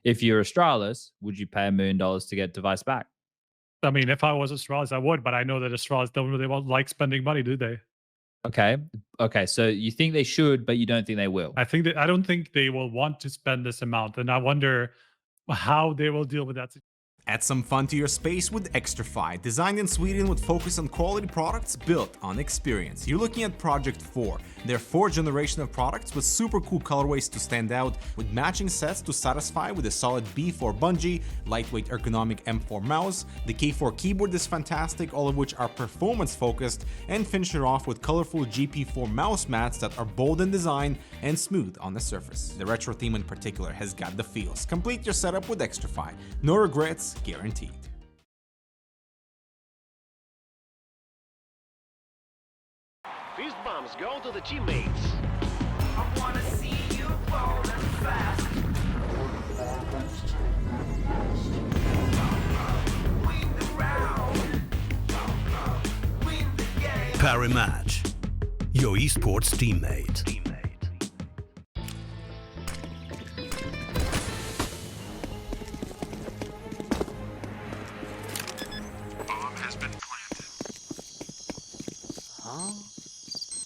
If you're Astralis, would you pay $1 million to get device back? I mean, if I was Astralis, I would, but I know that Astralis don't really like spending money, do they? Okay. Okay. So you think they should, but you don't think they will? I don't think they will want to spend this amount, and I wonder how they will deal with that. Add some fun to your space with Xtrfy, designed in Sweden with focus on quality products built on experience. You're looking at Project 4, their 4th generation of products with super cool colorways to stand out, with matching sets to satisfy with a solid B4 bungee, lightweight ergonomic M4 mouse, the K4 keyboard is fantastic, all of which are performance focused, and finish it off with colorful GP4 mouse mats that are bold in design and smooth on the surface. The retro theme in particular has got the feels. Complete your setup with Xtrfy. No regrets, guaranteed. Fist bumps go to the teammates. I wanna see you falling fast. Win the round. Win the game. Parimatch, your esports teammate.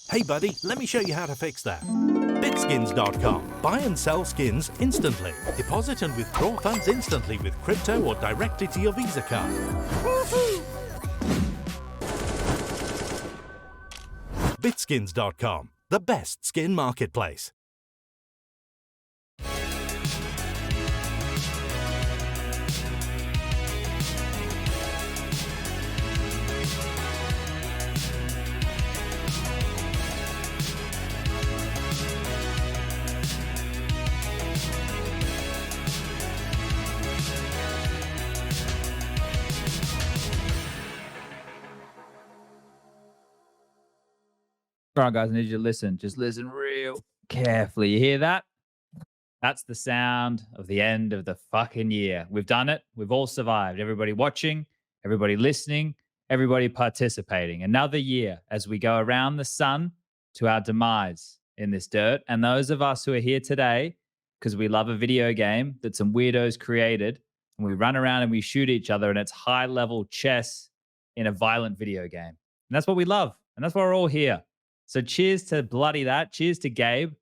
Hey buddy, let me show you how to fix that. Bitskins.com. Buy and sell skins instantly. Deposit and withdraw funds instantly with crypto or directly to your Visa card. Bitskins.com, the best skin marketplace. All right, guys, I need you to listen. Just listen real carefully. You hear that? That's the sound of the end of the fucking year. We've done it. We've all survived. Everybody watching, everybody listening, everybody participating. Another year as we go around the sun to our demise in this dirt. And those of us who are here today, because we love a video game that some weirdos created, and we run around and we shoot each other, and it's high-level chess in a violent video game. And that's what we love. And that's why we're all here. So cheers to bloody that. Cheers to Gabe.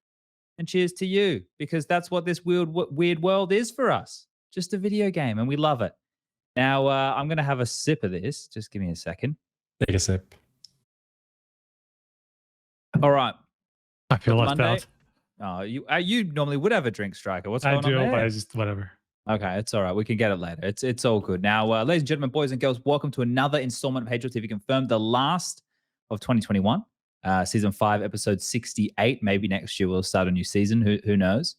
And cheers to you, because that's what this weird world is for us. Just a video game, and we love it. Now, I'm going to have a sip of this. Just give me a second. Take a sip. All right. I feel left out. Oh, you normally would have a drink, Striker. What's going I do, on there? but I just whatever. Okay, it's all right. We can get it later. It's all good. Now, ladies and gentlemen, boys and girls, welcome to another installment of HLTV Confirmed, the last of 2021. Season 5, episode 68. Maybe next year we'll start a new season. Who knows?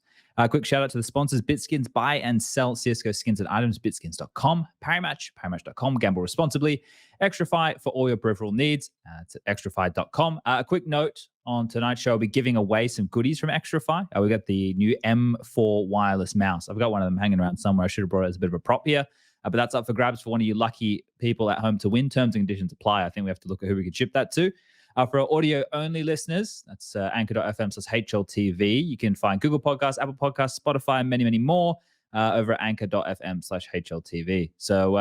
Quick shout out to the sponsors: Bitskins. Buy and sell CSGO skins and items. Bitskins.com. Parimatch.com. Gamble responsibly. Xtrfy for all your peripheral needs. It's at Xtrfy.com. A quick note on tonight's show: I'll be giving away some goodies from Xtrfy. We got the new M4 wireless mouse. I've got one of them hanging around somewhere. I should have brought it as a bit of a prop here. But that's up for grabs for one of you lucky people at home to win. Terms and conditions apply. I think we have to look at who we can ship that to. For our audio-only listeners, that's anchor.fm/HLTV. You can find Google Podcasts, Apple Podcasts, Spotify, and many, many more over at anchor.fm/HLTV. So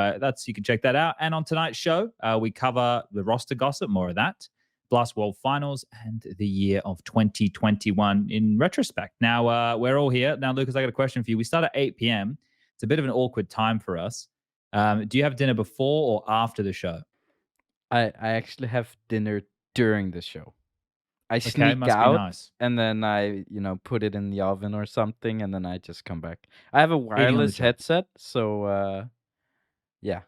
you can check that out. And on tonight's show, we cover the roster gossip, more of that, Blast World Finals, and the year of 2021 in retrospect. Now, we're all here. Now, Lucas, I got a question for you. We start at 8 p.m. It's a bit of an awkward time for us. Do you have dinner before or after the show? I actually have dinner during the show. I sneak out and then I, put it in the oven or something, and then I just come back. I have a wireless headset, so yeah.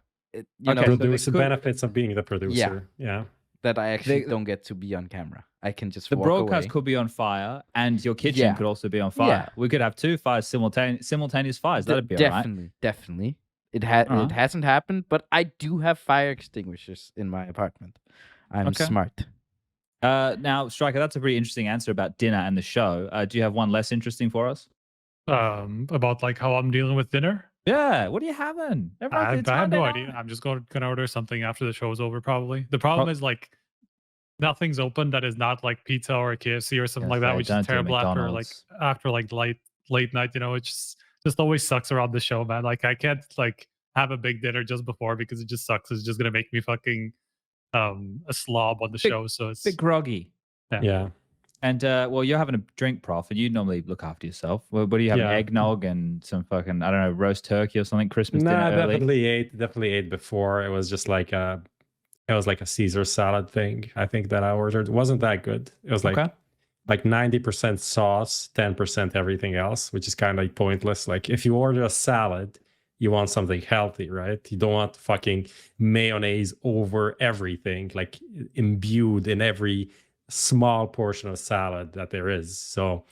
Producer benefits of being the producer. Yeah. That I actually don't get to be on camera. I can just the walk broadcast away. Could be on fire, and your kitchen could also be on fire. Yeah. We could have two fires, simultaneous fires. That'd be all right. Definitely. It hasn't happened, but I do have fire extinguishers in my apartment. I'm smart. Now, Striker, that's a pretty interesting answer about dinner and the show. Do you have one less interesting for us? About like how I'm dealing with dinner? Yeah. What are you having? I have no idea. I'm just gonna order something after the show's over, probably. The problem is like nothing's open that is not like pizza or KFC or something like that, which is terrible after late night. It's just just always sucks around the show, man. Like I can't like have a big dinner just before because it just sucks. It's just gonna make me fucking a slob on the show. So it's bit groggy. Yeah. And well, you're having a drink, Prof, and you normally look after yourself. What do you have? Eggnog and some fucking, I don't know, roast turkey or something. Christmas dinner early? definitely ate before. It was just like a Caesar salad thing. I think that I ordered. It wasn't that good. It was like 90% sauce, 10% everything else, which is kind of like pointless. Like if you order a salad, you want something healthy, right? You don't want fucking mayonnaise over everything, like imbued in every small portion of salad that there is. So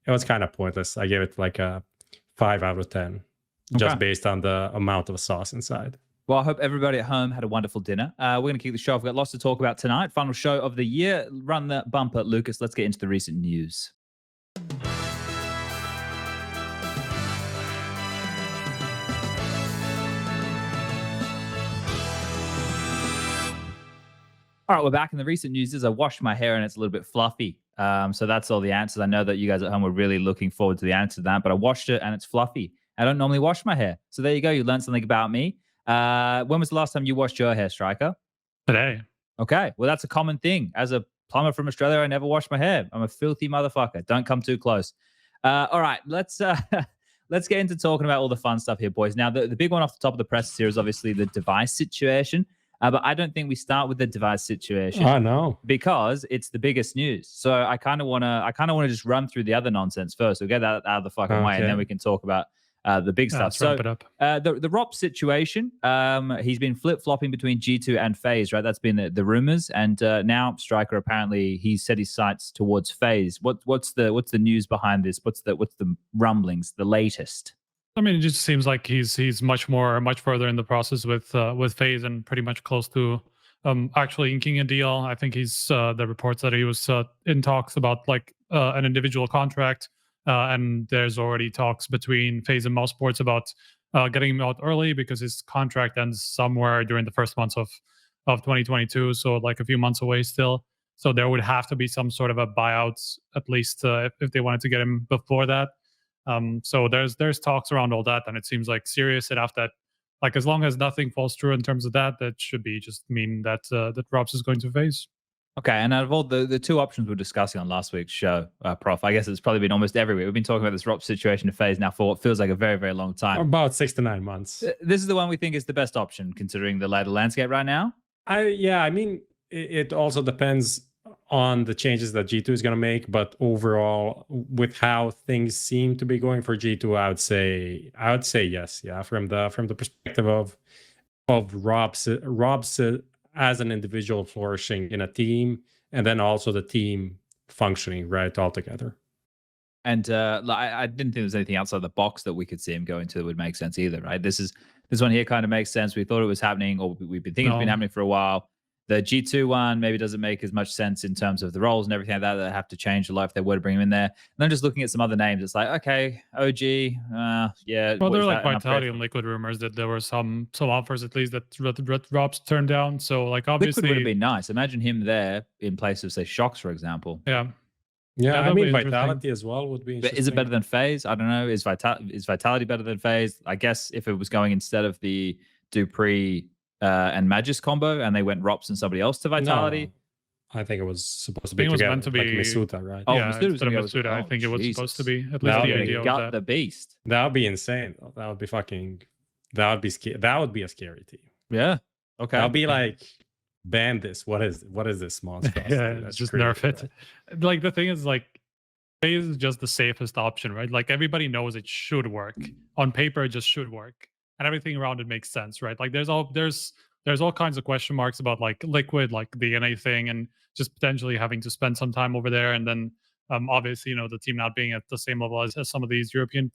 it was kind of pointless. I gave it like a 5 out of 10, just based on the amount of sauce inside. Well, I hope everybody at home had a wonderful dinner. We're going to kick the show off. We've got lots to talk about tonight. Final show of the year. Run the bumper, Lucas. Let's get into the recent news. All right, we're back. In the recent news is I washed my hair and it's a little bit fluffy. So that's all the answers. I know that you guys at home were really looking forward to the answer to that, but I washed it and it's fluffy. I don't normally wash my hair. So there you go. You learned something about me. When was the last time you washed your hair, Striker? Today. Okay. Well, that's a common thing. As a plumber from Australia, I never wash my hair. I'm a filthy motherfucker. Don't come too close. All right. Let's get into talking about all the fun stuff here, boys. Now, the big one off the top of the press here is obviously the device situation. But I don't think we start with the device situation. Oh no, because it's the biggest news. So I kind of want to just run through the other nonsense first. We'll get that out of the fucking way, and then we can talk about the big stuff. So wrap it up. The ropz situation. He's been flip-flopping between G2 and FaZe, right? That's been the rumors, and now Striker apparently he set his sights towards FaZe. What's the news behind this? What's the rumblings? The latest. I mean, it just seems like he's much further in the process with FaZe and pretty much close to actually inking a deal. I think he's the reports that he was in talks about like an individual contract, and there's already talks between FaZe and mousesports about getting him out early because his contract ends somewhere during the first months of 2022, so like a few months away still. So there would have to be some sort of a buyout at least if they wanted to get him before that. So there's talks around all that, and it seems like serious enough that like as long as nothing falls through in terms of that should be just mean that that ropz is going to FaZe. Okay, and out of all the two options we're discussing on last week's show, Prof, I guess it's probably been almost every week. We've been talking about this ropz situation to FaZe now for what feels like a very, very long time. About 6 to 9 months. This is the one we think is the best option considering the later landscape right now. I mean, it also depends on the changes that G2 is going to make, but overall, with how things seem to be going for G2, I would say yes. Yeah, from the perspective of ropz as an individual flourishing in a team, and then also the team functioning right all together. And I didn't think there was anything outside the box that we could see him go into that would make sense either, right? This one here kind of makes sense. We thought it was happening, or we've been thinking it's been happening for a while. The G2 one maybe doesn't make as much sense in terms of the roles and everything like that. They have to change the life if they were to bring him in there. And then just looking at some other names, it's like, okay, OG, yeah. Well, there were like Vitality and Liquid rumors that there were some offers at least that ropz turned down. So like obviously Liquid would have been nice. Imagine him there in place of say Shox, for example. Yeah. Yeah, I mean Vitality as well would be interesting. But is it better than FaZe? I don't know. Is Vitality better than FaZe? I guess if it was going instead of the Dupree and Magis combo, and they went ropz and somebody else to Vitality. No, I think it was supposed to be. It was meant to be like Misuta, right? Oh, yeah, Misuta. I think it was supposed to be at least the idea of that. The beast. That would be insane. That would be fucking. That would be scary. That would be a scary team. Yeah. Okay. I'll be like, ban this. What is this monster? Yeah, just nerf it. Right? Like the thing is, like, FaZe is just the safest option, right? Like everybody knows it should work on paper. It just should work. And everything around it makes sense, right? Like there's all kinds of question marks about like Liquid, like the NA thing, and just potentially having to spend some time over there, and then obviously the team not being at the same level as some of these European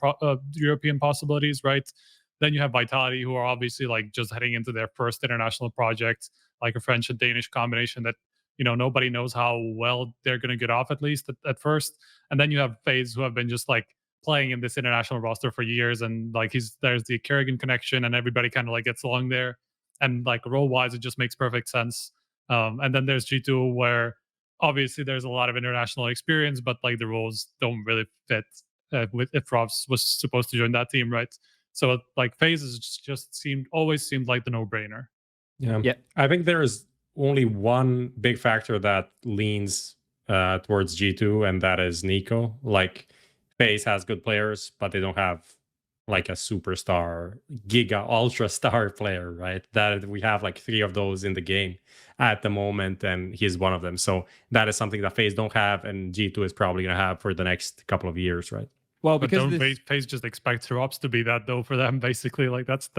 possibilities, right? Then you have Vitality, who are obviously like just heading into their first international project, like a French and Danish combination that nobody knows how well they're going to get off, at least at first. And then you have FaZe, who have been just like playing in this international roster for years, and like there's the Kerrigan connection, and everybody kind of like gets along there, and like role wise it just makes perfect sense. And then there's G2, where obviously there's a lot of international experience, but like the roles don't really fit if ropz was supposed to join that team, right? So like FaZe is just always seemed like the no-brainer. Yeah. I think there is only one big factor that leans towards G2, and that is NiKo. Like FaZe has good players, but they don't have like a superstar, giga, ultra star player, right? That we have like 3 of those in the game at the moment, and he's one of them. So that is something that FaZe don't have, and G2 is probably going to have for the next couple of years, right? Well, because don't FaZe just expect ropz to be that though for them, basically. Like that's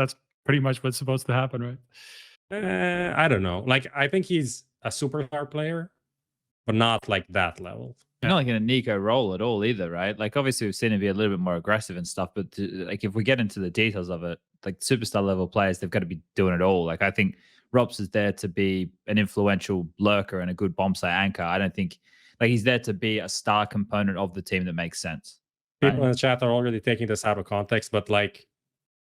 pretty much what's supposed to happen, right? I don't know. Like I think he's a superstar player, but not like that level. Not like in a NiKo role at all either, right? Like obviously we've seen him be a little bit more aggressive and stuff, but like if we get into the details of it, like superstar level players, they've got to be doing it all. Like I think ropz is there to be an influential lurker and a good bomb site anchor. I don't think like he's there to be a star component of the team that makes sense. People in the chat are already taking this out of context, but like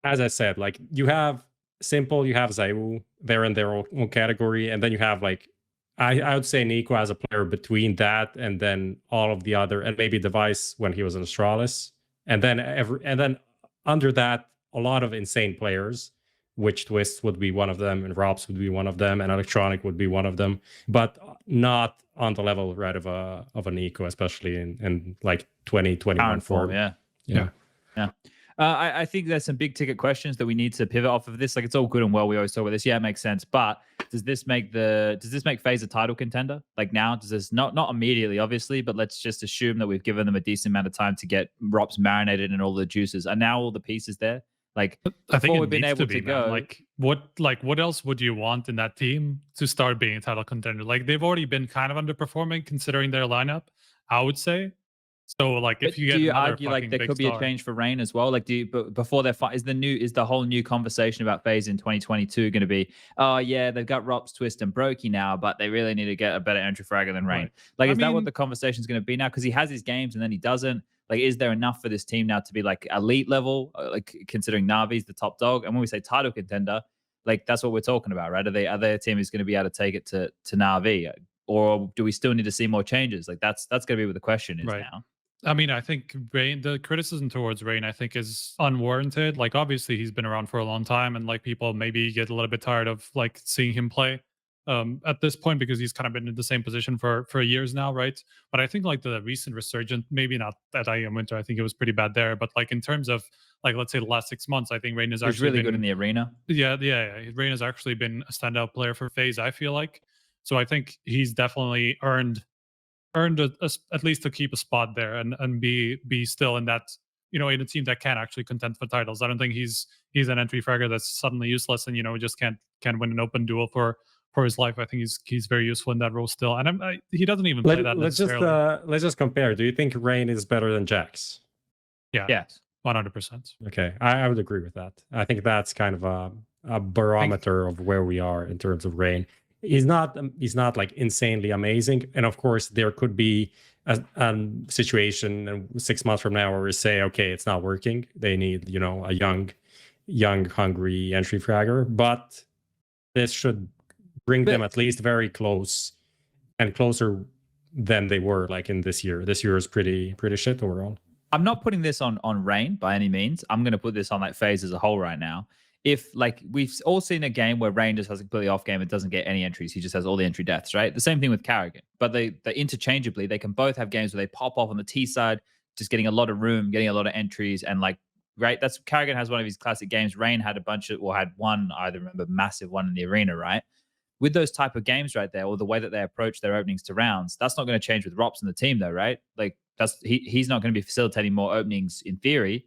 as I said, like you have Simple, you have ZywOo, they're in their own category, and then you have like I would say NiKo as a player between that and then all of the other, and maybe Device when he was in Astralis, and then under that a lot of insane players, which Twist would be one of them, and ropz would be one of them, and Electronic would be one of them, but not on the level right of a NiKo, especially in like 2021 form. Yeah. I think there's some big ticket questions that we need to pivot off of this. Like it's all good and well. We always talk about this. Yeah, it makes sense. But does this make FaZe a title contender? Like now, does this not immediately, obviously, but let's just assume that we've given them a decent amount of time to get ropz marinated in all the juices. Are now all the pieces there? Like I think we've been able to go. What else would you want in that team to start being a title contender? Like they've already been kind of underperforming considering their lineup, I would say. So like if you get, do you argue like there could be a change for Rain as well? Like before their fight is the whole new conversation about FaZe in 2022 going to be, oh yeah, they've got ropz, Twist, and Brokey now, but they really need to get a better entry fragger than Rain. Like is that what the conversation is going to be now? Because he has his games and then he doesn't. Like, is there enough for this team now to be like elite level? Like considering Navi's the top dog, and when we say title contender, like that's what we're talking about, right? Are they a team who's going to be able to take it to NAVI, or do we still need to see more changes? Like that's going to be what the question is now. I mean, I think Rain, the criticism towards Rain, I think is unwarranted. Like, obviously, he's been around for a long time, and like people maybe get a little bit tired of like seeing him play at this point because he's kind of been in the same position for years now, right? But I think like the recent resurgence, maybe not at IEM Winter, I think it was pretty bad there, but like in terms of like let's say the last 6 months, I think Rain has actually really good in the arena. Yeah. Rain has actually been a standout player for FaZe, I feel like. So I think he's definitely earned at least to keep a spot there and be still in that, you know, in a team that can actually contend for titles. I don't think he's an entry fragger that's suddenly useless and, you know, just can't win an open duel for his life. I think he's very useful in that role still, and he doesn't even play that necessarily. Let's just compare. Do you think Rain is better than Jax? Yeah. Yes. 100%. Okay, I would agree with that. I think that's kind of a barometer of where we are in terms of Rain. He's not like insanely amazing, and of course there could be a situation 6 months from now where we say, okay, it's not working. They need, you know, a young, hungry entry fragger, but this should bring them at least very close and closer than they were like in this year. This year is pretty shit overall. I'm not putting this on Rain by any means. I'm going to put this on like FaZe as a whole right now. If like we've all seen a game where Rain just has a completely off game and doesn't get any entries, he just has all the entry deaths, right? The same thing with Karrigan, but they interchangeably, they can both have games where they pop off on the T side, just getting a lot of room, getting a lot of entries, and like, right, that's Karrigan has one of his classic games. Rain had a bunch of, or had one, I remember, massive one in the arena, right? With those type of games right there, or the way that they approach their openings to rounds, that's not going to change with ropz and the team though, right? Like he's not going to be facilitating more openings in theory.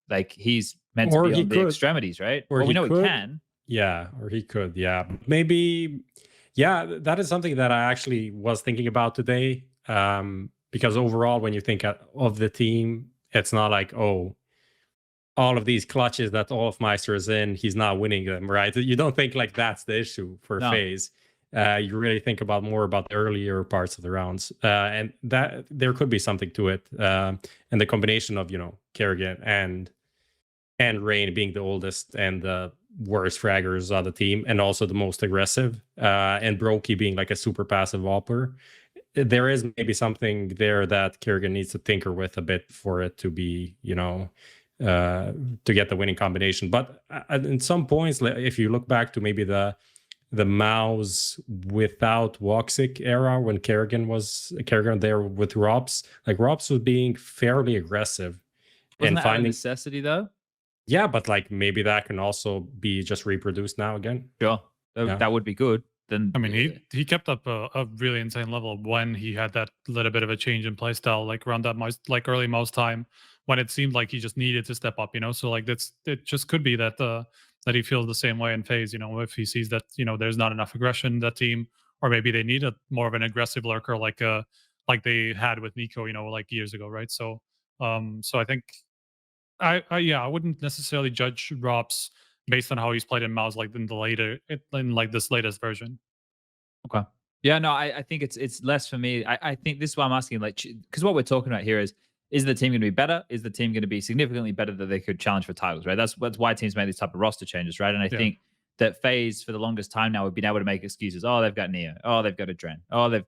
Like he's meant to be on the extremities, right? Or we know he can. Yeah, or he could. Yeah, maybe. Yeah, that is something that I actually was thinking about today. Because overall, when you think of the team, it's not like, oh, all of these clutches that Olofmeister is in, he's not winning them, right? You don't think like that's the issue for FaZe. You really think more about the earlier parts of the rounds, and that there could be something to it. And the combination of, you know, Karrigan and Rain being the oldest and the worst fraggers on the team, and also the most aggressive, and Brokey being like a super passive opper, there is maybe something there that Kerrigan needs to tinker with a bit for it to be, to get the winning combination. But in some points, if you look back to maybe the mouse without Woxic era when Kerrigan there with ropz, like ropz was being fairly aggressive. Wasn't that a necessity though? Yeah, but like maybe that can also be just reproduced now again. Sure, that would be good. Then I mean, he kept up a really insane level when he had that little bit of a change in playstyle, like around that early mouse time, when it seemed like he just needed to step up. So like it just could be that that he feels the same way in FaZe. If he sees that there's not enough aggression in that team, or maybe they need more of an aggressive lurker like they had with Nico, like years ago, right? So so I think I wouldn't necessarily judge ropz based on how he's played in mouse, like in this latest version. Okay. Yeah, no, I think it's less for me. I think this is why I'm asking, like, because what we're talking about here is the team going to be better? Is the team going to be significantly better that they could challenge for titles, right? That's why teams made these type of roster changes, right? And I think that FaZe for the longest time now have been able to make excuses. Oh, they've got Neo. Oh, they've got a Dren. Oh, they've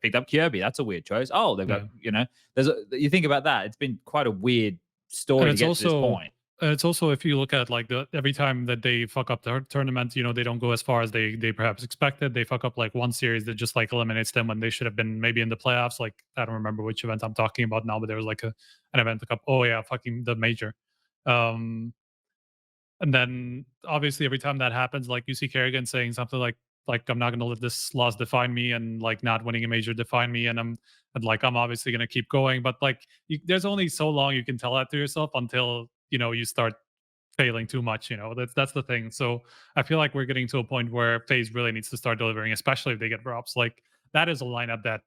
picked up Kirby. That's a weird choice. Oh, they've got you think about that. It's been quite a weird story to get to this point. It's also, if you look at like every time that they fuck up the tournament, they don't go as far as they perhaps expected. They fuck up like one series that just like eliminates them when they should have been maybe in the playoffs. Like I don't remember which event I'm talking about now, but there was like an event fucking the major. And then obviously every time that happens, like you see Kerrigan saying something like I'm not gonna let this loss define me, and like not winning a major define me, and I'm obviously gonna keep going. But like there's only so long you can tell that to yourself until you start failing too much. That's the thing. So I feel like we're getting to a point where FaZe really needs to start delivering, especially if they get ropz. Like that is a lineup that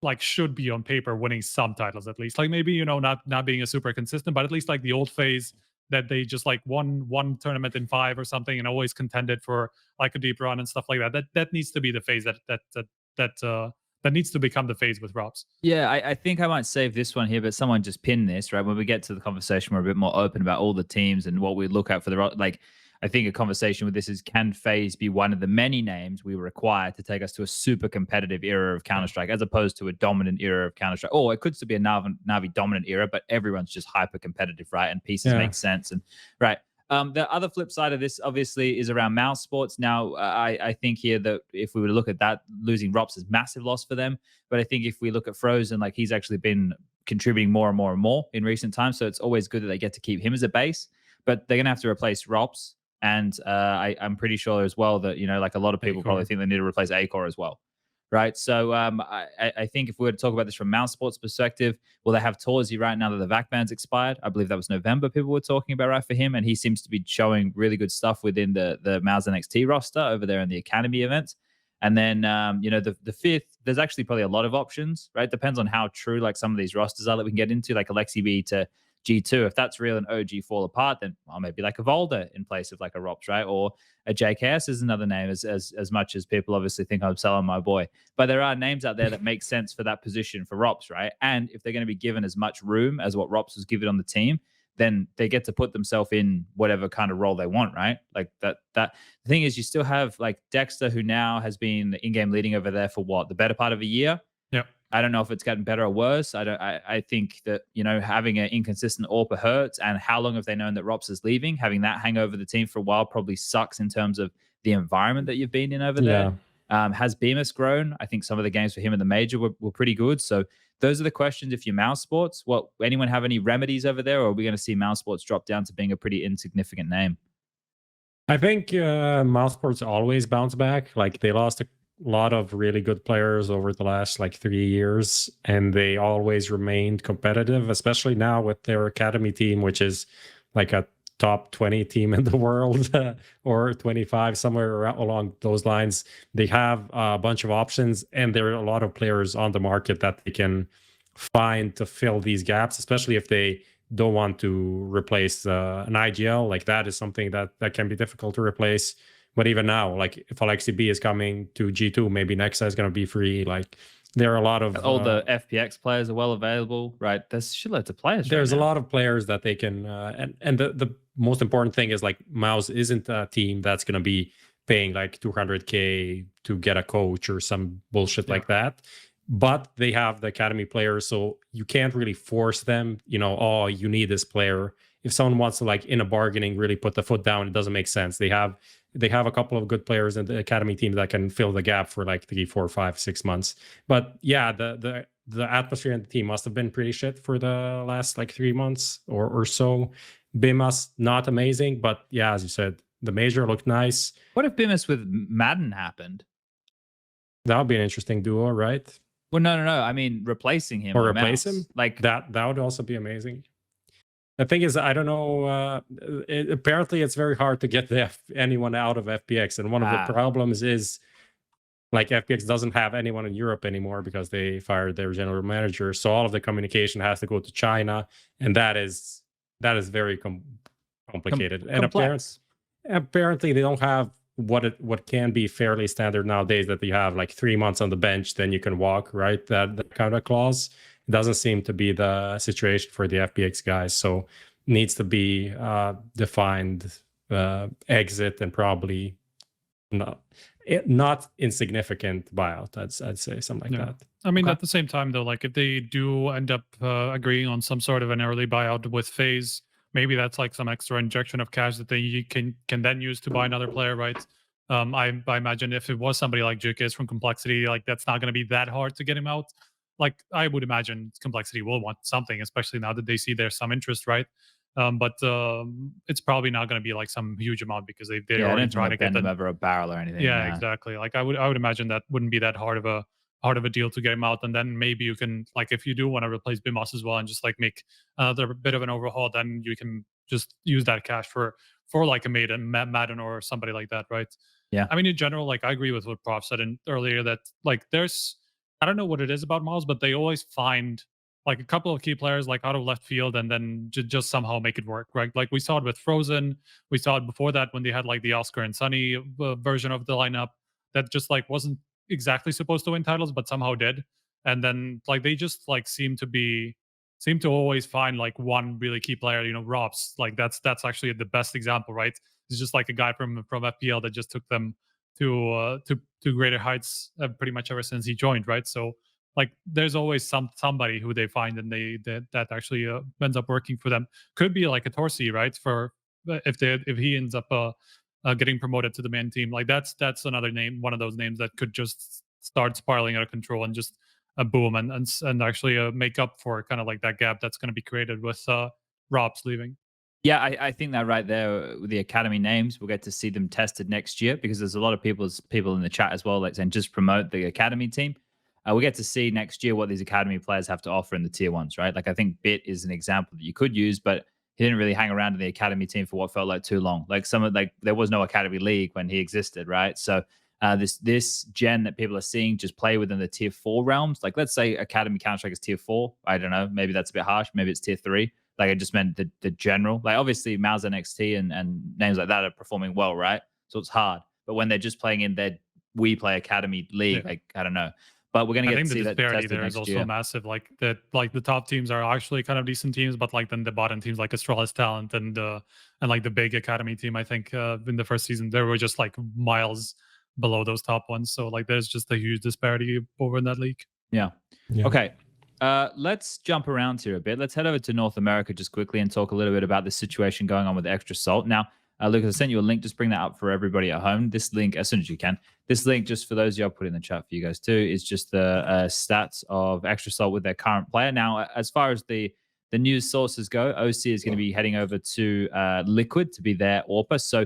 like should be on paper winning some titles at least. Like maybe not being a super consistent, but at least like the old FaZe that they just like won one tournament in 5 or something and always contended for like a deep run and stuff like that. That needs to be the FaZe that needs to become the FaZe with ropz. Yeah, I think I might save this one here, but someone just pinned this, right? When we get to the conversation, we're a bit more open about all the teams and what we look at for the I think a conversation with this is, can FaZe be one of the many names we require to take us to a super competitive era of Counter-Strike as opposed to a dominant era of Counter-Strike? Or it could still be a Navi dominant era, but everyone's just hyper competitive, right? And pieces make sense. And right. The other flip side of this, obviously, is around mouse sports. Now, I think here that if we were to look at that, losing ropz is massive loss for them. But I think if we look at Frozen, like he's actually been contributing more and more and more in recent times. So it's always good that they get to keep him as a base. But they're going to have to replace ropz. And I'm pretty sure as well that, like a lot of people probably think they need to replace Acor as well. Right. So I think if we were to talk about this from mouse sports perspective, well, they have Torzi right now that the VAC ban's expired. I believe that was November people were talking about, right, for him. And he seems to be showing really good stuff within the Mouse NXT roster over there in the Academy events. And then, the fifth, there's actually probably a lot of options, right? Depends on how true like some of these rosters are that we can get into, like Aleksib to G2. If that's real and OG fall apart, then maybe like a Volder in place of like a ropz, right? Or a JKS is another name, as much as people obviously think I'm selling my boy. But there are names out there that make sense for that position for ropz, right? And if they're going to be given as much room as what ropz was given on the team, then they get to put themselves in whatever kind of role they want, right? Like that. The thing is, you still have like Dexter, who now has been in-game leading over there for the better part of a year. Yep. I don't know if it's gotten better or worse. I think that, having an inconsistent AWP hurts, and how long have they known that ropz is leaving? Having that hang over the team for a while probably sucks in terms of the environment that you've been in over there. Has Bemis grown? I think some of the games for him in the major were pretty good. So those are the questions if you're mouse sports. Anyone have any remedies over there, or are we going to see mouse sports drop down to being a pretty insignificant name? I think mouse sports always bounce back. Like they lost a lot of really good players over the last 3 years, and they always remained competitive, especially now with their academy team, which is like a top 20 team in the world or 25, somewhere along those lines. They have a bunch of options, and there are a lot of players on the market that they can find to fill these gaps, especially if they don't want to replace an IGL. Like that is something that can be difficult to replace. But even now, like if Aleksib is coming to G2, maybe Nexa is going to be free. Like there are a lot of all the FPX players are well available, right? There's shitloads of players. There's a lot of players that they can, and the most important thing is like Mouse isn't a team that's going to be paying like 200K to get a coach or some bullshit like that. but they have the academy players, so you can't really force them, you know, oh, you need this player. If someone wants to, like, in a bargaining, really put the foot down, it doesn't make sense. They have a couple of good players in the academy team that can fill the gap for like 3, 4, 5, 6 months. But yeah, the atmosphere in the team must have been pretty shit for the last like 3 months or so. Bimas, not amazing, but yeah, as you said, the major looked nice. What if Bimas with Madden happened? That would be an interesting duo, right? Well, no. I mean, replacing him or replace him. Like that would also be amazing. The thing is, I don't know. Apparently, it's very hard to get anyone out of FPX, and one of the problems is, like, FPX doesn't have anyone in Europe anymore because they fired their general manager. So all of the communication has to go to China, and that is very complicated. And apparently, they don't have what can be fairly standard nowadays, that you have like 3 months on the bench, then you can walk, right? That kind of clause. It doesn't seem to be the situation for the FPX guys, so needs to be defined exit, and probably not insignificant buyout. I'd say something like that. I mean, at the same time, though, like if they do end up agreeing on some sort of an early buyout with FaZe, maybe that's like some extra injection of cash that they can then use to buy another player, right? I imagine if it was somebody like Jukis from Complexity, like that's not going to be that hard to get him out. Like I would imagine Complexity will want something, especially now that they see there's some interest, right? But it's probably not going to be like some huge amount, because they're already trying to get them over a barrel or anything. Yeah, exactly. Like I would imagine that wouldn't be that hard of a deal to get him out. And then maybe you can, like, if you do want to replace Bimas as well and just like make another bit of an overhaul, then you can just use that cash for like a Madden or somebody like that, right? Yeah. I mean, in general, like I agree with what Prof said earlier, that like I don't know what it is about Miles, but they always find like a couple of key players like out of left field, and then just somehow make it work, right? Like we saw it with Frozen. We saw it before that when they had like the Oscar and Sunny version of the lineup that just like wasn't exactly supposed to win titles, but somehow did. And then like they just like seem to always find like one really key player. You know, ropz, like that's actually the best example, right? It's just like a guy from FPL that just took them to greater heights pretty much ever since he joined, right? So like there's always somebody who they find, and that actually ends up working for them. Could be like a Torsi, right? For if he ends up getting promoted to the main team, like that's another name, one of those names that could just start spiraling out of control and just boom and actually make up for kind of like that gap that's going to be created with ropz leaving. Yeah, I think that right there with the academy names, we'll get to see them tested next year, because there's a lot of people in the chat as well, like saying just promote the academy team. We get to see next year what these academy players have to offer in the tier ones, right? Like I think Bit is an example that you could use, but he didn't really hang around in the academy team for what felt like too long. Like there was no academy league when he existed, right? So this gen that people are seeing just play within the tier 4 realms. Like let's say academy Counter-Strike is tier 4. I don't know. Maybe that's a bit harsh. Maybe it's tier 3. Like I just meant the general. Like obviously Malta NXT and names like that are performing well, right? So it's hard. But when they're just playing in their WePlay Academy League, like I don't know. But we're gonna get to see that. I think the disparity there is also massive. Like that, like the top teams are actually kind of decent teams, but like then the bottom teams like Astralis Talent and like the big academy team, I think in the first season they were just like miles below those top ones. So like there's just a huge disparity over in that league. Yeah. Okay. Let's jump around here a bit. Let's head over to North America just quickly and talk a little bit about the situation going on with Xtrfy. Now, Lucas, I sent you a link. Just bring that up for everybody at home. This link, as soon as you can. This link, just for those of you, I'll put in the chat for you guys too, is just the stats of Xtrfy with their current player. Now, as far as the news sources go, OC is going to be heading over to Liquid to be their AWPer. So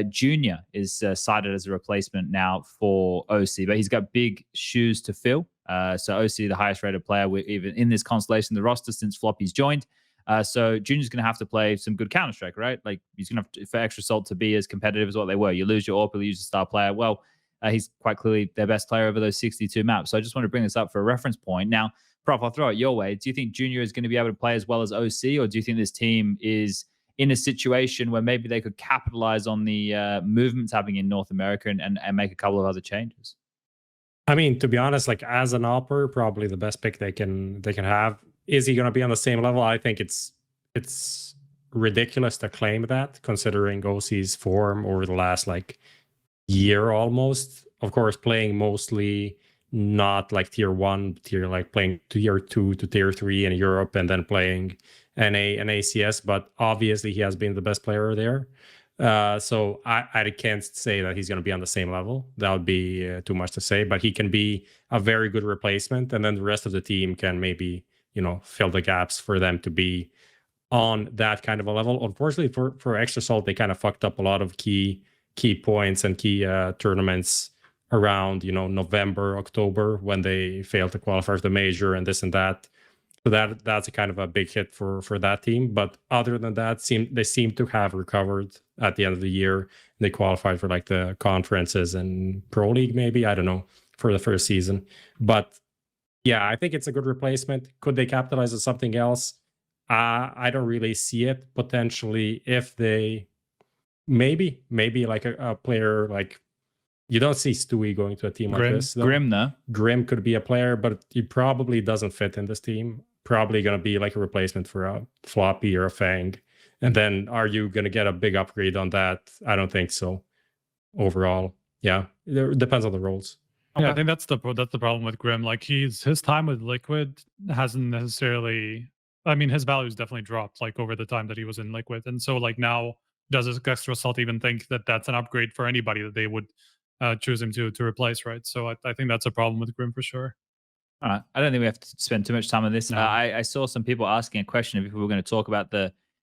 Junior is cited as a replacement now for OC, but he's got big shoes to fill. So OC, the highest rated player, even in this constellation, the roster since Floppy's joined. So Junior's going to have to play some good Counter-Strike, right? Like he's going to have to, for Xtrfy to be as competitive as what they were. You lose your AWPer, you lose a star player. Well, he's quite clearly their best player over those 62 maps. So I just want to bring this up for a reference point. Now, Prof, I'll throw it your way. Do you think Junior is going to be able to play as well as OC, or do you think this team is in a situation where maybe they could capitalize on the movements happening in North America and make a couple of other changes? I mean, to be honest, like as an AWPer, probably the best pick they can have. Is he going to be on the same level? I think it's ridiculous to claim that, considering OC's form over the last like year almost. Of course, playing mostly not like tier 1, like playing tier 2 to tier 3 in Europe and then playing NA and ACS, but obviously he has been the best player there. So I can't say that he's going to be on the same level. That would be too much to say, but he can be a very good replacement, and then the rest of the team can maybe, fill the gaps for them to be on that kind of a level. Unfortunately for Extrasalt, they kind of fucked up a lot of key points and key tournaments around, November, October, when they failed to qualify for the major and this and that. So that's a kind of a big hit for that team. But other than that, they seem to have recovered at the end of the year. They qualified for like the conferences and Pro League, maybe, I don't know, for the first season. But yeah, I think it's a good replacement. Could they capitalize on something else? I don't really see it. Potentially, if they maybe like a player like, you don't see Stewie going to a team like this. Though. Grim, though. Grim could be a player, but he probably doesn't fit in this team. Probably going to be like a replacement for a Floppy or a Fang. And then are you going to get a big upgrade on that? I don't think so. Overall, yeah, it depends on the roles. Okay. Yeah, I think that's the problem with Grim. Like his time with Liquid hasn't necessarily. I mean, his value's definitely dropped like over the time that he was in Liquid, and so like now, does Extrasalt even think that that's an upgrade for anybody that they would choose him to replace, right? So I think that's a problem with Grim for sure. All right. I don't think we have to spend too much time on this. No. I saw some people asking a question if we were going to talk about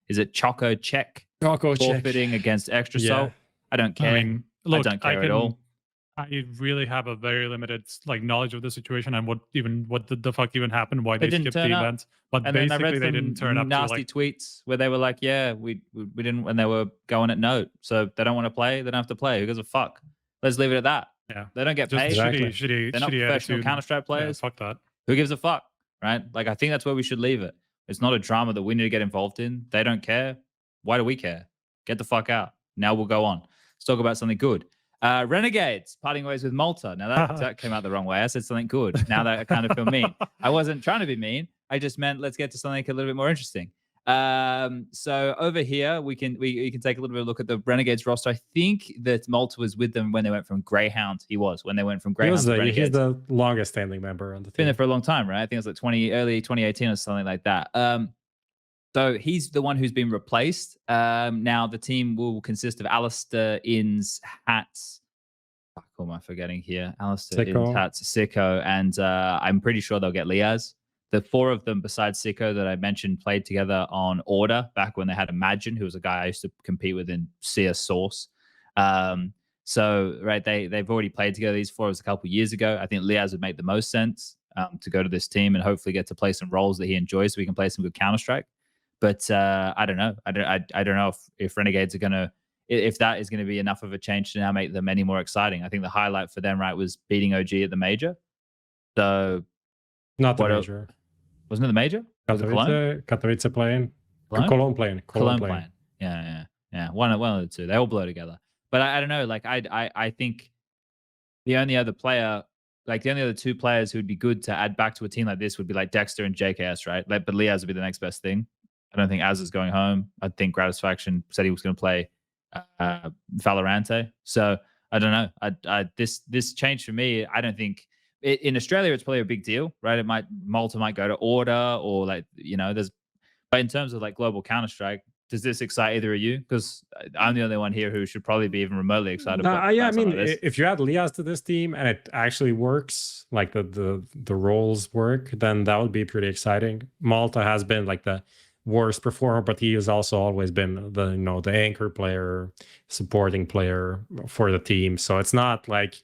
is it Choco Check forfeiting against Extrasalt? Yeah. I don't care. I mean, look, I don't care at all. I really have a very limited like knowledge of the situation and what the fuck even happened, why they skipped the event. But and basically they didn't turn up. Nasty tweets where they were like, yeah, we didn't, when they were going at note. So they don't want to play, they don't have to play. Who gives a fuck? Let's leave it at that. Yeah. They don't get paid. Shitty, they're not professional Counter-Strike players. Yeah, fuck that. Who gives a fuck? Right? Like I think that's where we should leave it. It's not a drama that we need to get involved in. They don't care. Why do we care? Get the fuck out. Now we'll go on. Let's talk about something good. Renegades parting ways with Malta. Now that came out the wrong way. I said something good. Now that I kind of feel mean. I wasn't trying to be mean. I just meant let's get to something a little bit more interesting. So over here we can take a little bit of a look at the Renegades roster. I think that Malta was with them when they went from Greyhound. When they went from Greyhound to Renegades. He's the longest standing member on the team. Been there for a long time, right? I think it was like early 2018 or something like that. So he's the one who's been replaced. Now the team will consist of Alistair, Inns, Hats. Who am I forgetting here? Alistair, Inns, Hats, Sicko, and I'm pretty sure they'll get Liaz. The four of them, besides Sicko that I mentioned, played together on Order back when they had Imagine, who was a guy I used to compete with in CS Source. So right, they've already played together. These four was a couple of years ago. I think Liaz would make the most sense to go to this team and hopefully get to play some roles that he enjoys, so we can play some good Counter-Strike. But I don't know. I don't know if Renegades are gonna, if that is gonna be enough of a change to now make them any more exciting. I think the highlight for them, right, was beating OG at the major. So not the major. Wasn't it the major? Katowice playing. Cologne playing. Cologne playing. Yeah. One of the two. They all blow together. But I don't know. Like I think the only other two players who would be good to add back to a team like this would be like Dexter and JKS, right? But Liaz would be the next best thing. I don't think Az is going home. I think Gratisfaction said he was going to play Valorante. So I don't know. This change for me, I don't think in Australia it's probably a big deal, right? Malta might go to Order or like, but in terms of like global Counter-Strike, does this excite either of you? Because I'm the only one here who should probably be even remotely excited about yeah, I mean, if you add Liaz to this team and it actually works, like the roles work, then that would be pretty exciting. Malta has been like the worst performer, but he has also always been the anchor player, supporting player for the team. So it's not like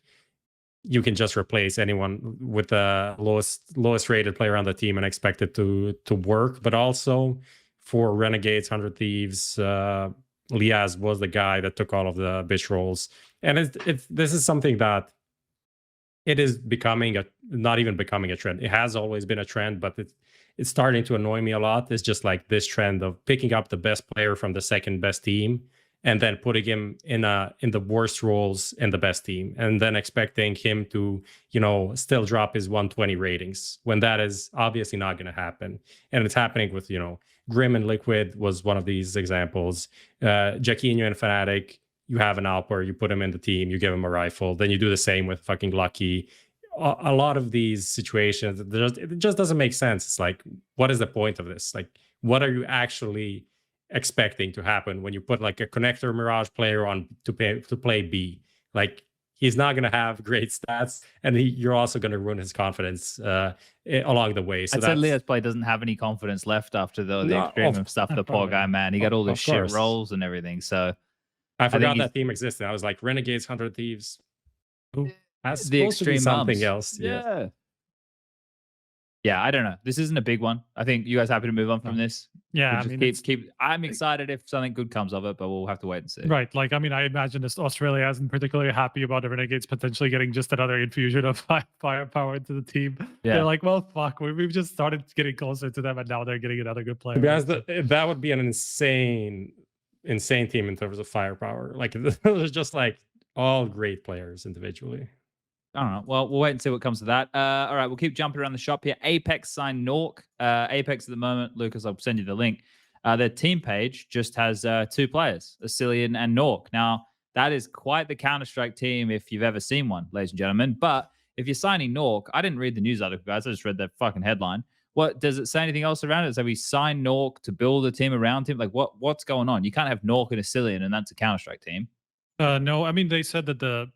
you can just replace anyone with the lowest rated player on the team and expect it to work. But also for Renegades, 100 Thieves, Liaz was the guy that took all of the bitch roles. And this is something that it is not even becoming a trend. It has always been a trend, but it's starting to annoy me a lot. It's just like this trend of picking up the best player from the second best team and then putting him in the worst roles in the best team, and then expecting him to, still drop his 120 ratings when that is obviously not going to happen. And it's happening with, Grim and Liquid was one of these examples. Jacquinho and Fnatic, you have an Alper, you put him in the team, you give him a rifle, then you do the same with fucking Lucky. a lot of these situations, it just doesn't make sense. It's like, what is the point of this? Like, what are you actually expecting to happen when you put like a connector Mirage player on to play B? Like, he's not going to have great stats, and you're also going to ruin his confidence along the way. So I'd say Leo's play doesn't have any confidence left after the extreme of stuff. The poor guy, man, he got all the shit rolls and everything. So I forgot that theme existed. I was like, Renegades, 100 Thieves. Ooh, that's the supposed to be extreme something mums. else. Yeah. Yeah, I don't know. This isn't a big one. I think you guys happy to move on from this? Yeah, I mean, keep. I'm excited if something good comes of it, but we'll have to wait and see. Right. Like, I mean, I imagine this Australia isn't particularly happy about the Renegades potentially getting just another infusion of firepower into the team. Yeah. They're like, well, fuck, we've just started getting closer to them, and now they're getting another good player. Because that would be an insane team in terms of firepower. Like, there's just like all great players individually. I don't know. Well, we'll wait and see what comes of that. All right, we'll keep jumping around the shop here. Apeks signed nawwk. Apeks at the moment, Lucas, I'll send you the link. Their team page just has 2 players, Asilian and nawwk. Now, that is quite the Counter-Strike team if you've ever seen one, ladies and gentlemen. But if you're signing nawwk, I didn't read the news article, guys. I just read the fucking headline. What does it say anything else around it? So we signed nawwk to build a team around him. Like, what's going on? You can't have nawwk and Asilian, and that's a Counter-Strike team. No, I mean, they said that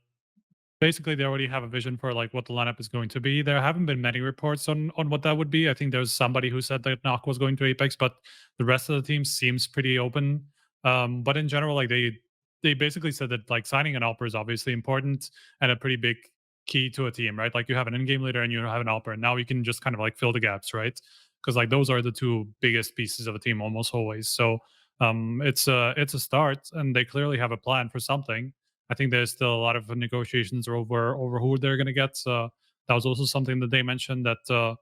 basically they already have a vision for like what the lineup is going to be. There haven't been many reports on what that would be. I think there's somebody who said that nawwk was going to Apeks, but the rest of the team seems pretty open. But in general, like they basically said that like signing an AWPer is obviously important and a pretty big key to a team, right? Like, you have an in-game leader and you have an AWPer, and now you can just kind of like fill the gaps, right? Because like those are the 2 biggest pieces of a team almost always. So it's a start, and they clearly have a plan for something. I think there's still a lot of negotiations over who they're going to get. That was also something that they mentioned, that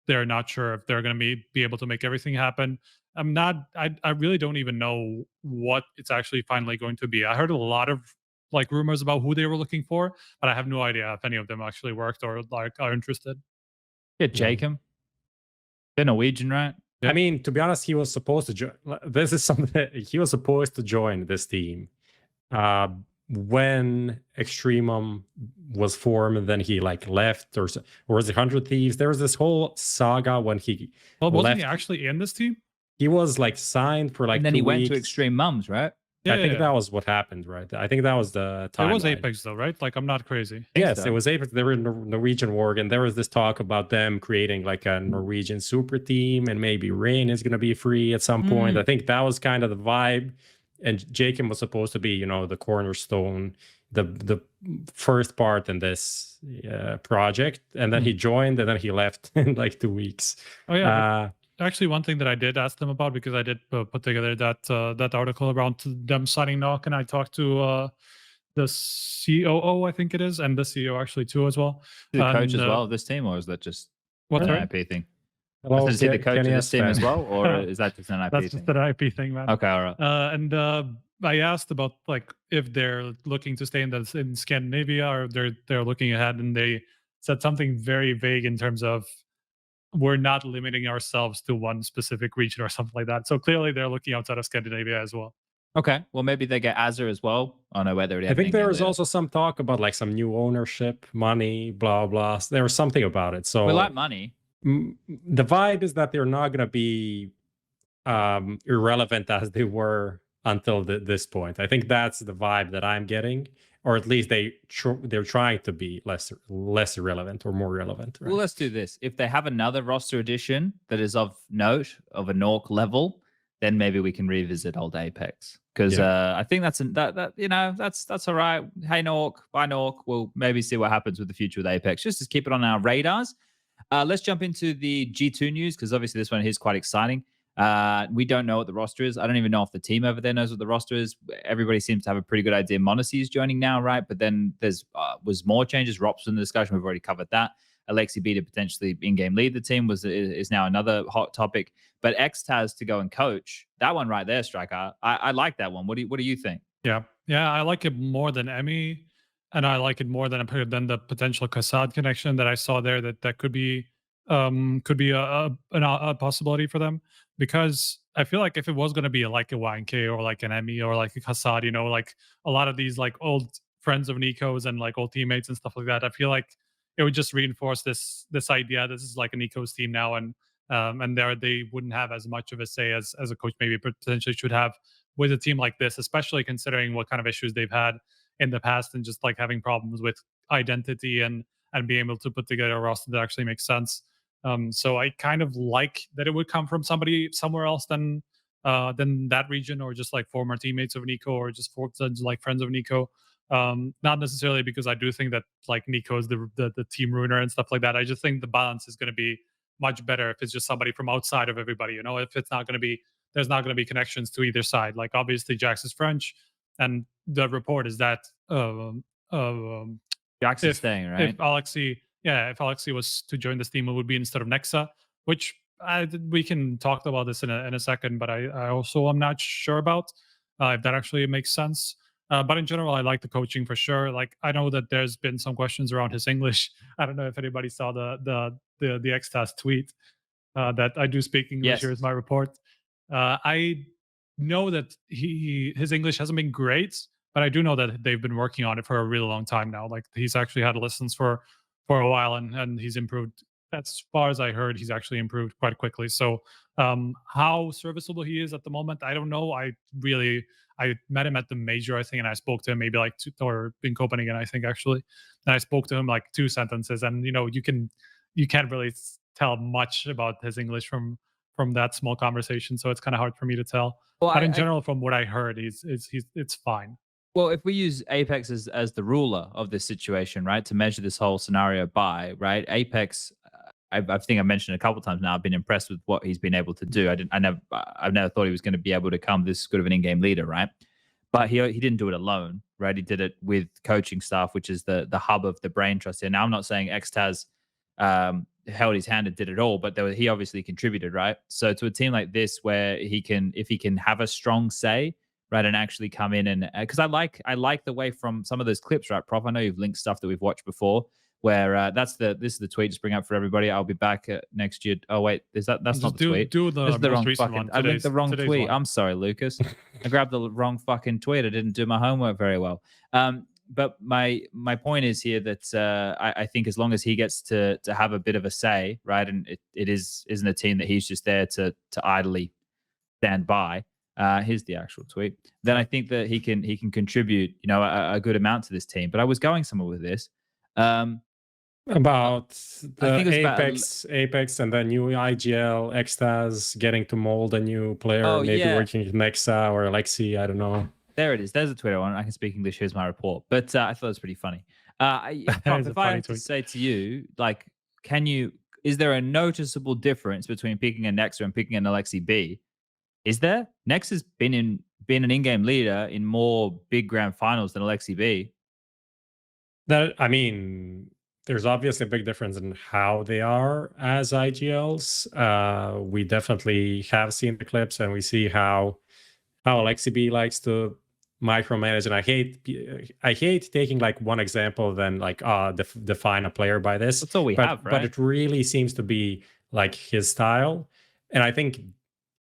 they're not sure if they're going to be able to make everything happen. I really don't even know what it's actually finally going to be. I heard a lot of like rumors about who they were looking for, but I have no idea if any of them actually worked or like are interested. Yeah, Jacob. They're Norwegian, right? Yeah. I mean, to be honest, he was supposed to join. This is something that he was supposed to join this team when Extremum was formed, and then he like left, or was it 100 Thieves? There was this whole saga when he wasn't he actually in this team? He was like signed for like and then 2 he went weeks. to Extreme Mums, right? I think that was what happened, right? I think that was the time. It was Apeks though, right? Like, I'm not crazy. Yes, it was Apeks. They were in Norwegian Warg, and there was this talk about them creating like a Norwegian super team, and maybe Rain is going to be free at some point. I think that was kind of the vibe. And Jacob was supposed to be, you know, the cornerstone, the first part in this project, and then he joined, and then he left in like 2 weeks. Oh yeah. Actually, one thing that I did ask them about, because I did put together that article around them signing nawwk, and I talked to the COO, I think it is, and the CEO actually too as well. The coach as well of this team, or is that just an IP thing? Hello, is he the coach of this team as well, or is that just an IP That's thing? just an IP thing, man. Okay, all right. And I asked about like if they're looking to stay in Scandinavia, or they're looking ahead, and they said something very vague in terms of, we're not limiting ourselves to one specific region or something like that. So clearly they're looking outside of Scandinavia as well. Okay, well, maybe they get Azure as well. Oh no, whether I think there was also some talk about like some new ownership, money, blah blah. There was something about it. So we like money. The vibe is that they're not going to be irrelevant as they were until this point. I think that's the vibe that I'm getting, or at least they're trying to be less irrelevant or more relevant. Right? Well, let's do this. If they have another roster addition that is of note, of a nawwk level, then maybe we can revisit old Apeks, because I think that's that's all right. Hey nawwk, bye nawwk. We'll maybe see what happens with the future with Apeks, just to keep it on our radars. Let's jump into the G2 news, because obviously this one is quite exciting. We don't know what the roster is. I don't even know if the team over there knows what the roster is. Everybody seems to have a pretty good idea. Monacy is joining now, right? But then there's was more changes. ropz in the discussion. We've already covered that. Aleksib to potentially in-game lead the team is now another hot topic. But XTaz to go and coach, that one right there, Striker. I like that one. What do you think? Yeah, I like it more than Emmy, and I like it more than the potential Kassad connection that I saw there. That could be a possibility for them, because I feel like if it was going to be like a YNK or like an Emmy or like a Kassad, like a lot of these like old friends of Nico's and like old teammates and stuff like that. I feel like it would just reinforce this idea this is like a Nico's team now, and they wouldn't have as much of a say as a coach maybe potentially should have with a team like this, especially considering what kind of issues they've had in the past and just like having problems with identity and being able to put together a roster that actually makes sense. So I kind of like that it would come from somebody somewhere else than that region, or just like former teammates of Nico, or just like friends of Nico. Not necessarily because I do think that like Nico is the team ruiner and stuff like that. I just think the balance is going to be much better if it's just somebody from outside of everybody. You know, if it's not going to be, there's not going to be connections to either side. Like obviously Jax is French, and the report is that Jax is staying, right? If Aleksib was to join this team, it would be instead of Nexa, which we can talk about this in a second, but I also am not sure about if that actually makes sense. But in general, I like the coaching for sure. Like I know that there's been some questions around his English. I don't know if anybody saw the XTAS tweet that I do speak English. Yes. Here's my report. I know that his English hasn't been great, but I do know that they've been working on it for a really long time now. Like he's actually had lessons for a while, and he's improved. As far as I heard, he's actually improved quite quickly. So how serviceable he is at the moment, I don't know. I met him at the major, I think, and I spoke to him maybe like or in Copenhagen, I think actually. And I spoke to him like 2 sentences, and you know, you can't really tell much about his English from that small conversation. So it's kind of hard for me to tell. Well, but in general, from what I heard, it's fine. Well, if we use Apeks as the ruler of this situation, right, to measure this whole scenario by, right, Apeks, I think I mentioned a couple of times now, I've been impressed with what he's been able to do. I've never thought he was going to be able to become this good of an in-game leader, right? But he didn't do it alone, right? He did it with coaching staff, which is the hub of the brain trust here. Now, I'm not saying XTAS held his hand and did it all, but he obviously contributed, right? So to a team like this, where if he can have a strong say, right, and actually come in and because I like the way from some of those clips, right, Prof? I know you've linked stuff that we've watched before, where this is the tweet. Just bring up for everybody. I'll be back next year. Oh wait, that's not the tweet. Do the wrong recent fucking. one. I linked the wrong tweet. One. I'm sorry, Lucas. I grabbed the wrong fucking tweet. I didn't do my homework very well. But my point is here that I think as long as he gets to have a bit of a say, right, and it isn't a team that he's just there to idly stand by. Here's the actual tweet. Then I think that he can contribute, you know, a good amount to this team. But I was going somewhere with this. About the Apeks and the new IGL, XTAS getting to mold a new player, working with Nexa or Aleksib, I don't know. There it is. There's a Twitter one. I can speak English. Here's my report. But I thought it was pretty funny. If I had to say to you, like, is there a noticeable difference between picking a Nexa and picking an Aleksib? Is there? Nexa's been an in-game leader in more big grand finals than Aleksib. There's obviously a big difference in how they are as IGLs. We definitely have seen the clips, and we see how Aleksib likes to micromanage. And I hate taking like one example, then like define a player by this. That's all we have, right? But it really seems to be like his style. And I think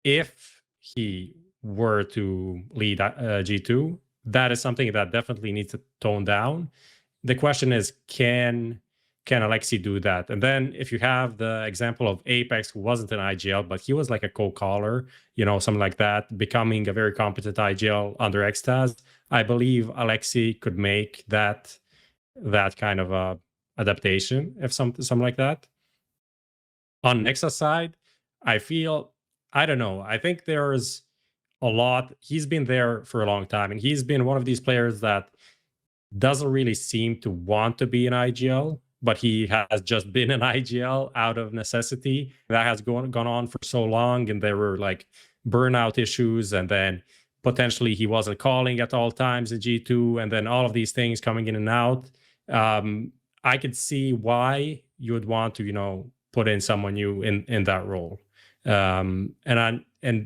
if he were to lead G2, that is something that definitely needs to tone down. The question is, can Aleksib do that? And then if you have the example of Apeks, who wasn't an IGL, but he was like a co-caller, you know, something like that, becoming a very competent IGL under XTAS, I believe Aleksib could make that kind of adaptation, if something like that. On Nexa's side, I don't know. I think there's a lot. He's been there for a long time, and he's been one of these players that doesn't really seem to want to be an IGL, but he has just been an IGL out of necessity. That has gone on for so long, and there were like burnout issues, and then potentially he wasn't calling at all times in G2, and then all of these things coming in and out. I could see why you would want to, you know, put in someone new in that role. And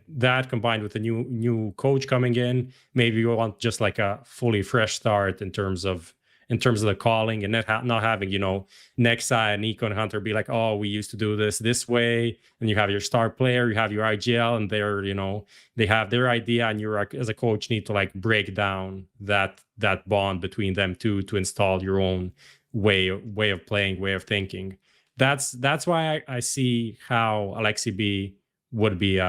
that combined with the new coach coming in, maybe you want just like a fully fresh start in terms of in terms of the calling and not having, you know, Nexa and Nico and Hunter be like, oh, we used to do this way. And you have your star player, you have your IGL, and they're, you know, they have their idea, and you're, as a coach, need to like break down that bond between them two to install your own way of playing, way of thinking. That's why I see how Aleksib would be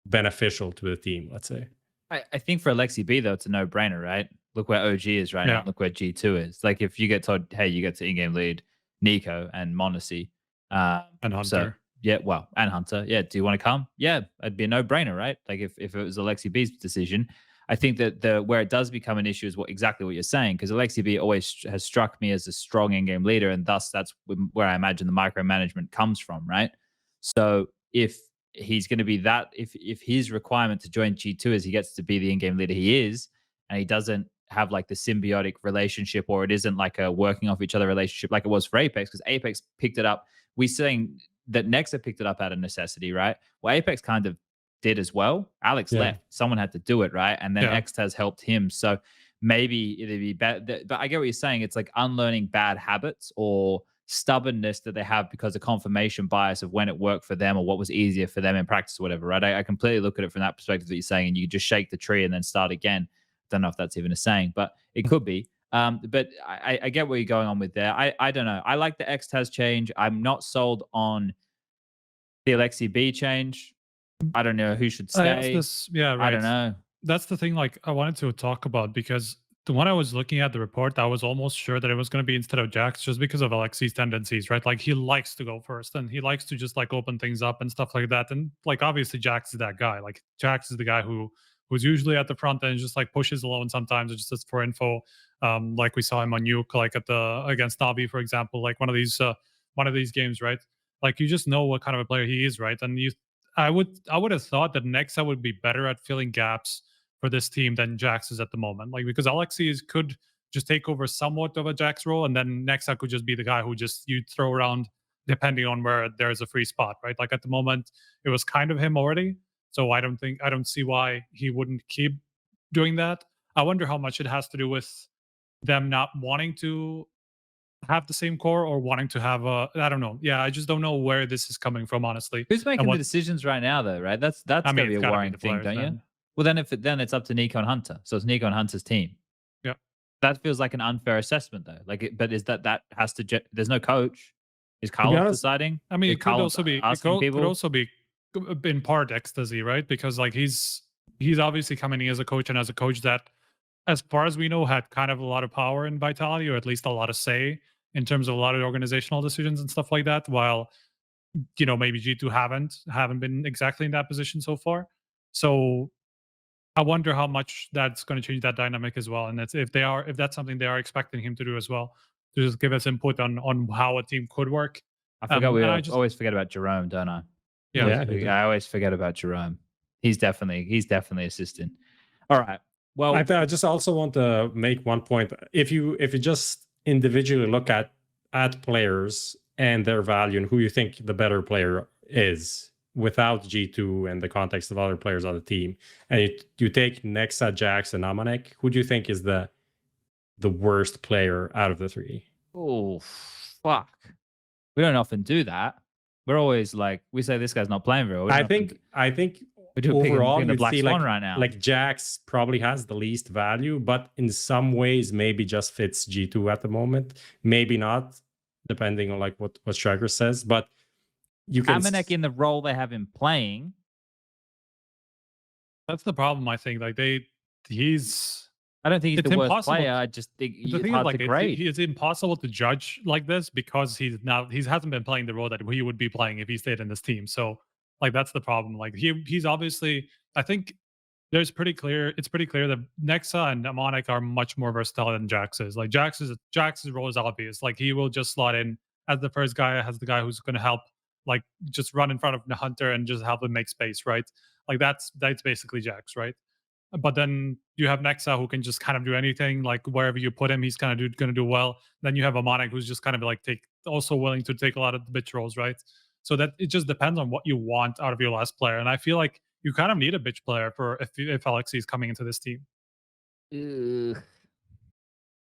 beneficial to the team, let's say. I think for Aleksib, though, it's a no-brainer, right? Look where OG is right now. Look where G2 is. Like, if you get told, hey, you get to in-game lead Nico and Monacy. And Hunter. So, yeah, well, and Hunter. Yeah, do you want to come? Yeah, it'd be a no-brainer, right? Like, if it was Aleksib's decision. I think that where it does become an issue is exactly what you're saying, because Aleksib always has struck me as a strong in-game leader, and thus that's where I imagine the micromanagement comes from, right? So if he's going to be that, if his requirement to join G2 is he gets to be the in-game leader he is, and he doesn't have like the symbiotic relationship, or it isn't like a working off each other relationship like it was for Apeks, because Apeks picked it up. We're saying that Nexa picked it up out of necessity, right? Well, Apeks kind of did as well. Alex left. Someone had to do it, right? And then X has helped him. So maybe it'd be bad. But I get what you're saying. It's like unlearning bad habits or stubbornness that they have because of confirmation bias of when it worked for them or what was easier for them in practice or whatever, right? I completely look at it from that perspective that you're saying, and you just shake the tree and then start again. Don't know if that's even a saying, but it could be. But I get where you're going on with there. I don't know. I like the Xtaz change. I'm not sold on the Aleksib change. I don't know who should stay. Yeah, right. I don't know. That's the thing, like, I wanted to talk about, because when I was looking at the report, I was almost sure that it was going to be instead of Jax, just because of Aleksib's tendencies, right? Like, he likes to go first, and he likes to just like open things up and stuff like that. And like, obviously Jax is that guy. Like, Jax is the guy who's usually at the front and just like pushes alone sometimes, just as for info. Like we saw him on Nuke, like against NAVI, for example, like one of these games, right? Like, you just know what kind of a player he is, right? And I would have thought that Nexa would be better at filling gaps for this team than Jax is at the moment. Like, because Aleksib could just take over somewhat of a Jax role, and then Nexa could just be the guy who just you throw around depending on where there's a free spot, right? Like, at the moment, it was kind of him already. So I don't see why he wouldn't keep doing that. I wonder how much it has to do with them not wanting to have the same core or wanting to have I don't know. Yeah, I just don't know where this is coming from, honestly. Who's making the decisions right now, though, right? That's gonna be a worrying thing, don't you? Well, then it's up to Nico and Hunter. So it's Nico and Hunter's team. Yeah. That feels like an unfair assessment, though. Like, but is that has to? There's no coach. Is Carl deciding? I mean, it could also be in part ecstasy, right? Because like he's obviously coming in as a coach, and as a coach that, as far as we know, had kind of a lot of power in Vitality, or at least a lot of say in terms of a lot of organizational decisions and stuff like that. While, you know, maybe G2 haven't been exactly in that position so far. So I wonder how much that's going to change that dynamic as well. And if that's something they are expecting him to do as well, to just give us input on how a team could work. I forgot always forget about Jerome, don't I? Yeah, I always forget about Jerome. He's definitely assistant. All right. Well, I just also want to make one point. If you just individually look at players and their value and who you think the better player is without G2 and the context of other players on the team, and you take Nexa, Jax, and nawwk, who do you think is the worst player out of the three? Oh, fuck. We don't often do that. We're always like, we say this guy's not playing very well. I think overall, the Black see Swan right now. Like Jax probably has the least value, but in some ways maybe just fits G2 at the moment. Maybe not, depending on like what Striker says. But you can nawwk in the role they have him playing. That's the problem, I think. Like I don't think he's the worst player. I just think it's hard to grade. It's impossible to judge like this because he hasn't been playing the role that he would be playing if he stayed in this team. So like that's the problem. Like he's obviously, I think it's pretty clear that Nexa and nawwk are much more versatile than Jax is. Like Jax's role is obvious. Like he will just slot in as the first guy, as the guy who's going to help, like just run in front of the Hunter and just help him make space, right? Like that's basically Jax, right? But then you have Nexa who can just kind of do anything, like wherever you put him, he's kind of going to do well. Then you have nawwk who's just kind of like also willing to take a lot of the bitch roles, right? So that it just depends on what you want out of your last player. And I feel like you kind of need a bitch player for if Aleksib is coming into this team.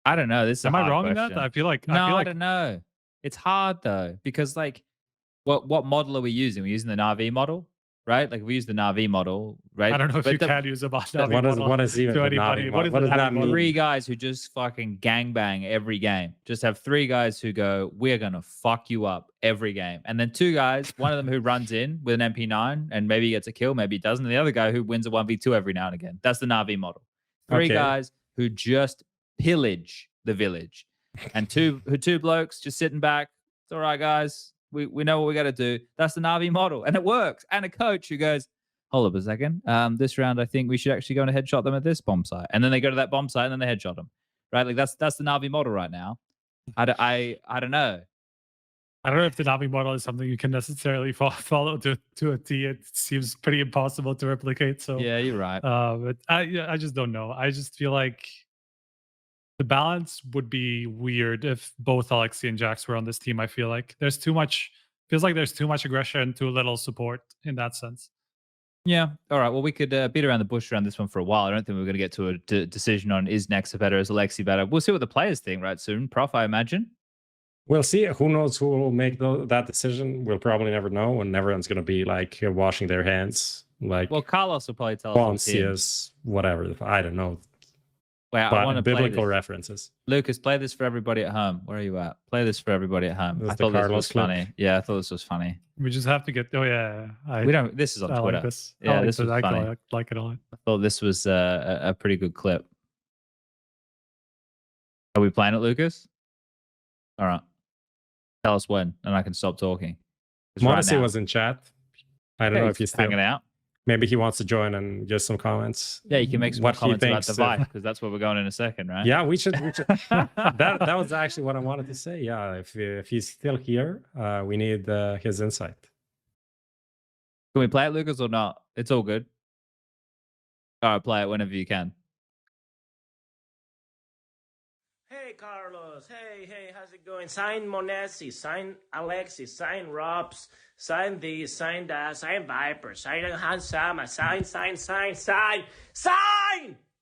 I don't know. This is Am a I hard wrong in question. that? I feel like No, I like don't know. It's hard though because like, what model are we using? We're using the NAVI model, right? Like we use the NAVI model, right? I don't know if But you can use a NAVI What model is even to the anybody. NAVI What is model? What the does that NAVI model? mean? 3 guys who just fucking gangbang every game. Just have 3 guys who go, we're gonna fuck you up every game, and then 2 guys, one of them who runs in with an MP9 and maybe he gets a kill, maybe he doesn't, and the other guy who wins a 1v2 every now and again. That's the NAVI model. 3 Okay. guys who just pillage the village, and two blokes just sitting back. It's all right, guys. We know what we got to do. That's the NAVI model, and it works. And a coach who goes, hold up a second. This round, I think we should actually go and headshot them at this bomb site, and then they go to that bomb site and then they headshot them. Right? Like that's the NAVI model right now. I don't know. I don't know if the NAVI model is something you can necessarily follow to a T. It seems pretty impossible to replicate. So yeah, you're right. But I just don't know. I just feel like the balance would be weird if both Aleksib and Jax were on this team. I feel like there's too much. Feels like there's too much aggression, too little support in that sense. Yeah. All right. Well, we could beat around the bush around this one for a while. I don't think we're going to get to a decision on is Nexa better, is Aleksib better. We'll see what the players think right soon. Prof, I imagine. We'll see. Who knows who will make that decision? We'll probably never know, and everyone's going to be like washing their hands. Like, well, Carlos will probably tell us. Pontius, whatever. I don't know. Well, I want to biblical references. Lucas, play this for everybody at home. Where are you at? Play this for everybody at home. I thought this was funny. Yeah, I thought this was funny. We just have to get. Oh yeah, we don't. This is on Twitter. Like this. Yeah, this was funny. I like it a lot. I thought this was a pretty good clip. Are we playing it, Lucas? All right. Tell us when, and I can stop talking. Modesty was in chat. I don't know if he's hanging out. Maybe he wants to join and give some comments. Yeah, you can make some comments about Device because that's where we're going in a second, right? Yeah, we should. that was actually what I wanted to say. Yeah, if he's still here, we need his insight. Can we play it, Lucas, or not? It's all good. All right, play it whenever you can. Hey, Carlos. Hey, how's it going? Sign Monesi, sign Aleksib, sign ropz, sign this, sign that, sign Viper, sign Hansama, sign!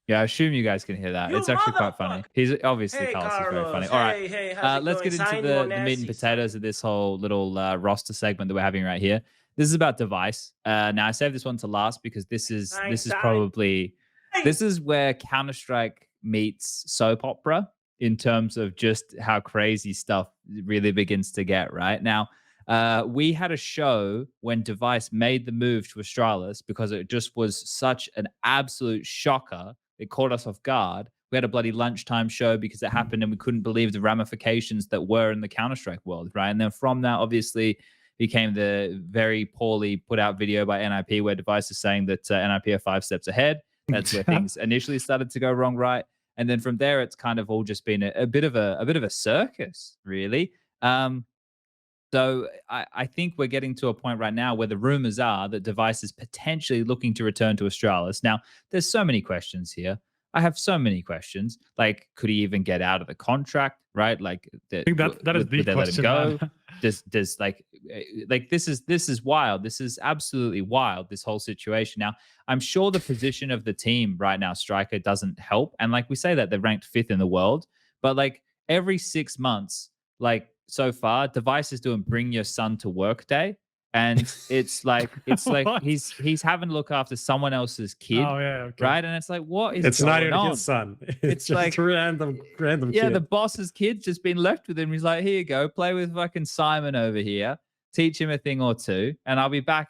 Yeah, I assume you guys can hear that. It's actually quite funny. He's obviously Carlos is very funny. All right, let's get into the meat and potatoes of this whole little roster segment that we're having right here. This is about Device. Now I saved this one to last because this is where Counter-Strike meets soap opera in terms of just how crazy stuff really begins to get. Right now, we had a show when Device made the move to Astralis because it just was such an absolute shocker. It caught us off guard. We had a bloody lunchtime show because it happened and we couldn't believe the ramifications that were in the Counter-Strike world, right? And then from that, obviously, became the very poorly put out video by NIP where Device is saying that NIP are 5 steps ahead. That's where things initially started to go wrong, right? And then from there, it's kind of all just been a bit of a circus, really. So I think we're getting to a point right now where the rumors are that Device is potentially looking to return to Astralis. Now, there's so many questions here. I have so many questions. Like, could he even get out of the contract? Right? Like, I think that is the question. Let him go? Does like this is wild. This is absolutely wild. This whole situation. Now, I'm sure the position of the team right now, Striker, doesn't help. And like we say that they're ranked 5th in the world, but like every 6 months, like so far, Device is doing Bring Your Son to Work Day. And it's like he's having to look after someone else's kid, right? And it's like, what is it's going not even on? his son. It's just like random yeah, kid. the boss's kid's just been left with him. He's like, here you go, play with fucking Simon over here, teach him a thing or two, and I'll be back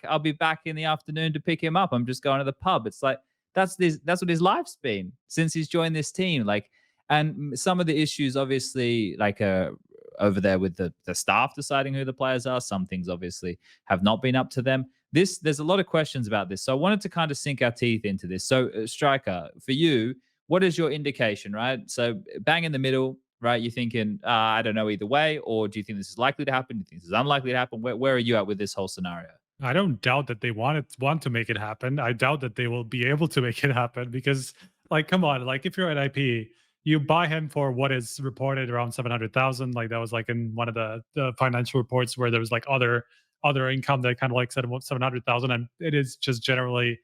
in the afternoon to pick him up. I'm just going to the pub. It's like that's what his life's been since he's joined this team. Like, and some of the issues, obviously, like over there with the staff deciding who the players are. Some things obviously have not been up to them. There's a lot of questions about this. So I wanted to kind of sink our teeth into this. So Striker, for you, what is your indication, right? So bang in the middle, right? You're thinking, I don't know either way, or do you think this is likely to happen? Do you think this is unlikely to happen? Where are you at with this whole scenario? I don't doubt that they want to make it happen. I doubt that they will be able to make it happen because, like, come on, like if you're at IP, you buy him for what is reported around 700,000. Like that was like in one of the financial reports where there was like other income that kind of like said 700,000, and it is just generally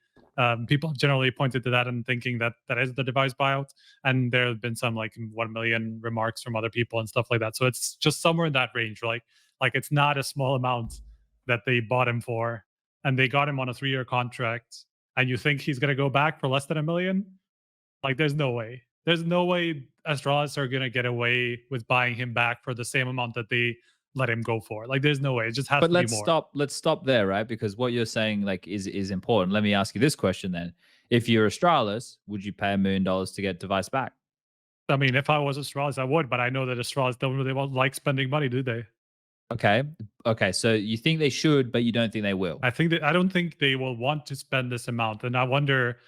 People have generally pointed to that and thinking that that is the device buyout. And there have been some like 1 million remarks from other people and stuff like that. So it's just somewhere in that range. Like it's not a small amount that they bought him for, and they got him on a 3-year contract. And you think he's gonna go back for less than 1 million? Like, there's no way. There's no way Astralis are gonna get away with buying him back for the same amount that they let him go for. Like, there's no way. It just has to be more. Let's stop there, right? Because what you're saying like is important. Let me ask you this question then. If you're Astralis, would you pay $1 million to get device back? I mean, if I was Astralis, I would, but I know that Astralis don't really like spending money, do they? Okay. So you think they should, but you don't think they will? I don't think they will want to spend this amount, and I wonder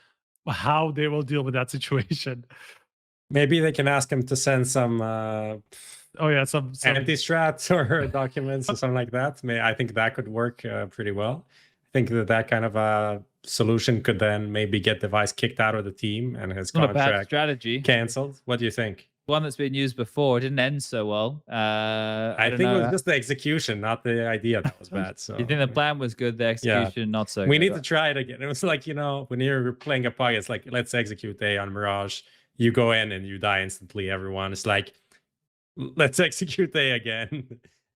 how they will deal with that situation. Maybe they can ask him to send some some anti-strats or documents or something like that. I think that could work pretty well. I think that kind of a solution could then maybe get Device kicked out of the team and his Not a bad contract strategy. canceled. What do you think? One that's been used before. It didn't end so well. I think it was just the execution, not the idea that was bad. So you think the plan was good, the execution not so good? We need to try it again. It was like, when you're playing a puck, it's like, let's execute A on Mirage. You go in and you die instantly, everyone. It's like, let's execute A again.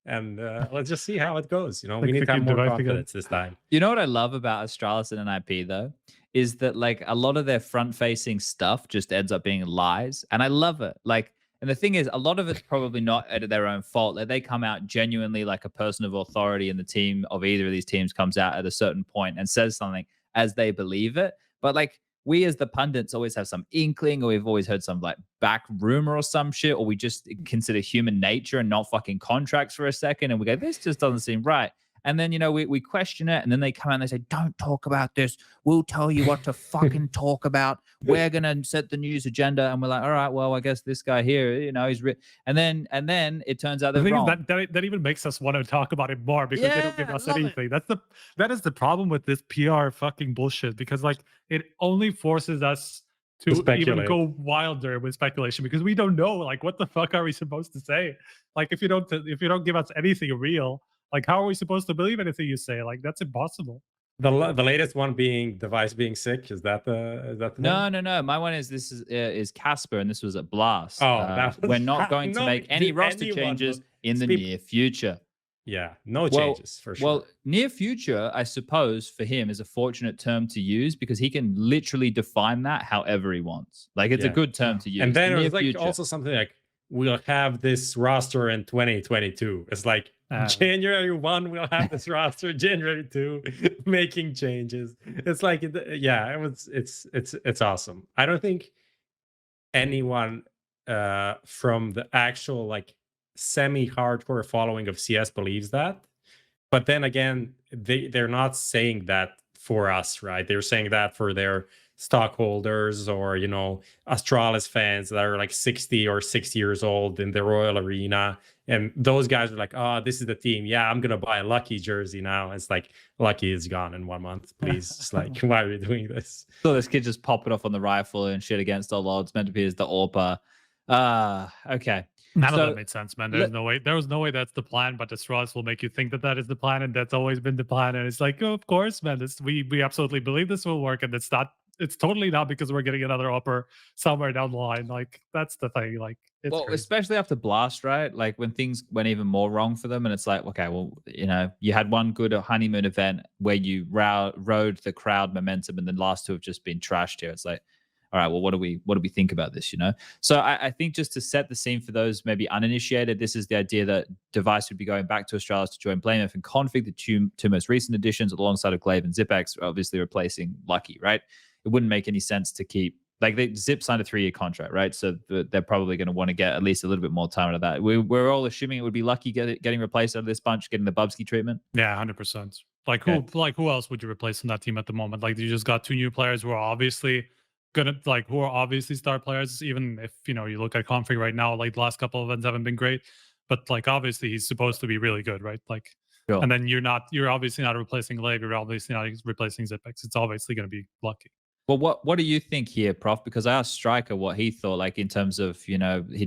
And let's just see how it goes. We need to have more confidence this time. You know what I love about Astralis and NIP though? Is that like a lot of their front-facing stuff just ends up being lies. And I love it. Like, and the thing is, a lot of it's probably not at their own fault. Like, they come out genuinely like a person of authority in the team of either of these teams comes out at a certain point and says something as they believe it. But like, we as the pundits always have some inkling, or we've always heard some like back rumor or some shit, or we just consider human nature and not fucking contracts for a second. And we go, this just doesn't seem right. And then, we question it. And then they come out and they say, don't talk about this. We'll tell you what to fucking talk about. We're going to set the news agenda. And we're like, all right, well, I guess this guy here, he's and then it turns out they're wrong. That even makes us want to talk about it more because they don't give us anything. That is the problem with this PR fucking bullshit, because like it only forces us to even go wilder with speculation, because we don't know, like, what the fuck are we supposed to say? Like, if you don't give us anything real, like, how are we supposed to believe anything you say? Like, that's impossible. The latest one being Device being sick. Is that the No. My one is Casper, and this was at Blast. We're not going to make any roster changes in the near future. Yeah, no changes for sure. Well, near future, I suppose, for him is a fortunate term to use, because he can literally define that however he wants. Like, it's a good term to use. And then it was like also something like, we'll have this roster in 2022. It's like January 1, we'll have this roster. January 2, making changes. It's like, it's awesome. I don't think anyone from the actual like semi-hardcore following of CS believes that. But then again, they're not saying that for us, right? They're saying that for their stockholders or Astralis fans that are like 60 or 60 years old in the Royal Arena, and those guys are like, oh, this is the team, I'm gonna buy a Lucky jersey now. It's like, Lucky is gone in 1 month, please. It's like, why are we doing this? So this kid just popping off on the rifle and shit against all odds, meant to be as the AWPA. Okay. None of that made sense, man. There was no way that's the plan, but Astralis will make you think that is the plan, and that's always been the plan. And it's like, oh, of course, man, we absolutely believe this will work, and it's totally not because we're getting another upper somewhere down the line. Like, that's the thing. Like, it's crazy. Especially after Blast, right? Like, when things went even more wrong for them, and it's like, okay, well, you had one good honeymoon event where you rode the crowd momentum, and the last two have just been trashed here. It's like, all right, well, what do we think about this? So I think, just to set the scene for those maybe uninitiated, this is the idea that Device would be going back to Astralis to join Blameif and Config, the two most recent additions, alongside of Glaive and Zipex, obviously replacing Lucky, right? It wouldn't make any sense to keep, like, Zip signed a 3-year contract, right? So they're probably going to want to get at least a little bit more time out of that. We're all assuming it would be Lucky getting replaced out of this bunch, getting the Bubsky treatment. Yeah, 100%. Like, who else would you replace on that team at the moment? Like, you just got 2 new players who are obviously star players. Even if you look at Config right now, like, the last couple of events haven't been great, but like, obviously he's supposed to be really good, right? Like, sure. And then you're obviously not replacing Glaive, you're obviously not replacing Zipex. It's obviously going to be Lucky. Well, what do you think here, Prof? Because I asked Striker what he thought, like, in terms of, he'd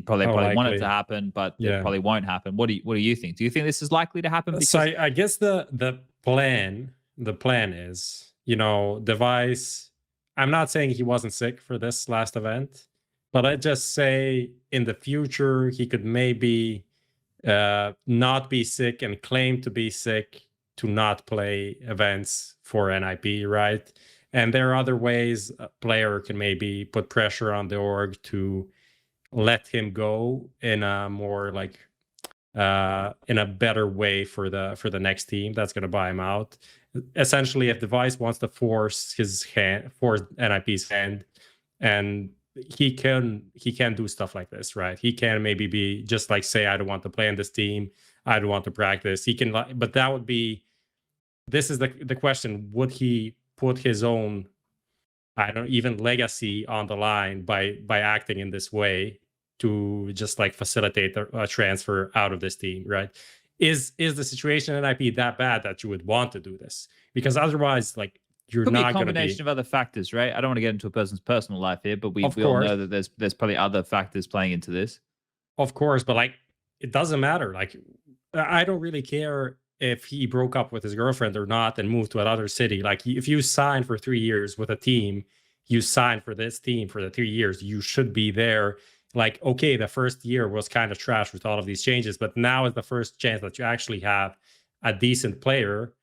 probably want it to happen, but it probably won't happen. What do you think? Do you think this is likely to happen? Because... So I guess the plan is, Device I'm not saying he wasn't sick for this last event, but I just say in the future he could maybe not be sick and claim to be sick to not play events for NIP, right? And there are other ways a player can maybe put pressure on the org to let him go in a more like in a better way for the next team that's going to buy him out. Essentially, if Device wants to force NIP's hand, and he can do stuff like this, right? He can maybe be just like say, I don't want to play in this team, I don't want to practice. He can, but that would be. This is the question: would he put his own, I don't even legacy on the line by acting in this way to just like facilitate a transfer out of this team, right? Is the situation in NIP that bad that you would want to do this? Because otherwise, like you're Could not be a going to combination of other factors, right? I don't want to get into a person's personal life here, but we all know that there's probably other factors playing into this. Of course, but like it doesn't matter. Like I don't really care if he broke up with his girlfriend or not and moved to another city. Like if you sign for 3 years with a team, you sign for this team for the 3 years, you should be there. Like, okay, the first year was kind of trash with all of these changes, but now is the first chance that you actually have a decent player.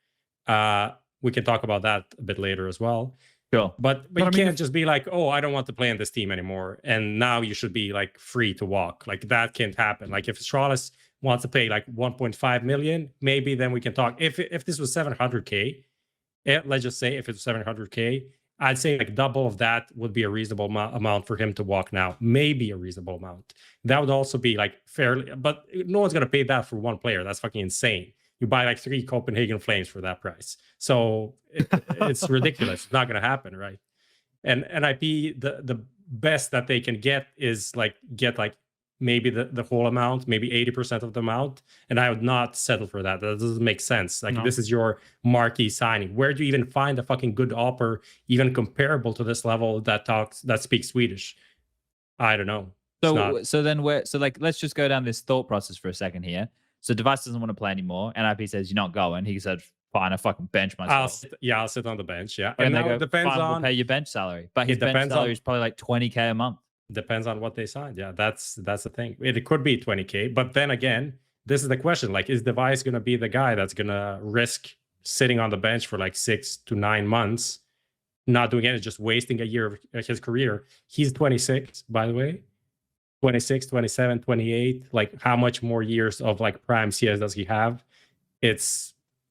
We can talk about that a bit later as well. Sure. But you can't just be like, oh, I don't want to play in this team anymore, and now you should be like free to walk. Like that can't happen. Like if Astralis wants to pay like 1.5 million, maybe then we can talk. If this was 700K, let's just say if it's 700K, I'd say like double of that would be a reasonable amount for him to walk now. Maybe a reasonable amount. That would also be like fairly, but no one's going to pay that for one player. That's fucking insane. You buy like 3 Copenhagen Flames for that price. So it's ridiculous. It's not going to happen, right? And NIP, the best that they can get is like get like maybe the whole amount, maybe 80% of the amount. And I would not settle for that. That doesn't make sense. Like this is your marquee signing. Where do you even find a fucking good offer, even comparable to this level that speaks Swedish? I don't know. So let's just go down this thought process for a second here. So Device doesn't want to play anymore. NIP says you're not going. He said, fine, I fucking bench myself. I'll sit on the bench. Yeah. And now it depends on we'll pay your bench salary. But his bench salary is probably like 20K a month. Depends on what they signed. Yeah, that's the thing. It could be 20K, but then again, this is the question. Like, is Device going to be the guy that's going to risk sitting on the bench for like 6 to 9 months, not doing anything, just wasting a year of his career? He's 26, by the way. 26, 27, 28. Like, how much more years of like prime CS does he have?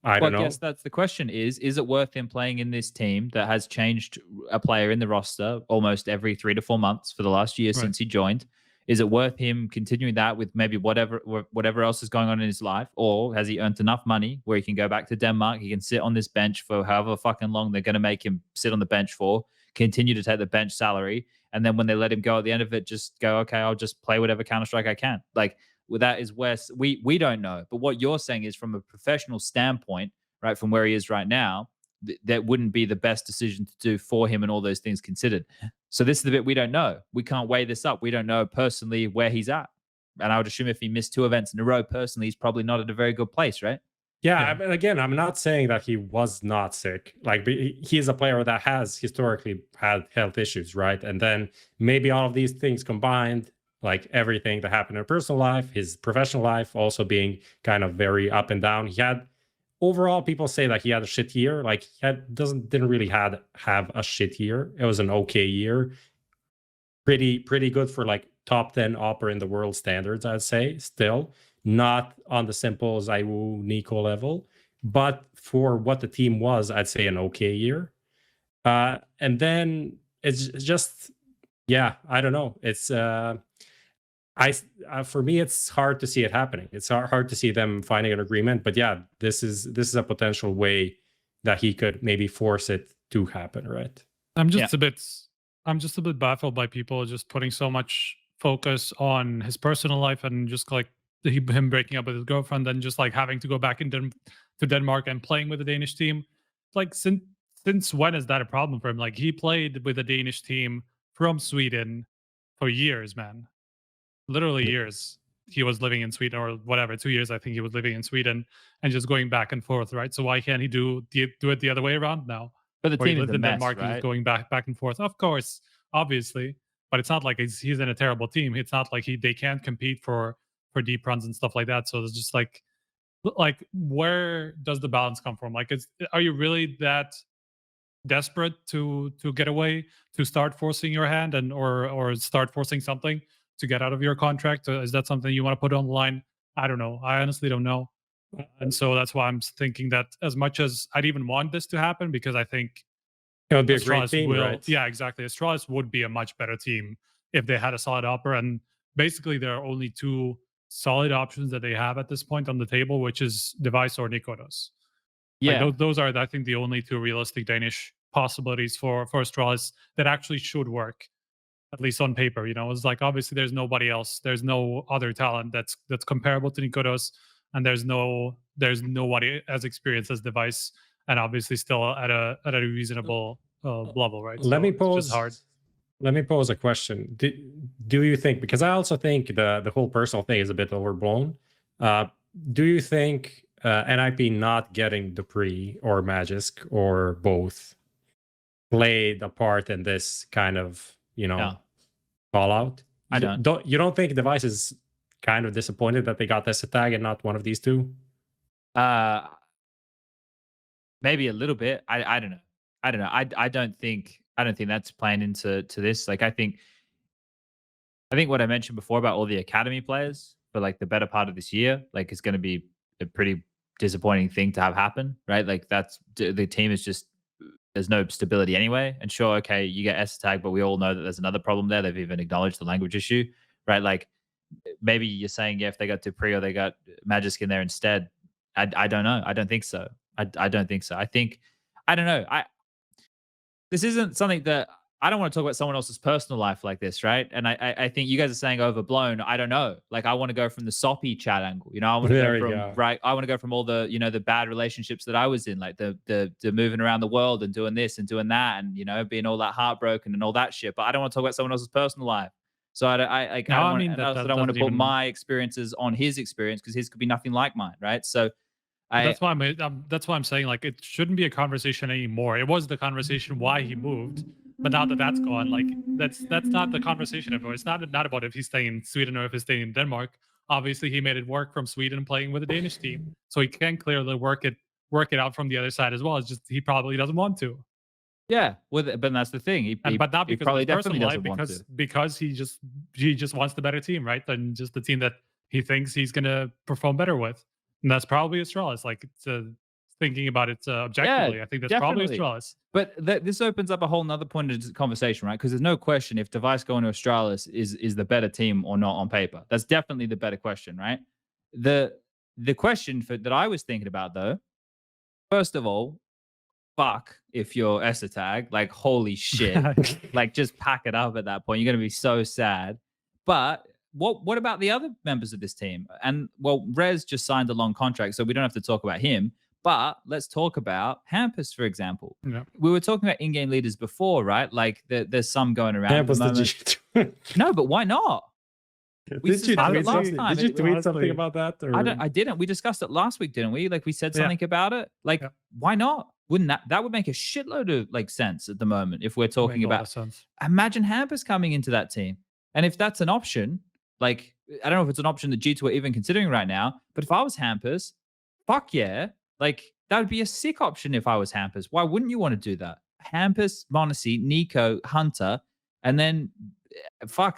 I don't know. I guess that's the question is it worth him playing in this team that has changed a player in the roster almost every 3 to 4 months for the last year since he joined? Is it worth him continuing that with maybe whatever else is going on in his life? Or has he earned enough money where he can go back to Denmark, he can sit on this bench for however fucking long they're going to make him sit on the bench for, continue to take the bench salary, and then when they let him go at the end of it, just go, okay, I'll just play whatever Counter-Strike I can. Like, well, that is where we don't know. But what you're saying is from a professional standpoint, right, from where he is right now, that wouldn't be the best decision to do for him and all those things considered. So this is the bit we don't know. We can't weigh this up. We don't know personally where he's at. And I would assume if he missed 2 events in a row, personally, he's probably not at a very good place, right? Yeah, but again, I'm not saying that he was not sick. Like, he is a player that has historically had health issues, right? And then maybe all of these things combined, like everything that happened in personal life, his professional life also being kind of very up and down. He had overall, people say that he had a shit year. Like he didn't really have a shit year. It was an okay year. Pretty good for like top 10 opera in the world standards, I'd say. Still not on the simple Zaiwu Nico level, but for what the team was, I'd say an okay year. And then it's just, yeah, I don't know. It's for me, it's hard to see it happening. It's hard to see them finding an agreement. But yeah, this is a potential way that he could maybe force it to happen, right? I'm just a bit baffled by people just putting so much focus on his personal life and just like him breaking up with his girlfriend and just like having to go back to Denmark and playing with the Danish team. Like since when is that a problem for him? Like he played with a Danish team from Sweden for years, man. Literally years. He was living in Sweden or whatever, 2 years I think he was living in Sweden and just going back and forth, right? So why can't he do it the other way around now? But the where he team is lived a in mess, Denmark and right? he's going back and forth. Of course, obviously, but it's not like he's in a terrible team. It's not like they can't compete for deep runs and stuff like that. So it's just like where does the balance come from? Like, are you really that desperate to get away, to start forcing your hand and or start forcing something to get out of your contract? Is that something you want to put on the line? I don't know. I honestly don't know. And so that's why I'm thinking that as much as I'd even want this to happen, because I think it would be a Astralis great team, right? Yeah, exactly. Astralis would be a much better team if they had a solid upper. And basically, there are only two solid options that they have at this point on the table, which is Device or Nikodos. Yeah. Like those are, I think, the only two realistic Danish possibilities for Astralis that actually should work, at least on paper. You know, it's like obviously there's nobody else, there's no other talent that's comparable to Nikodos, and there's nobody as experienced as Device, and obviously still at a reasonable level, right? Let me pose a question. Do you think, because I also think the whole personal thing is a bit overblown, do you think NIP not getting Dupree or Magisk or both played a part in this kind of, fallout? I don't. You don't think Device is kind of disappointed that they got this tag and not one of these two? Maybe a little bit. I don't know. I don't think that's playing into this. Like I think what I mentioned before about all the academy players for like the better part of this year, like is going to be a pretty disappointing thing to have happen, right? Like that's the team is just, there's no stability anyway. And sure, okay, you get S tag, but we all know that there's another problem there. They've even acknowledged the language issue, right? Like maybe you're saying, yeah, if they got Dupree or they got Magisk in there instead, I don't know. I don't think so. I don't think so. I don't know. This isn't something that I don't want to talk about someone else's personal life like this, right? And I think you guys are saying overblown. I don't know. Like I want to go from the soppy chat angle. I want to go from right. I want to go from all the the bad relationships that I was in, like the moving around the world and doing this and doing that, and being all that heartbroken and all that shit. But I don't want to talk about someone else's personal life. So I don't want to put my experiences on his experience because his could be nothing like mine, right? So. That's why I'm saying like it shouldn't be a conversation anymore. It was the conversation why he moved, but now that that's gone, like that's not the conversation anymore. It's not about if he's staying in Sweden or if he's staying in Denmark. Obviously, he made it work from Sweden playing with a Danish team, so he can clearly work it out from the other side as well. It's just he probably doesn't want to. Yeah, but that's the thing. But not because probably of his personal life, want to. because he just wants the better team, right? And just the team that he thinks he's gonna perform better with. And that's probably Astralis. Like it's thinking about it objectively, yeah, I think that's definitely. probably Astralis. But this opens up a whole nother point of conversation, right? Because there's no question if Device going to Astralis is the better team or not on paper. That's definitely the better question, right? The question that I was thinking about though, first of all, fuck if you're ESSA tag, like holy shit, like just pack it up at that point. You're gonna be so sad. But what about the other members of this team? And well, Rez just signed a long contract, so we don't have to talk about him. But let's talk about Hampus, for example. Yeah. We were talking about in-game leaders before, right? Like there's some going around. No, but why not? Did you tweet something about that? Or? I didn't. We discussed it last week, didn't we? Like we said something about it. Like why not? Wouldn't that would make a shitload of like sense at the moment if we're talking about. Imagine Hampus coming into that team, and if that's an option. Like, I don't know if it's an option that G2 are even considering right now, but if I was Hampus, fuck yeah. Like, that would be a sick option if I was Hampus. Why wouldn't you want to do that? Hampus, m0NESY, Nico, Hunter, and then,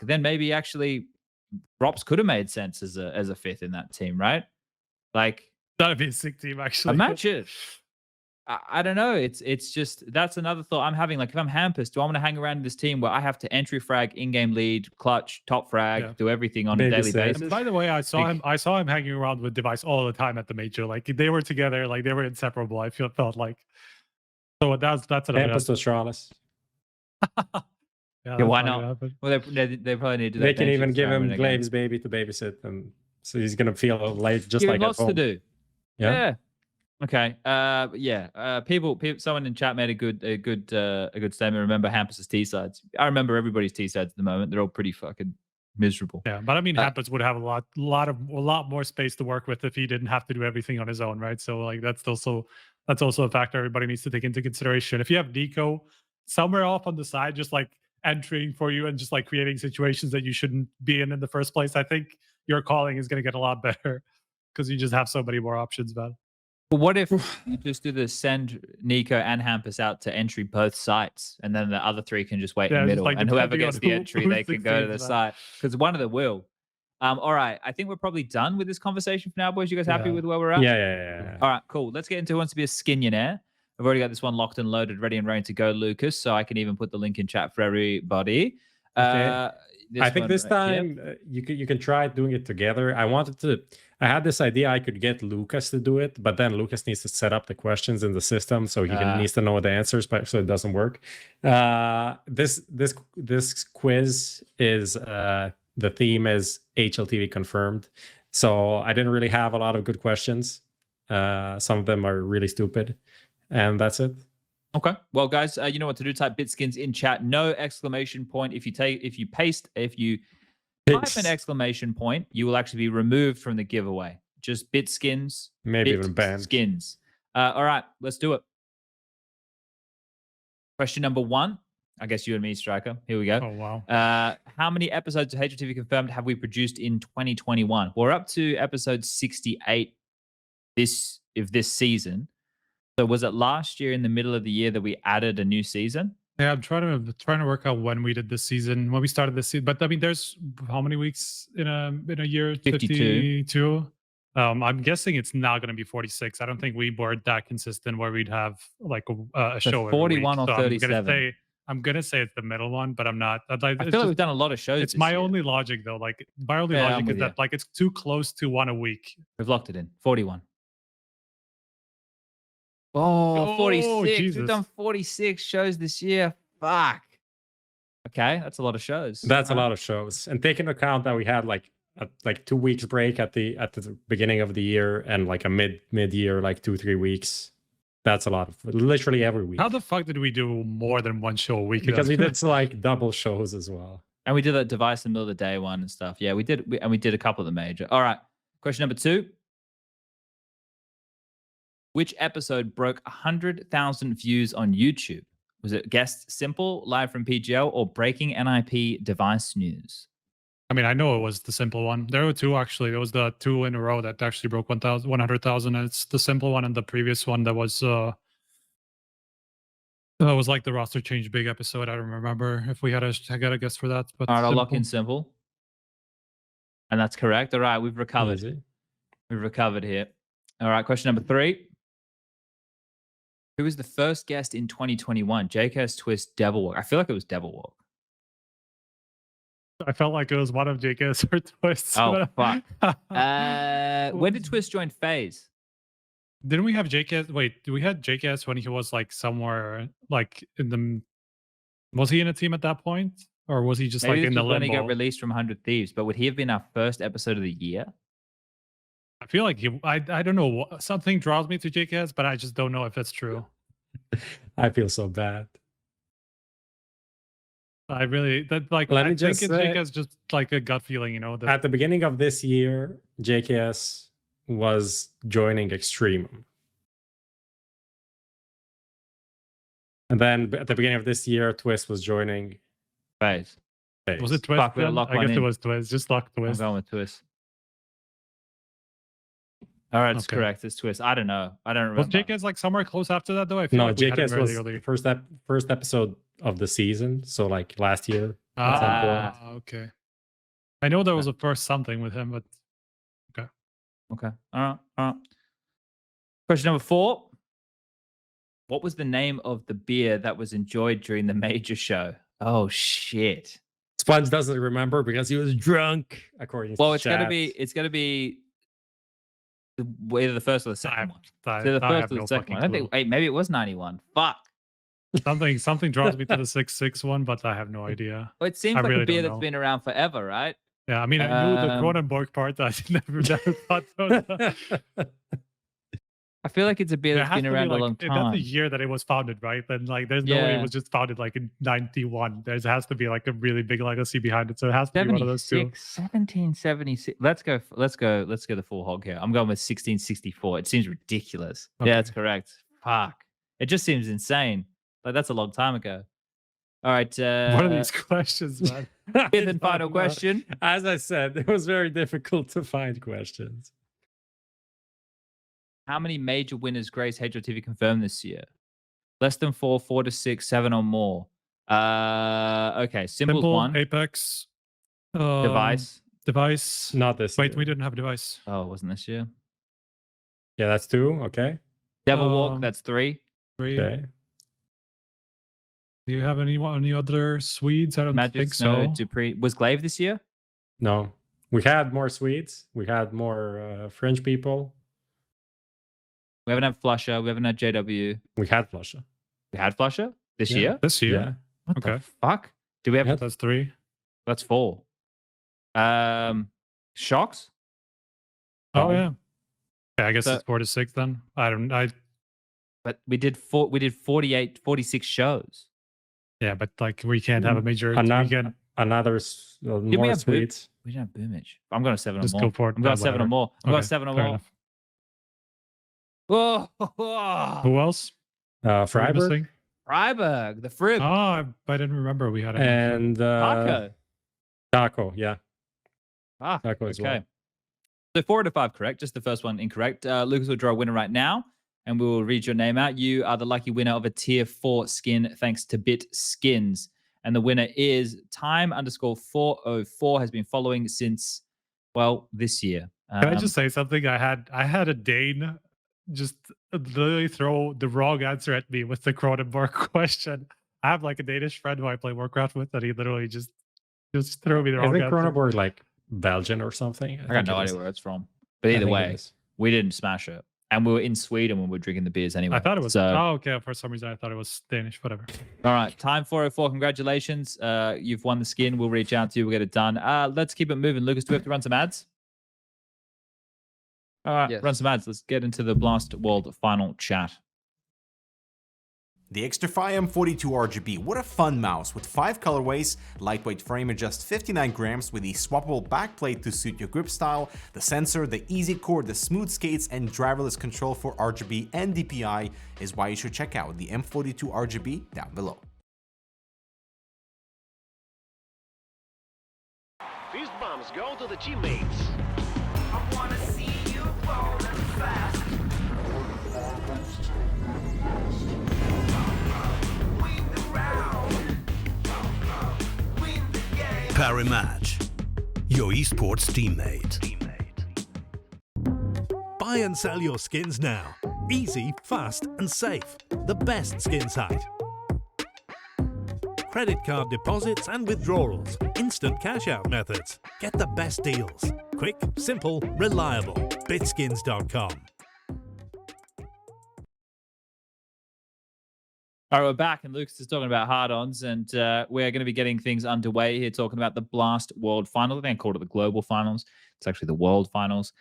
then maybe actually ropz could have made sense as a fifth in that team, right? Like, that'd be a sick team, actually. Imagine. I don't know. It's just that's another thought I'm having. Like if I'm Hampus, do I want to hang around in this team where I have to entry frag, in-game lead, clutch, top frag, do everything on a daily basis? And by the way, I saw him hanging around with Device all the time at the major. Like they were together, like they were inseparable. I felt like. So that's Hampus to Astralis. Yeah, why not? Well, they probably need to. They can even give him Glave's baby to babysit, and so he's gonna feel like just like lots at home. to do. Yeah. Okay. People. Someone in chat made a good statement. Remember Hampus's T sides. I remember everybody's T sides at the moment. They're all pretty fucking miserable. Yeah, but I mean, Hampus would have a lot more space to work with if he didn't have to do everything on his own, right? So like that's also that's also a factor everybody needs to take into consideration. If you have Nico somewhere off on the side, just like entering for you and just like creating situations that you shouldn't be in the first place, I think your calling is going to get a lot better because you just have so many more options, man. But what if you just do the send Nico and Hampus out to entry both sites, and then the other three can just wait in the middle, and whoever gets the entry, they can go to the site, because one of them will. All right, I think we're probably done with this conversation for now, boys. You guys happy with where we're at? Yeah. All right, cool. Let's get into who wants to be a skinionaire. I've already got this one locked and loaded, ready and ready to go, Lucas. So I can even put the link in chat for everybody. Okay. I think this time you can try doing it together. I had this idea I could get Lucas to do it, but then Lucas needs to set up the questions in the system, so he needs to know the answers, but so it doesn't work. This quiz is the theme is HLTV Confirmed, so I didn't really have a lot of good questions. Some of them are really stupid, and that's it. Okay. Well, guys, you know what to do. Type Bitskins in chat. No exclamation point. If you type an exclamation point, you will actually be removed from the giveaway. Just Bitskins. Maybe even banned. Skins. All right, let's do it. Question number 1. I guess you and me, Striker. Here we go. Oh, wow. How many episodes of HLTV Confirmed have we produced in 2021? We're up to episode 68 this season. So was it last year in the middle of the year that we added a new season? Yeah, I'm trying to work out when we did this season, when we started this season. But I mean, there's how many weeks in a year? 52. I'm guessing it's not going to be 46. I don't think we were that consistent where we'd have like a show. 41 or 37. I'm gonna say it's the middle one, but I'm not. I feel like we've done a lot of shows. It's my only logic though. Like my only logic is that like it's too close to one a week. We've locked it in. 41. Oh, 46. Jesus. We've done 46 shows this year. Fuck. Okay, that's a lot of shows. That's a lot of shows. And take into account that we had like 2 weeks break at the beginning of the year and like a mid-year, like 2-3 weeks. That's a lot of literally every week. How the fuck did we do more than one show a week? Because we did like double shows as well. And we did that device in the middle of the day one and stuff. Yeah, we did. And we did a couple of the major. All right. Question number 2. Which episode broke 100,000 views on YouTube? Was it Guest Simple, live from PGL, or Breaking NIP device news? I mean, I know it was the simple one. There were 2 actually. It was the 2 in a row that actually broke 100,000. It's the simple one and the previous one that was like the roster change big episode. I don't remember if we had I got a guess for that. But all right, I'll lock in simple. And that's correct. All right, we've recovered. Easy. We've recovered here. All right, question number 3. Who was the first guest in 2021? JKS Twist, Devilwalk. I feel like it was Devilwalk. I felt like it was one of JKS or Twist. Oh, fuck. When did Twist join FaZe? Didn't we have JKS? Wait, we had JKS when he was like somewhere like in the... Was he in a team at that point? Or was he just Maybe like in the limbo? When he got released from 100 Thieves, but would he have been our first episode of the year? I feel like I don't know. Something draws me to JKS, but I just don't know if it's true. I feel so bad. I really think JKS just like a gut feeling, you know. At the beginning of this year, JKS was joining Extreme. And then at the beginning of this year, Twist was joining FaZe. Was it Twist? I guess it was Twist. Just lock Twist. I'm going with Twist. All right, it's correct. It's Twist. I don't know. I don't remember. Was JKS like somewhere close after that though? I feel no, like JKS was the first episode of the season. So like last year. Okay. I know there was a first something with him, but okay. All right. Question number 4. What was the name of the beer that was enjoyed during the major show? Oh shit. Sponge doesn't remember because he was drunk. According to it's gonna be either the first or the second one. The first or the second one. I think. Wait, maybe it was 91. Fuck. Something draws me to the 6-6 one, but I have no idea. Well, it seems like a beer that's been around forever, right? Yeah, I mean, I knew the Cronenberg part. I never thought so. I feel like it's a beer that's been around a long time. That's the year that it was founded, right? Then like, there's no way it was just founded like in 91. There has to be like a really big legacy behind it. So it has to be one of those 2. 1776. Let's go the full hog here. I'm going with 1664. It seems ridiculous. Okay. Yeah, that's correct. Fuck. It just seems insane. Like that's a long time ago. All right. What are these questions, man? Fifth and final question. As I said, it was very difficult to find questions. How many major winners grace HLTV Confirmed this year? Less than 4, 4 to 6, 7 or more. Okay. Simple one. Apeks. Device. Not this. Wait, year. we didn't have device. Oh, it wasn't this year. Yeah, that's 2. Okay. Devil Walk. That's 3. 3. Okay. Do you have any other Swedes? I don't Magic think Snow, so. Dupree. Was Glaive this year? No, we had more Swedes. We had more French people. We haven't had Flusher. We haven't had JW. We had Flusher. We had Flusher this Yeah. year? This year? Yeah. What Okay. the fuck? Do we have... Yeah. That's 3. That's 4. Shocks? Oh, yeah. Okay, I guess So- it's 4 to 6 then. But we did 46 shows. Yeah, but like we can't have a major. We can Another me more a Swedes. We didn't have Boomage. I'm going to 7 or just more. go for it. I'm going 7 or more. I'm going Okay, 7 or fair more. enough. Whoa. Who else? Freiburg Missing? Freiburg, the Frib. Oh, I didn't remember we had any. and Taco. Taco. Yeah, Ah, Taco as well. okay. So 4 out of 5 correct. Just the first one incorrect. Lucas will draw a winner right now, and we will read your name out. You are the lucky winner of a tier 4 skin, thanks to Bitskins. And the winner is time_404 has been following since, well, this year. Can I just say something? I had a Dane just literally throw the wrong answer at me with the Cronenberg question. I have like a Danish friend who I play Warcraft with, and he literally just threw me the wrong Isn't answer. Cronenberg like Belgian or something? I got no idea where it's from. But either way, we didn't smash it. And we were in Sweden when we were drinking the beers anyway. I thought it was. So, Oh, okay. For some reason, I thought it was Danish. Whatever. all right, time 404. Congratulations. You've won the skin. We'll reach out to you. We'll get it done. Let's keep it moving. Lucas, do we have to run some ads? All right, Yes. run some ads. Let's get into the Blast World final chat. The Xtrfy M42 RGB, what a fun mouse with 5 colorways, lightweight frame at just 59 grams with a swappable backplate to suit your grip style, the sensor, the easy core, the smooth skates, and driverless control for RGB and DPI is why you should check out the M42 RGB down below. Fist bumps go to the teammates. I wanna see you rolling fast. Win the round. Win the game. Parry Match, your esports teammate. Buy and sell your skins now. Easy, fast, and safe. The best skin site. Credit card deposits and withdrawals. Instant cash out methods. Get the best deals. Quick, simple, reliable. Bitskins.com. All right, we're back, and Lucas is talking about hard-ons, and we're going to be getting things underway here, talking about the Blast World Finals. I think I called it the Global Finals. It's actually the World Finals.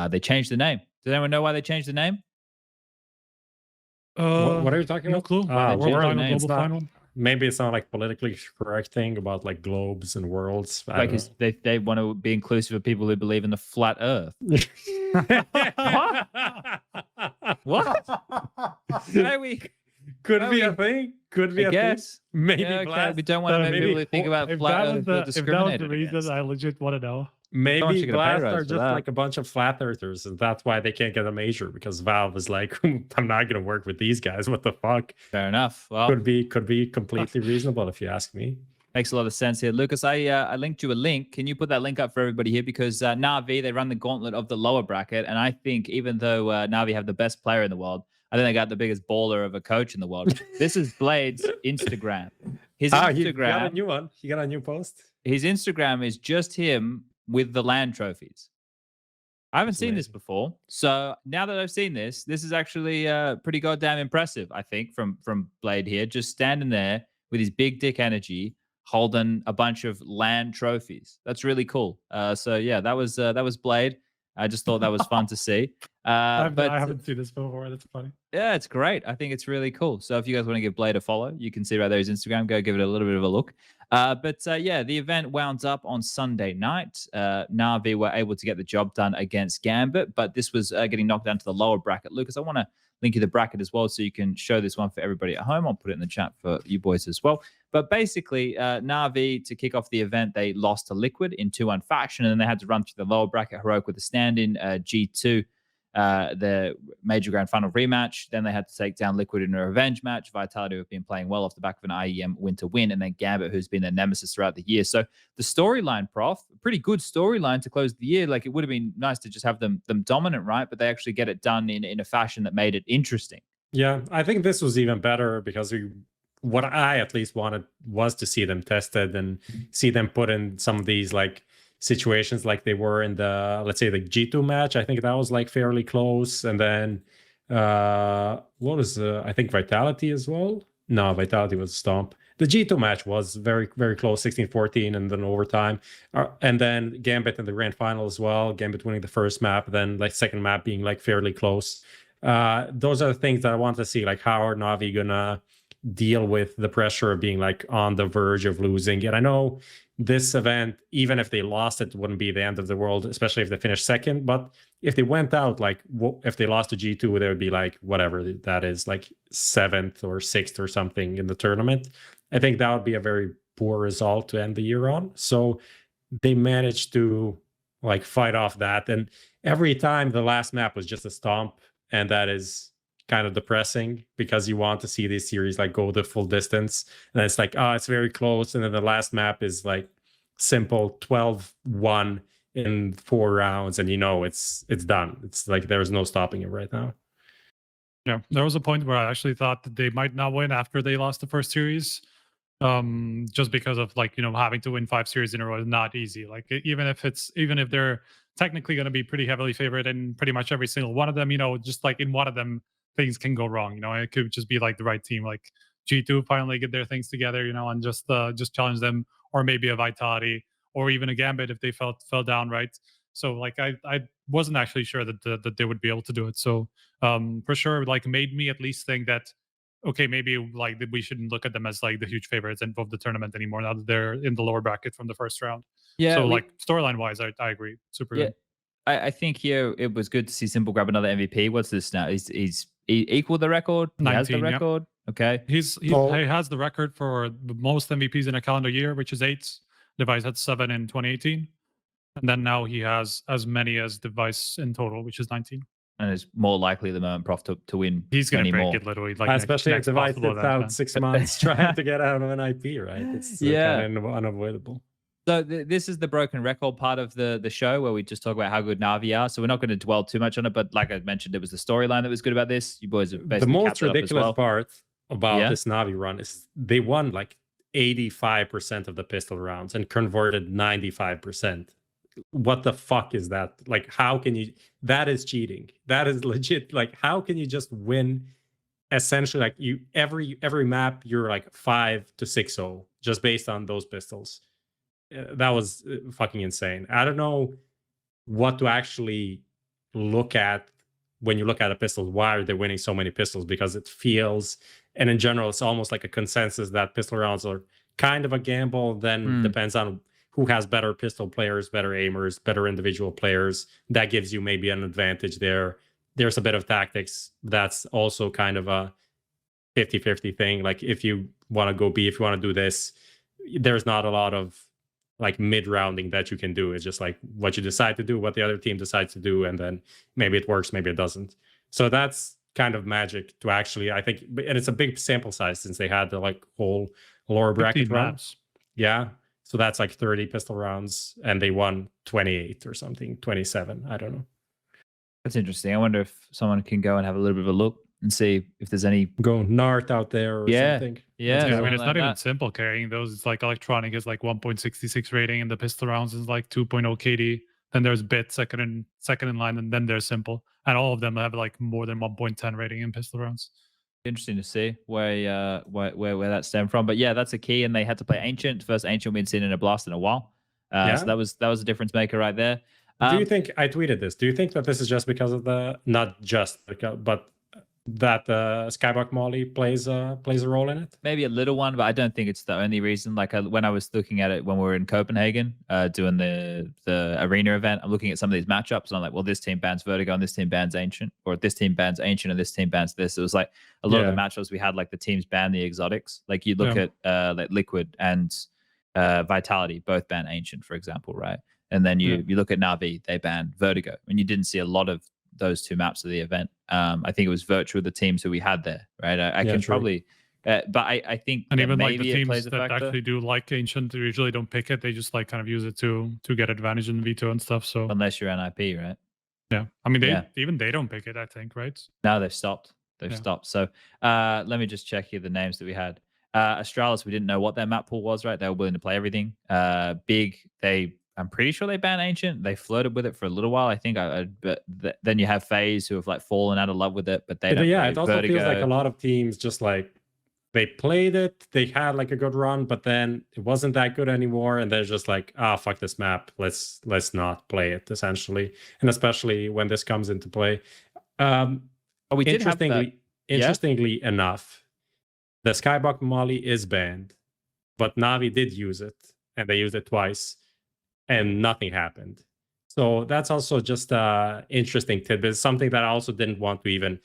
They changed the name. Does anyone know why they changed the name? What are you talking No about? clue. World World Final, name. Global Final. Maybe it's not like politically correct thing about like globes and worlds. I don't Because they want to be inclusive of people who believe in the flat Earth. know. What? Why are we? Could Why be are a we- thing. Could be I a thing. guess. Maybe Yeah, okay. Blast. We don't want to make maybe- people who think about If flat that Earth was feel the discriminated reason, against. I legit want to know. Someone should Maybe get a pay Blast rise are for just that. like a bunch of flat earthers, and that's why they can't get a major because Valve is like, I'm not gonna work with these guys. What the fuck? Fair enough. Well, Could be completely reasonable if you ask me. makes a lot of sense here. Lucas, I linked you a link. Can you put that link up for everybody here? Because NAVI, they run the gauntlet of the lower bracket. And I think even though NAVI have the best player in the world, I think they got the biggest baller of a coach in the world. This is Blade's Instagram. His He got a Instagram, new one. He got a new post. his Instagram is just him with the land trophies. I haven't seen this before. So now that I've seen this, this is actually pretty goddamn impressive, I think, from Blade here. Just standing there with his big dick energy, holding a bunch of land trophies. That's really cool. So yeah, that was Blade. I just thought that was fun to see. I But haven't seen this before. That's funny. Yeah, it's great. I think it's really cool. So if you guys want to give Blade a follow, you can see right there his Instagram. Go give it a little bit of a look. Yeah, the event wound up on Sunday night. NAVI were able to get the job done against Gambit, but this was getting knocked down to the lower bracket. Lucas, I want to link you the bracket as well so you can show this one for everybody at home. I'll put it in the chat for you boys as well. But basically, NAVI, to kick off the event, they lost to Liquid in 2-1 faction, and then they had to run through the lower bracket. Heroic with a stand-in, G2. The major grand final rematch. Then they had to take down Liquid in a revenge match. Vitality have been playing well off the back of an IEM winter win, and then Gambit, who's been their nemesis throughout the year. So the storyline, Prof, pretty good storyline to close the year. Like, it would have been nice to just have them dominant, right? But they actually get it done in a fashion that made it interesting. Yeah, I think this was even better because what I at least wanted was to see them tested and see them put in some of these like situations like they were in the, let's say, the G2 match. I think that was like fairly close. And then what was I think Vitality as well? No, Vitality was a stomp. The G2 match was very, very close, 16-14, and then overtime. And then Gambit in the grand final as well. Gambit winning the first map, then like second map being like fairly close. Those are the things that I want to see. Like, how are NAVI gonna deal with the pressure of being like on the verge of losing? And I know this event, even if they lost, it wouldn't be the end of the world, especially if they finished second. But if they went out, like if they lost to G2, they would be like, whatever that is, like 7th or 6th or something in the tournament. I think that would be a very poor result to end the year on. So they managed to like fight off that. And every time the last map was just a stomp, and that is kind of depressing because you want to see this series like go the full distance, and it's like, oh, it's very close, and then the last map is like simple 12-1 in 4 rounds, and you know it's done. It's like there's no stopping it right now. Yeah, there was a point where I actually thought that they might not win after they lost the first series, just because of like, you know, having to win 5 series in a row is not easy. Like, even if they're technically going to be pretty heavily favored in pretty much every single one of them, you know, just like in one of them things can go wrong. You know, it could just be like the right team, like G2 finally get their things together, you know, and just challenge them, or maybe a Vitality, or even a Gambit if they fell down, right? So like I wasn't actually sure that they would be able to do it. So for sure, like, made me at least think that, okay, maybe like we shouldn't look at them as like the huge favorites of the tournament anymore now that they're in the lower bracket from the first round. Yeah. So like storyline wise, I agree, super good. I think here it was good to see Simple grab another MVP. What's this now? He's equal the record. He 19, has the record. Yep. Okay. He has the record for the most MVPs in a calendar year, which is 8. Device had 7 in 2018, and then now he has as many as Device in total, which is 19. And it's more likely at the moment, Prof, to win. He's going to break more. it literally. Like, especially if Device sits out 6 months trying to get out of an IP, right? It's kind of unavoidable. So this is the broken record part of the show where we just talk about how good NAVI are. So we're not going to dwell too much on it, but like I mentioned, it was the storyline that was good about this. You boys have basically the most ridiculous part about this NAVI run is they won like 85% of the pistol rounds and converted 95%. What the fuck is that? Like, how can you? That is cheating. That is legit. Like, how can you just win? Essentially, like, you every map you're like 5-6-0 just based on those pistols. That was fucking insane. I don't know what to actually look at when you look at a pistol. Why are they winning so many pistols? Because it feels, and in general, it's almost like a consensus that pistol rounds are kind of a gamble. Then depends on who has better pistol players, better aimers, better individual players. That gives you maybe an advantage there. There's a bit of tactics. That's also kind of a 50-50 thing. Like, if you want to go B, if you want to do this, there's not a lot of like mid-rounding that you can do. It's just like what you decide to do, what the other team decides to do, and then maybe it works, maybe it doesn't. So that's kind of magic to actually, I think, and it's a big sample size since they had the like whole lower bracket rounds. Yeah. So that's like 30 pistol rounds, and they won 28 or something, 27. I don't know. That's interesting. I wonder if someone can go and have a little bit of a look and see if there's any go Nart out there or something. Yeah, I mean, it's not even simple carrying those. It's like Electronic is like 1.66 rating, and the pistol rounds is like 2.0 KD. Then there's Bit second in line, and then there's Simple, and all of them have like more than 1.10 rating in pistol rounds. Interesting to see where that stemmed from, but yeah, that's a key. And they had to play Ancient. First Ancient we'd seen in a blast in a while. So that was a difference maker right there. Do you think, I tweeted this, do you think that this is just because of the, not just because, but that Skybox Molly plays a role in it? Maybe a little one, but I don't think it's the only reason. Like when I was looking at it when we were in Copenhagen doing the arena event, I'm looking at some of these matchups and I'm like, well, this team bans Vertigo and this team bans Ancient, or this team bans Ancient and this team bans this. It was like a lot of the matchups we had, like the teams ban the exotics. Like you look at like Liquid and Vitality both ban Ancient, for example, right? And then you look at Navi, they ban Vertigo, and you didn't see a lot of those two maps of the event. I think it was virtual the teams who we had there, right? I can probably, but I think, and even like maybe the teams that actually do like Ancient, they usually don't pick it. They just like kind of use it to get advantage in V2 and stuff. So unless you're NIP, right? Yeah, I mean even they don't pick it, I think, right? No, they've stopped. They've stopped. So let me just check here the names that we had. Astralis, we didn't know what their map pool was, right? They were willing to play everything. Big, I'm pretty sure they banned Ancient. They flirted with it for a little while, I think. But then you have FaZe who have like fallen out of love with it, but they don't. Yeah, it also feels like a lot of teams just like they played it, they had like a good run, but then it wasn't that good anymore, and they're just like, fuck this map. Let's not play it, essentially. And especially when this comes into play. We did have that. Interestingly enough, the Skybox Molly is banned, but Navi did use it, and they used it twice. And nothing happened. So that's also just interesting tidbit. Something that I also didn't want to even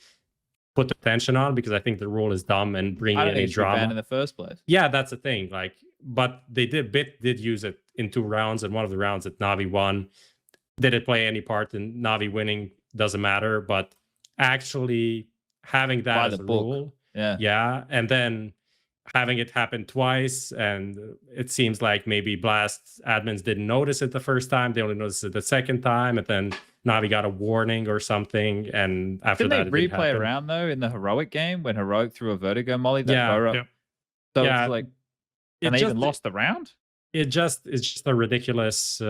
put attention on because I think the rule is dumb and bringing any drama in the first place. Yeah, that's the thing. Like, but Bit did use it in 2 rounds, and one of the rounds that Navi won. Did it play any part in Navi winning? Doesn't matter. But actually having that as a rule, and then having it happen twice, and it seems like maybe Blast admins didn't notice it the first time. They only noticed it the second time, and then Navi got a warning or something. And after didn't they replay around though in the Heroic game when Heroic threw a Vertigo Molly? So it's like, and they even lost the round. It's just a ridiculous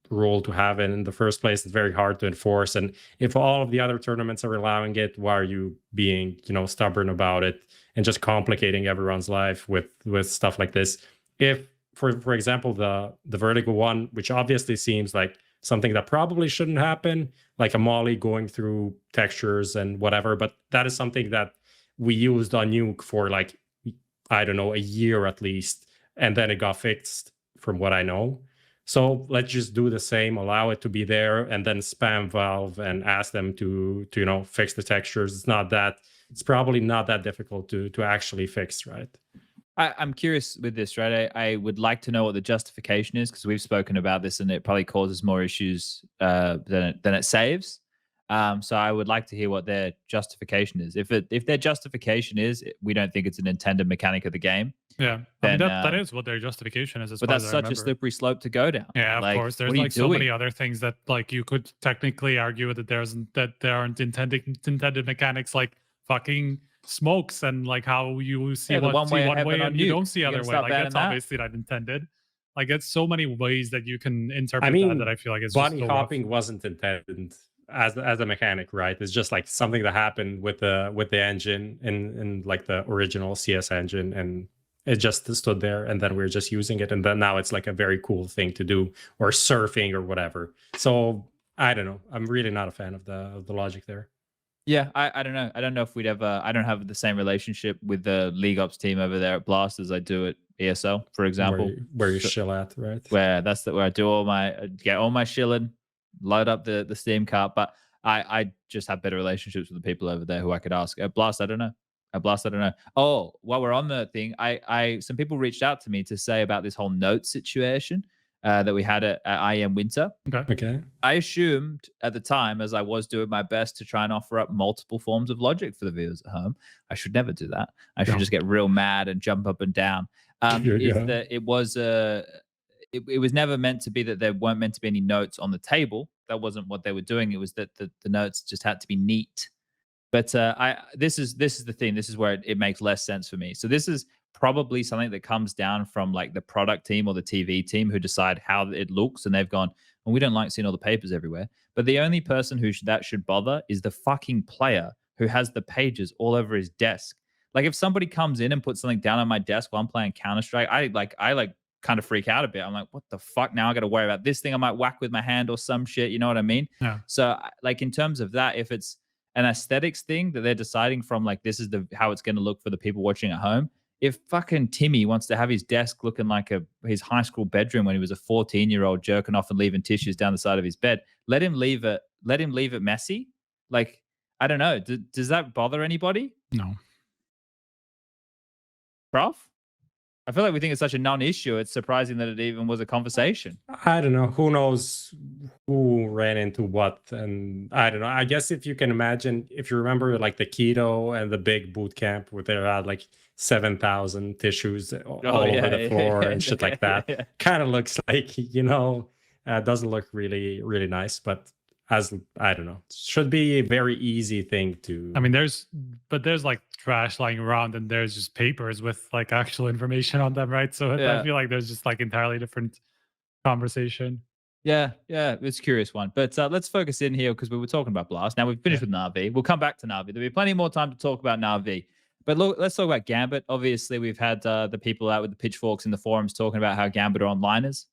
rule to have in the first place. It's very hard to enforce, and if all of the other tournaments are allowing it, why are you being stubborn about it and just complicating everyone's life with stuff like this? If for example the Vertigo one, which obviously seems like something that probably shouldn't happen, like a Molly going through textures and whatever, but that is something that we used on Nuke for like, I don't know, a year at least, and then it got fixed from what I know. So let's just do the same, allow it to be there, and then spam Valve and ask them to fix the textures. It's probably not that difficult to actually fix, right? I'm curious with this, right? I would like to know what the justification is, because we've spoken about this and it probably causes more issues than it saves. So I would like to hear what their justification is. If their justification is we don't think it's an intended mechanic of the game, then, that is what their justification is. But that's such a slippery slope to go down. Yeah, of course. There's like so many other things that like you could technically argue that there aren't intended mechanics, like fucking smokes and like how you see one way and you don't see other way. Like that's obviously not intended. Like it's so many ways that you can interpret that I feel like it's bunny hopping wasn't intended as a mechanic, right? It's just like something that happened with the engine in like the original CS engine, and it just stood there, and then we're just using it, and then now it's like a very cool thing to do, or surfing or whatever. So I don't know. I'm really not a fan of the logic there. Yeah, I don't know. I don't know if we'd ever. I don't have the same relationship with the League Ops team over there at Blast as I do at ESL, for example. Where you chill at, right? Where I do get all my shilling, load up the Steam cart. But I just have better relationships with the people over there who I could ask. At Blast, I don't know. Oh, while we're on the thing, some people reached out to me to say about this whole note situation that we had at IEM Winter. Okay. I assumed at the time, as I was doing my best to try and offer up multiple forms of logic for the viewers at home, I should never do that. I should just get real mad and jump up and down. It was never meant to be that there weren't meant to be any notes on the table. That wasn't what they were doing. It was that the notes just had to be neat. But this is the thing. This is where it makes less sense for me. So this is probably something that comes down from like the product team or the TV team who decide how it looks, and they've gone, well, we don't like seeing all the papers everywhere. But the only person that should bother is the fucking player who has the pages all over his desk. Like if somebody comes in and puts something down on my desk while I'm playing Counter-Strike, I kind of freak out a bit. I'm like, what the fuck? Now I got to worry about this thing I might whack with my hand or some shit. You know what I mean? Yeah. So like in terms of that, if it's an aesthetics thing that they're deciding from, like, this is how it's going to look for the people watching at home. If fucking Timmy wants to have his desk looking like his high school bedroom when he was a 14-year-old jerking off and leaving tissues down the side of his bed, let him leave it messy. Like, I don't know. Does that bother anybody? No. Prof? I feel like we think it's such a non-issue. It's surprising that it even was a conversation. I don't know. Who knows who ran into what? And I don't know. I guess if you can imagine, if you remember like the keto and the big boot camp where they had like 7,000 tissues all over the floor and shit like that. Kind of looks like, doesn't look really, really nice. But I don't know, should be a very easy thing to. I mean, there's like trash lying around, and there's just papers with like actual information on them, right? So I feel like there's just like entirely different conversation. Yeah, it's a curious one. But let's focus in here because we were talking about Blast. Now we've finished with NAVI. We'll come back to NAVI. There'll be plenty more time to talk about NAVI. But look, let's talk about Gambit. Obviously, we've had the people out with the pitchforks in the forums talking about how Gambit are onliners.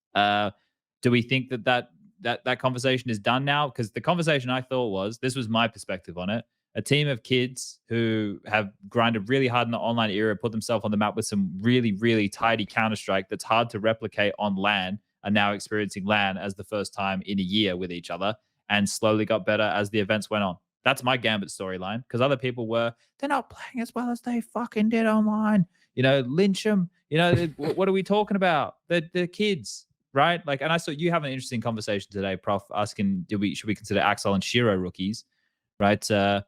Do we think that conversation is done now? Because the conversation I thought was, this was my perspective on it, a team of kids who have grinded really hard in the online era, put themselves on the map with some really, really tidy Counter-Strike that's hard to replicate on LAN, are now experiencing LAN as the first time in a year with each other and slowly got better as the events went on. That's my Gambit storyline, because other people they're not playing as well as they fucking did online. Lynch them. What are we talking about? They're kids. Right, like, and I saw you have an interesting conversation today, Prof, asking, should we consider Axel and Shiro rookies? Right? What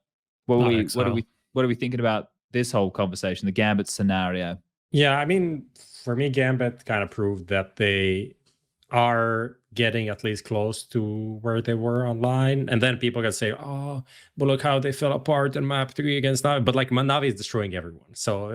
are we thinking about this whole conversation, the Gambit scenario? Yeah, I mean, for me, Gambit kind of proved that they are getting at least close to where they were online, and then people can say, "Oh, but look how they fell apart in Map 3 against NAVI." But like, NAVI is destroying everyone, so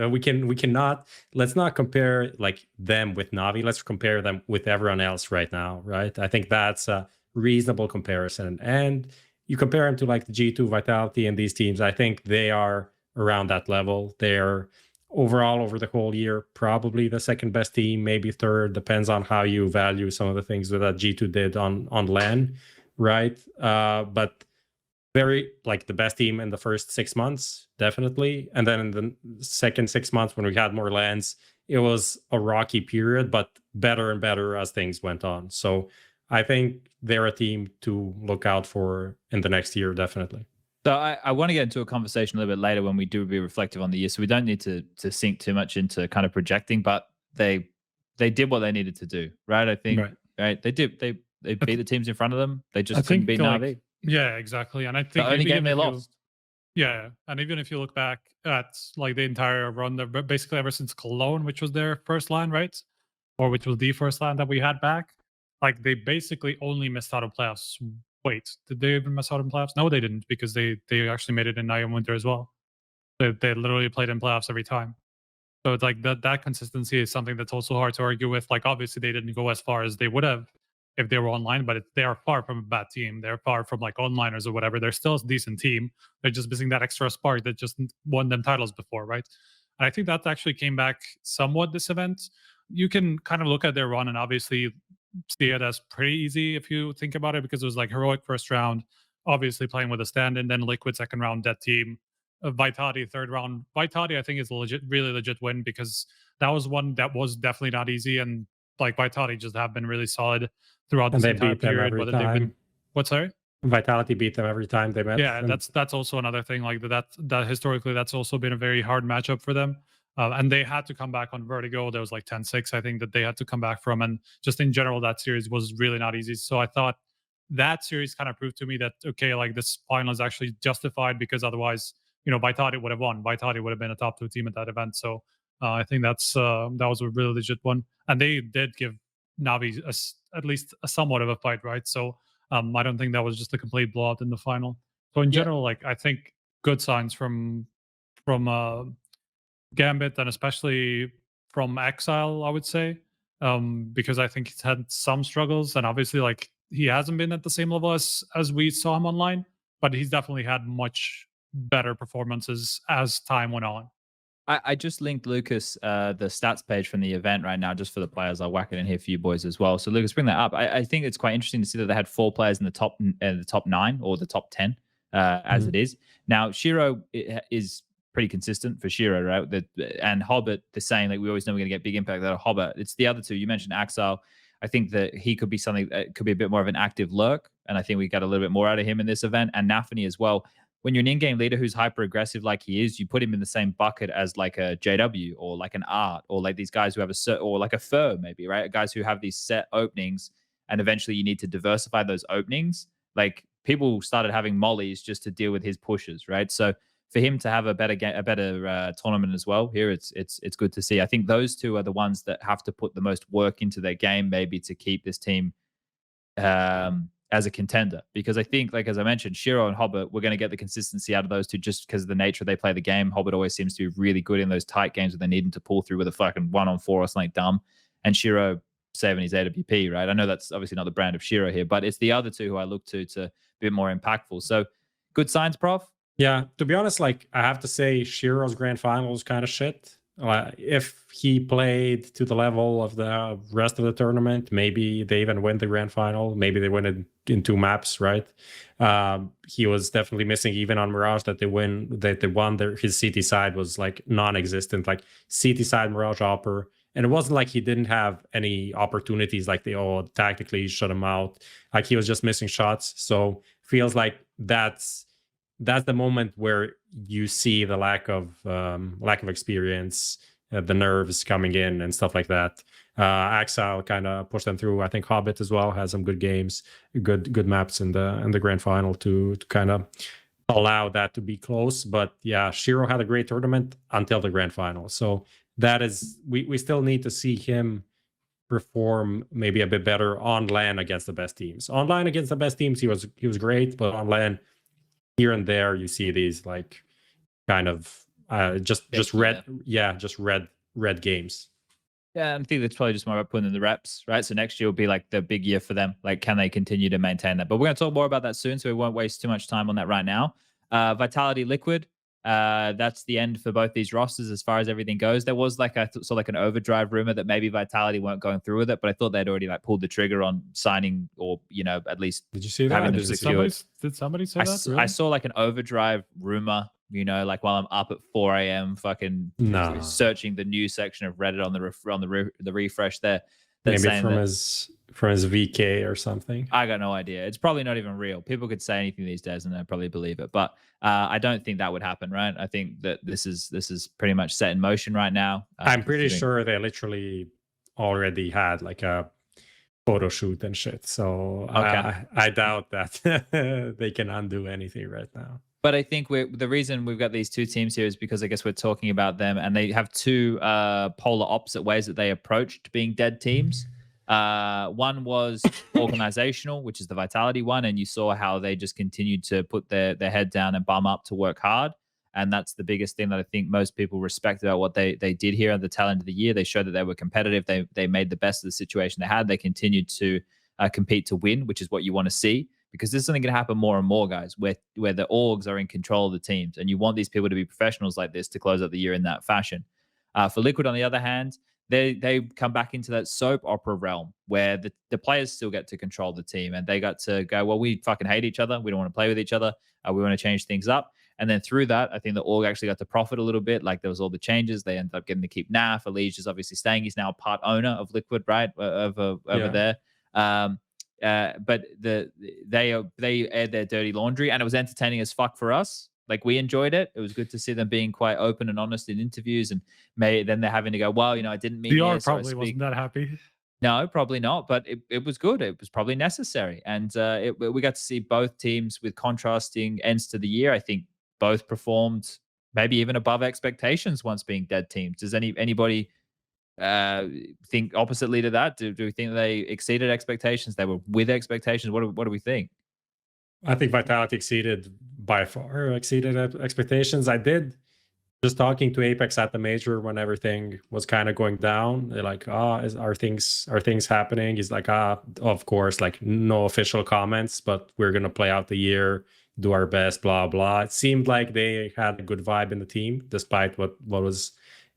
let's not compare like them with NAVI. Let's compare them with everyone else right now, right? I think that's a reasonable comparison. And you compare them to like the G2, Vitality, and these teams. I think they are around that level. They're overall over the whole year probably the second best team, maybe third, depends on how you value some of the things that G2 did on LAN, right? But very like the best team in the first 6 months, definitely. And then in the second 6 months when we had more LANs, it was a rocky period, but better and better as things went on. So I think they're a team to look out for in the next year, definitely. So I want to get into a conversation a little bit later when we do be reflective on the year. So we don't need to sink too much into kind of projecting, but they did what they needed to do, right? I think, right? They did. They beat the teams in front of them. They just couldn't beat NAVI. Yeah, exactly. And I think the only game they lost. Yeah, and even if you look back at like the entire run, basically ever since Cologne, which was their first line, right? Or which was the first line that we had back, like they basically only missed out on playoffs. Wait, did they even miss out in playoffs? No, they didn't, because they actually made it in Night and Winter as well. They literally played in playoffs every time. So it's like that consistency is something that's also hard to argue with. Like, obviously they didn't go as far as they would have if they were online, but they are far from a bad team. They're far from like onliners or whatever. They're still a decent team. They're just missing that extra spark that just won them titles before, right? And I think that actually came back somewhat this event. You can kind of look at their run and obviously see it as pretty easy if you think about it, because it was like heroic first round, obviously playing with a stand-in, then Liquid second round, dead team, Vitality third round. Vitality I think is a really legit win, because that was one that was definitely not easy, and like Vitality just have been really solid throughout this entire period. Whether they've been sorry? Vitality beat them every time they met. Yeah, that's also another thing. Like that historically, that's also been a very hard matchup for them. And they had to come back on Vertigo. There was like 10-6, I think, that they had to come back from. And just in general, that series was really not easy. So I thought that series kind of proved to me that, okay, like this final is actually justified, because otherwise, Vitality would have won. Vitality would have been a top 2 team at that event. So I think that was a really legit one. And they did give NAVI at least a somewhat of a fight, right? So I don't think that was just a complete blowout in the final. So in general, like, I think good signs from Gambit, and especially from Exile, I would say, because I think he's had some struggles, and obviously like he hasn't been at the same level as we saw him online, but he's definitely had much better performances as time went on. I just linked Lucas the stats page from the event right now, just for the players. I'll whack it in here for you boys as well. So Lucas, bring that up. I think it's quite interesting to see that they had 4 players in the top 9 or the top 10 as it is. Now, Shiro is pretty consistent for Shiro, right? And Hobbit, the same. Like we always know we're going to get big impact out of Hobbit. It's the other two. You mentioned Axel. I think that he could be something that could be a bit more of an active lurk, and I think we got a little bit more out of him in this event. And Nafany as well. When you're an in-game leader who's hyper aggressive like he is, you put him in the same bucket as like a JW or like an Art or like these guys who have or like a Fur maybe, right? Guys who have these set openings, and eventually you need to diversify those openings. Like people started having mollies just to deal with his pushes, right? So for him to have a better tournament as well here, it's good to see. I think those two are the ones that have to put the most work into their game, maybe to keep this team as a contender, because I think, like as I mentioned, Shiro and Hobbit, we're going to get the consistency out of those two just because of the nature they play the game. Hobbit always seems to be really good in those tight games where they need him to pull through with a fucking 1-on-4 or something dumb, and Shiro saving his AWP, right? I know that's obviously not the brand of Shiro here, but it's the other two who I look to be a bit more impactful. So good signs, Prof. Yeah, to be honest, like I have to say, Shiro's grand final was kind of shit. If he played to the level of the rest of the tournament, maybe they even win the grand final. Maybe they win it in 2 maps, right? He was definitely missing even on Mirage that they won. His CT side was like non-existent, like CT side Mirage Hopper. And it wasn't like he didn't have any opportunities, like they all tactically shut him out. Like he was just missing shots. So feels like that's the moment where you see the lack of experience, the nerves coming in and stuff like that. Axel kind of pushed them through. I think Hobbit as well has some good games, good maps in the grand final to kind of allow that to be close. But yeah, Shiro had a great tournament until the grand final. So that is, we still need to see him perform maybe a bit better on LAN against the best teams. Online against the best teams, he was great, but on LAN, here and there you see these like kind of just red games. Yeah, I think that's probably just more about putting in the reps, right? So next year will be like the big year for them. Like, can they continue to maintain that? But we're going to talk more about that soon, so we won't waste too much time on that right now. Vitality Liquid, that's the end for both these rosters as far as everything goes. There was like an overdrive rumor that maybe Vitality weren't going through with it, but I thought they'd already like pulled the trigger on signing, or at least did you see that? Did somebody say that? Really? I saw like an overdrive rumor, like while I'm up at 4 a.m. fucking searching the news section of Reddit on the refresh there. Maybe from his VK or something. I got no idea. It's probably not even real. People could say anything these days and I'd probably believe it. But I don't think that would happen, right? I think that this is pretty much set in motion right now. I'm pretty sure they literally already had like a photo shoot and shit. So okay. I doubt that they can undo anything right now. But I think the reason we've got these two teams here is because I guess we're talking about them, and they have two polar opposite ways that they approached being dead teams. One was organizational, which is the Vitality one, and you saw how they just continued to put their head down and bum up to work hard. And that's the biggest thing that I think most people respect about what they did here at the tail end of the year. They showed that they were competitive. They made the best of the situation they had. They continued to compete to win, which is what you want to see. Because this is something going to happen more and more, guys, where the orgs are in control of the teams. And you want these people to be professionals like this to close out the year in that fashion. For Liquid, on the other hand, they come back into that soap opera realm where the players still get to control the team. And they got to go, well, we fucking hate each other. We don't want to play with each other. We want to change things up. And then through that, I think the org actually got to profit a little bit. Like there was all the changes. They ended up getting to keep NAF. Alige is obviously staying. He's now a part owner of Liquid, right? Over there. But they aired their dirty laundry, and it was entertaining as fuck for us. Like we enjoyed it. It was good to see them being quite open and honest in interviews, and then they're having to go, well, I didn't mean VR probably wasn't that happy. No, probably not, but it was good. It was probably necessary, and we got to see both teams with contrasting ends to the year. I think both performed maybe even above expectations once being dead teams. Does anybody think oppositely to that? Do we think they exceeded expectations? They were with expectations? What do we think? I think Vitality by far exceeded expectations. I did, just talking to Apeks at the major when everything was kind of going down. They're like, are things happening? He's like, of course, like no official comments, but we're gonna play out the year, do our best, blah blah. It seemed like they had a good vibe in the team, despite what was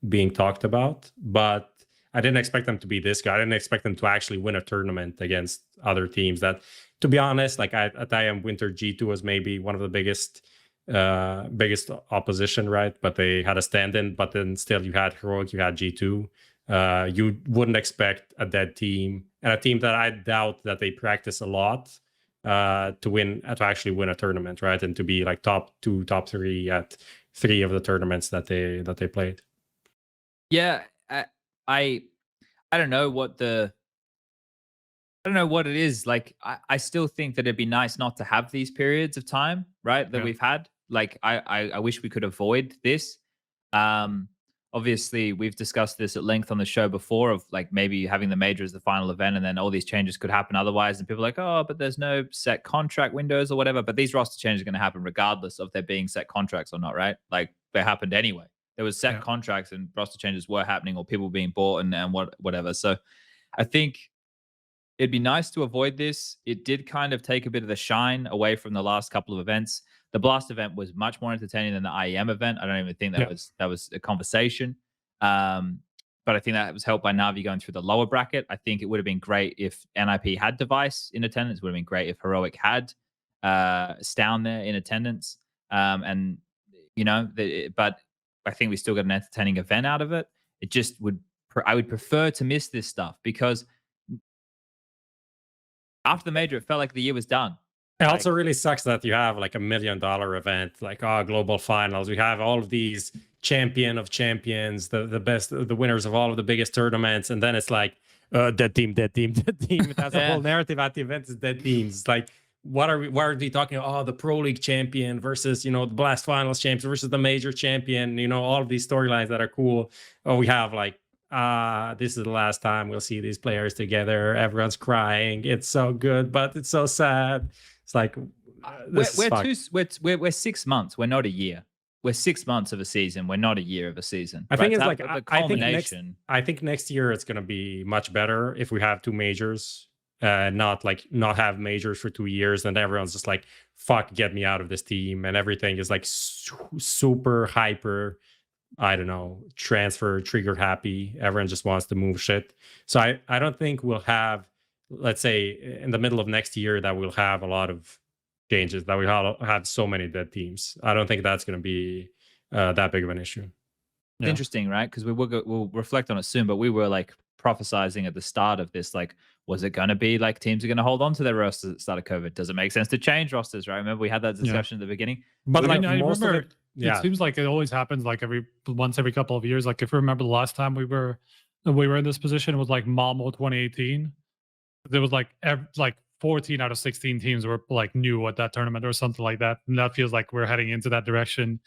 being talked about. But I didn't expect them to be this good. I didn't expect them to actually win a tournament against other teams. That to be honest, like at IM Winter, G2 was maybe one of the biggest opposition, right? But they had a stand-in, but then still you had Heroic, you had G2. You wouldn't expect a dead team, and a team that I doubt that they practice a lot to actually win a tournament, right? And to be like top 2, top 3 at 3 of the tournaments that they played. Yeah, I don't know what it is. Like, I still think that it'd be nice not to have these periods of time, right? That we've had. Like, I wish we could avoid this. Obviously, we've discussed this at length on the show before of like maybe having the major as the final event and then all these changes could happen otherwise. And people are like, oh, but there's no set contract windows or whatever. But these roster changes are going to happen regardless of there being set contracts or not, right? Like, they happened anyway. There was set contracts and roster changes were happening or people being bought and whatever. So I think it'd be nice to avoid this. It did kind of take a bit of the shine away from the last couple of events. The Blast event was much more entertaining than the IEM event. I don't even think that was a conversation. But I think that was helped by Navi going through the lower bracket. I think it would have been great if NIP had Device in attendance. It would have been great if Heroic had Stown there in attendance. And, you know, but I think we still got an entertaining event out of it. It just I would prefer to miss this stuff because after the major, it felt like the year was done. It also really sucks that you have like $1 million event, like global finals. We have all of these champion of champions, the best, the winners of all of the biggest tournaments, and then it's like dead team. It has a whole narrative at the event is dead teams. It's like, what are we talking about? Oh, the Pro League champion versus, you know, the Blast Finals champion versus the major champion. You know, all of these storylines that are cool. Oh, we have like, this is the last time we'll see these players together. Everyone's crying. It's so good, but it's so sad. It's like we're 6 months. We're not a year. We're 6 months of a season. We're not a year of a season. I think it's like the culmination. I think next year it's gonna be much better if we have 2 majors, not have majors for 2 years, and everyone's just like, fuck, get me out of this team, and everything is like super hyper. I don't know, transfer trigger happy. Everyone just wants to move shit. So I don't think we'll have, let's say in the middle of next year, that we'll have a lot of changes, that we have so many dead teams. I don't think that's going to be that big of an issue. Interesting, right? Because we'll reflect on it soon, but we were like prophesizing at the start of this, like, was it going to be like teams are going to hold on to their rosters at the start of COVID? Does it make sense to change rosters, right? Remember we had that discussion at the beginning? But like, I remember it seems like it always happens like every couple of years. Like if you remember the last time we were in this position, it was like Malmo 2018. There was like 14 out of 16 teams were like new at that tournament or something like that. And that feels like we're heading into that direction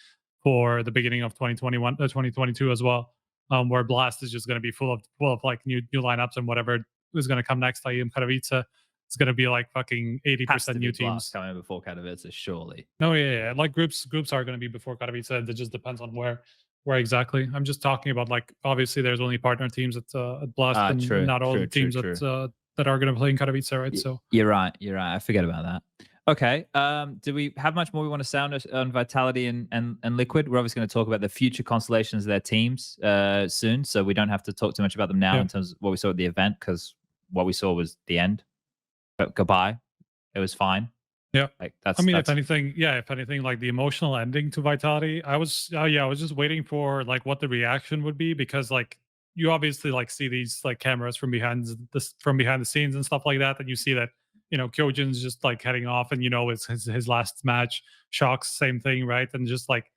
for the beginning of 2022 as well. Where Blast is just going to be full of like new lineups, and whatever is going to come next, like Katowice, it's going to be like fucking 80% new teams coming before Katowice, surely. No, yeah. Like groups are going to be before Katowice. It just depends on where exactly. I'm just talking about like, obviously there's only partner teams at Blast, and not all the teams that are going to play in Katowice, right? So you're right. I forget about that. Okay. Do we have much more we want to sound on Vitality and Liquid? We're obviously going to talk about the future constellations of their teams soon, so we don't have to talk too much about them now in terms of what we saw at the event, because what we saw was the end. But goodbye. It was fine. Yeah. Like if anything, like the emotional ending to Vitality, I was just waiting for like what the reaction would be, because like you obviously like see these like cameras from behind the scenes and stuff like that, and you see that, you know, Kyojin's just like heading off, and you know it's his last match. Shocks, same thing, right? And just like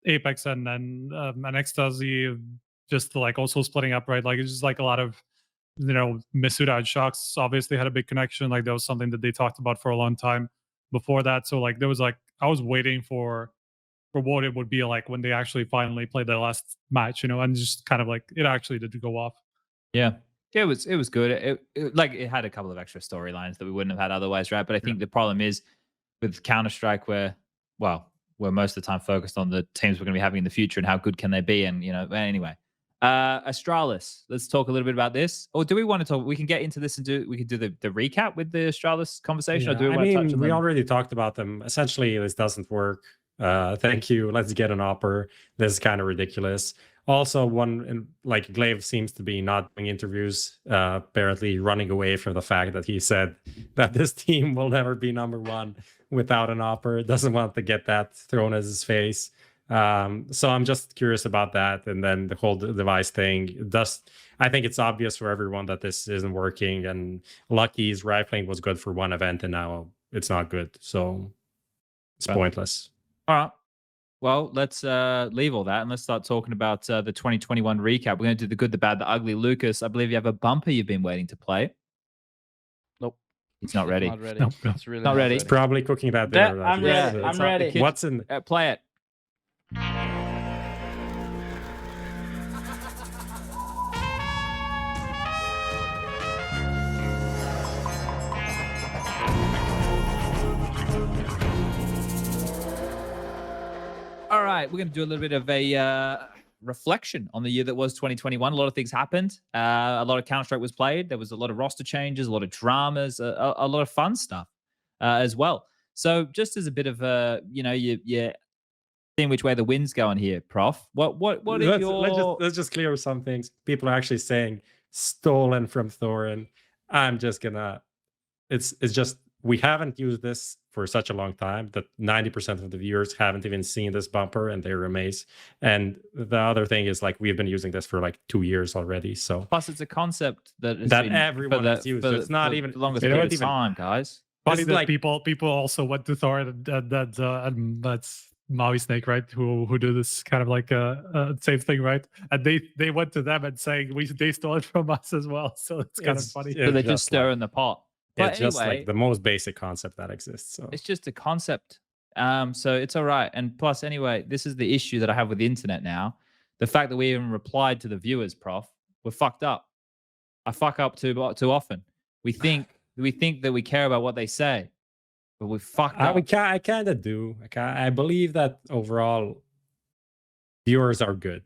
Apeks and then XTQZZZ just like also splitting up, right? Like it's just like a lot of, you know, Misuda and Shocks obviously had a big connection. Like that was something that they talked about for a long time before that. So like there was like, I was waiting for what it would be like when they actually finally played their last match, you know, and just kind of like it actually did go off. Yeah. It was good. It had a couple of extra storylines that we wouldn't have had otherwise, right? But I think the problem is with Counter-Strike, we're most of the time focused on the teams we're going to be having in the future and how good can they be, and you know. Anyway, Astralis. Let's talk a little bit about this. Or do we want to talk? We can get into this and do the recap with the Astralis conversation. Yeah, or do we want to touch on them? We already talked about them. Essentially, this doesn't work. Thank you. Let's get an offer. This is kind of ridiculous. Also, like Glaive seems to be not doing interviews, apparently running away from the fact that he said that this team will never be #1 without an offer. Doesn't want to get that thrown at his face. So I'm just curious about that. And then the whole device thing. I think it's obvious for everyone that this isn't working. And Lucky's rifling was good for one event, and now it's not good. So it's pointless. All right. Well, let's leave all that and let's start talking about the 2021 recap. We're going to do the good, the bad, the ugly. Lucas, I believe you have a bumper you've been waiting to play. Nope. It's not ready. Not ready. Nope. It's really Not ready. It's probably cooking that dinner. I'm ready. I'm ready. What's in? Play it. All right, we're going to do a little bit of a reflection on the year that was 2021. A lot of things happened. A lot of Counter-Strike was played. There was a lot of roster changes, a lot of dramas, a lot of fun stuff as well. So just as a bit of a, you're seeing which way the wind's going here, Prof. What is your... Let's just clear some things. People are actually saying stolen from Thorin. I'm just gonna... It's just... We haven't used this for such a long time that 90% of the viewers haven't even seen this bumper and they're amazed. And the other thing is, like, we've been using this for like 2 years already. So plus, it's a concept that everyone has used. So it's not even the longest period of time, guys. But it's like people also went to Thor and that's Maui Snake, right? Who do this kind of like same thing, right? And they went to them and saying they stole it from us as well. So it's kind of funny. So they're just stirring the pot. But it's just like the most basic concept that exists. So it's just a concept. So it's all right. And plus, anyway, this is the issue that I have with the internet now. The fact that we even replied to the viewers, Prof, we're fucked up. I fuck up too often. We think that we care about what they say, but we fucked up. I kind of do. I believe that overall viewers are good.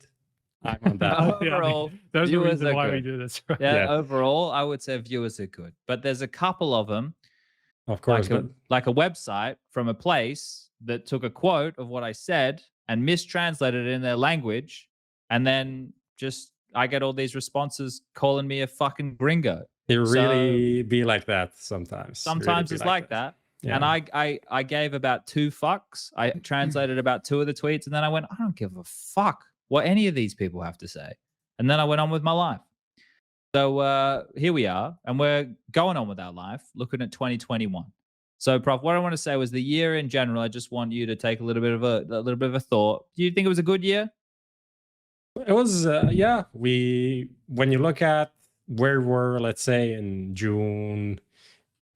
I'm on that. Overall, there's a viewers reason are why good. we do this. Right? Yeah, overall, I would say viewers are good. But there's a couple of them, of course, like a website from a place that took a quote of what I said and mistranslated it in their language. And then I get all these responses calling me a fucking gringo. It really be like that sometimes. Sometimes it's like that. Yeah. And I gave about 2 fucks. I translated about 2 of the tweets, and then I went, I don't give a fuck what any of these people have to say. And then I went on with my life. So here we are, and we're going on with our life, looking at 2021. So, Prof, what I want to say was the year in general. I just want you to take a little bit of a thought. Do you think it was a good year? It was, yeah. When you look at where we were, let's say in June,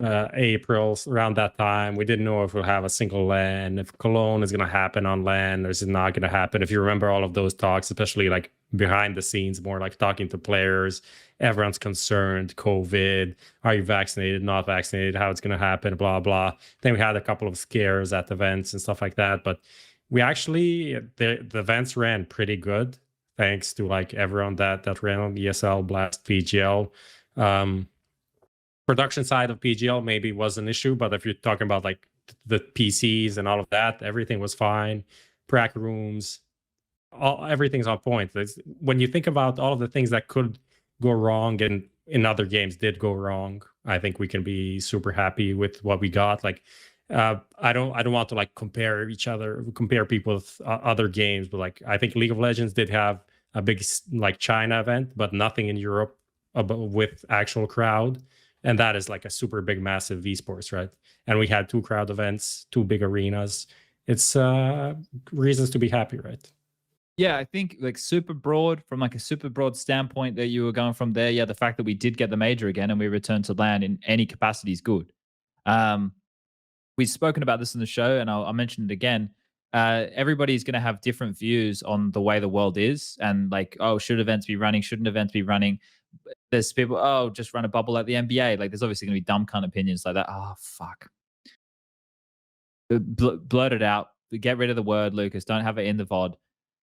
April, around that time, we didn't know if we'll have a single LAN, if Cologne is going to happen on LAN or is it not going to happen. If you remember all of those talks, especially like behind the scenes, more like talking to players, everyone's concerned, COVID, are you vaccinated, not vaccinated, how it's going to happen, blah, blah. Then we had a couple of scares at events and stuff like that. But we actually, the events ran pretty good, thanks to like everyone that ran on ESL, Blast, PGL. Production side of PGL maybe was an issue, but if you're talking about like the PCs and all of that, everything was fine. Prac rooms, everything's on point. When you think about all of the things that could go wrong and in other games did go wrong, I think we can be super happy with what we got. Like, I don't want to like compare people with other games, but like I think League of Legends did have a big like China event, but nothing in Europe with actual crowd. And that is like a super big, massive esports, right? And we had 2 crowd events, 2 big arenas. It's reasons to be happy, right? Yeah, I think like from a super broad standpoint that you were going from there. Yeah, the fact that we did get the major again and we returned to LAN in any capacity is good. We've spoken about this in the show, and I'll mention it again. Everybody's going to have different views on the way the world is, and like, oh, should events be running? Shouldn't events be running? There's people, oh, just run a bubble like the NBA. Like, there's obviously going to be dumb kind of opinions like that. Oh, fuck. Blurt it out. Get rid of the word, Lucas. Don't have it in the VOD.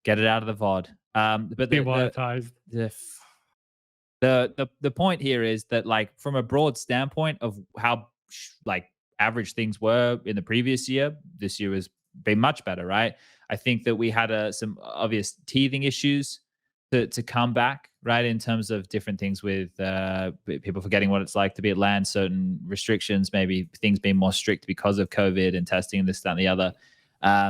Get it out of the VOD. But demonetized. The point here is that, like, from a broad standpoint of how like average things were in the previous year, this year has been much better, right? I think that we had some obvious teething issues to come back, right? In terms of different things with people forgetting what it's like to be at LAN, certain restrictions, maybe things being more strict because of COVID and testing and this, that, and the other.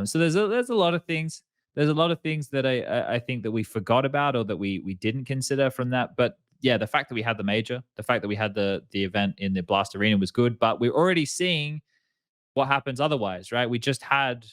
So there's a lot of things. There's a lot of things that I think that we forgot about or that we didn't consider from that. But yeah, the fact that we had the major, the fact that we had the event in the Blast Arena was good. But we're already seeing what happens otherwise, right? We just had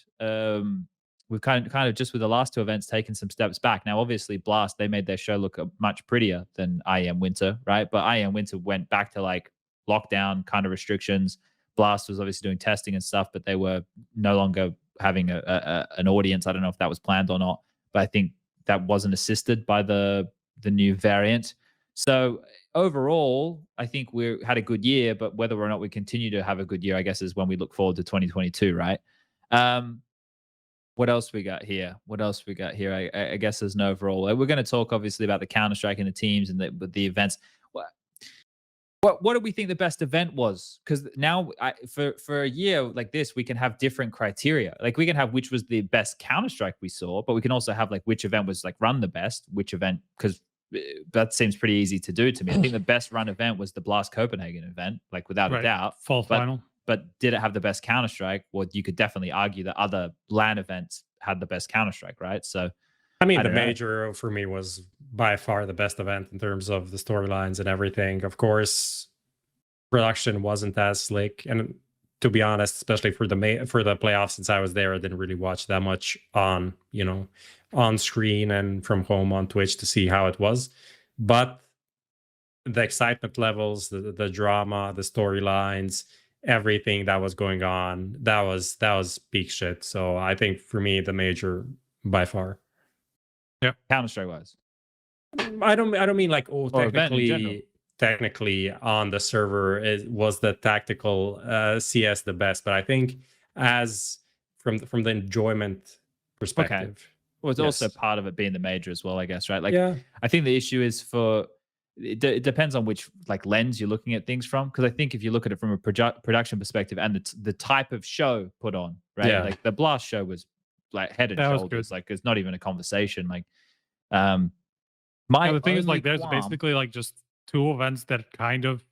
we've kind of just with the last two events taken some steps back. Now, obviously, Blast, they made their show look much prettier than IEM Winter, right? But IEM Winter went back to like lockdown kind of restrictions. Blast was obviously doing testing and stuff, but they were no longer having an audience. I don't know if that was planned or not, but I think that wasn't assisted by the new variant. So overall, I think we had a good year, but whether or not we continue to have a good year, I guess, is when we look forward to 2022, right? What else we got here? I guess there's no overall. We're going to talk obviously about the Counter-Strike and the teams and the events. What do we think the best event was? Because now for a year like this, we can have different criteria. Like we can have which was the best Counter-Strike we saw, but we can also have like which event was like run the best, which event, because that seems pretty easy to do to me. I think the best run event was the Blast Copenhagen event, like without a doubt. Final. But did it have the best Counter-Strike? Well, you could definitely argue that other LAN events had the best Counter-Strike, right? So, I mean, the major for me was by far the best event in terms of the storylines and everything. Of course, production wasn't as slick, and to be honest, especially for the playoffs, since I was there, I didn't really watch that much on screen and from home on Twitch to see how it was. But the excitement levels, the drama, the storylines, everything that was going on, that was peak shit. So I think for me, the major by far. Yeah, Counter-Strike wise. I don't mean like technically on the server was the tactical CS the best, but I think as from the enjoyment perspective. Okay. Well, it's also part of it being the major as well, I guess, right? Like, yeah. I think the issue is it depends on which like lens you're looking at things from. Because I think if you look at it from a production perspective and the type of show put on, right? Yeah. Like the Blast show was like head and shoulders. Like it's not even a conversation. Like, the thing is, like, there's basically like just two events that kind of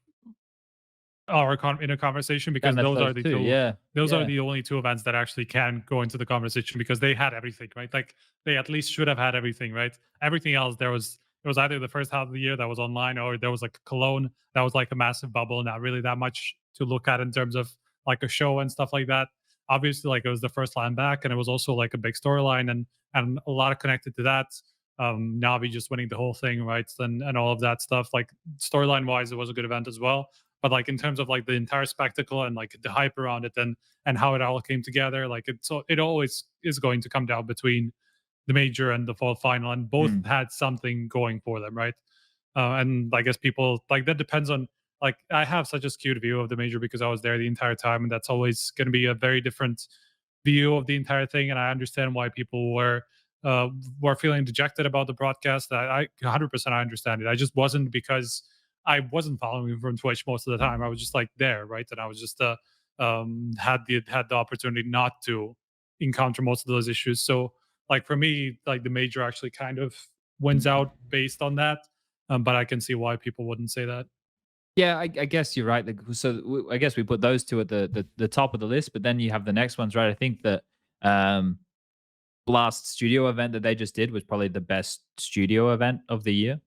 are in a conversation, because those are the two. Yeah. Those are the only two events that actually can go into the conversation, because they had everything, right? Like they at least should have had everything, right? Everything else, it was either the first half of the year that was online, or there was like Cologne that was like a massive bubble, not really that much to look at in terms of like a show and stuff like that. Obviously, like it was the first line back, and it was also like a big storyline and a lot of connected to that. Navi just winning the whole thing, right? And all of that stuff. Like storyline wise, it was a good event as well. But like in terms of like the entire spectacle and like the hype around it and how it all came together, like it always is going to come down between the major and the fall final, and both had something going for them, right? And I guess people like that depends on, like, I have such a skewed view of the major because I was there the entire time, and that's always going to be a very different view of the entire thing. And I understand why people were feeling dejected about the broadcast. I 100% I understand it. I just wasn't, because I wasn't following from Twitch most of the time. I was just like there, right? And I was just had the opportunity not to encounter most of those issues. So like for me, like the major actually kind of wins out based on that. But I can see why people wouldn't say that. Yeah, I guess you're right. So I guess we put those two at the top of the list, but then you have the next ones, right? I think that Blast studio event that they just did was probably the best studio event of the year,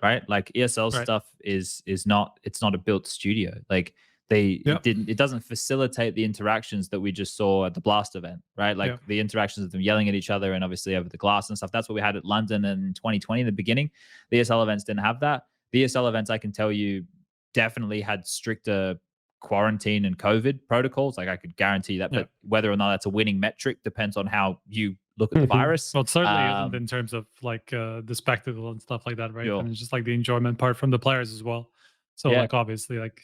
right? Like ESL stuff is not, it's not a built studio. Like it doesn't facilitate the interactions that we just saw at the Blast event, right? Like the interactions of them yelling at each other and obviously over the glass and stuff. That's what we had at London in 2020 in the beginning. The ESL events didn't have that. The ESL events, I can tell you, definitely had stricter quarantine and COVID protocols. Like I could guarantee that, but whether or not that's a winning metric depends on how you look at the virus. Well, it certainly isn't in terms of like the spectacle and stuff like that, right? And it's just like the enjoyment part from the players as well. So like obviously, like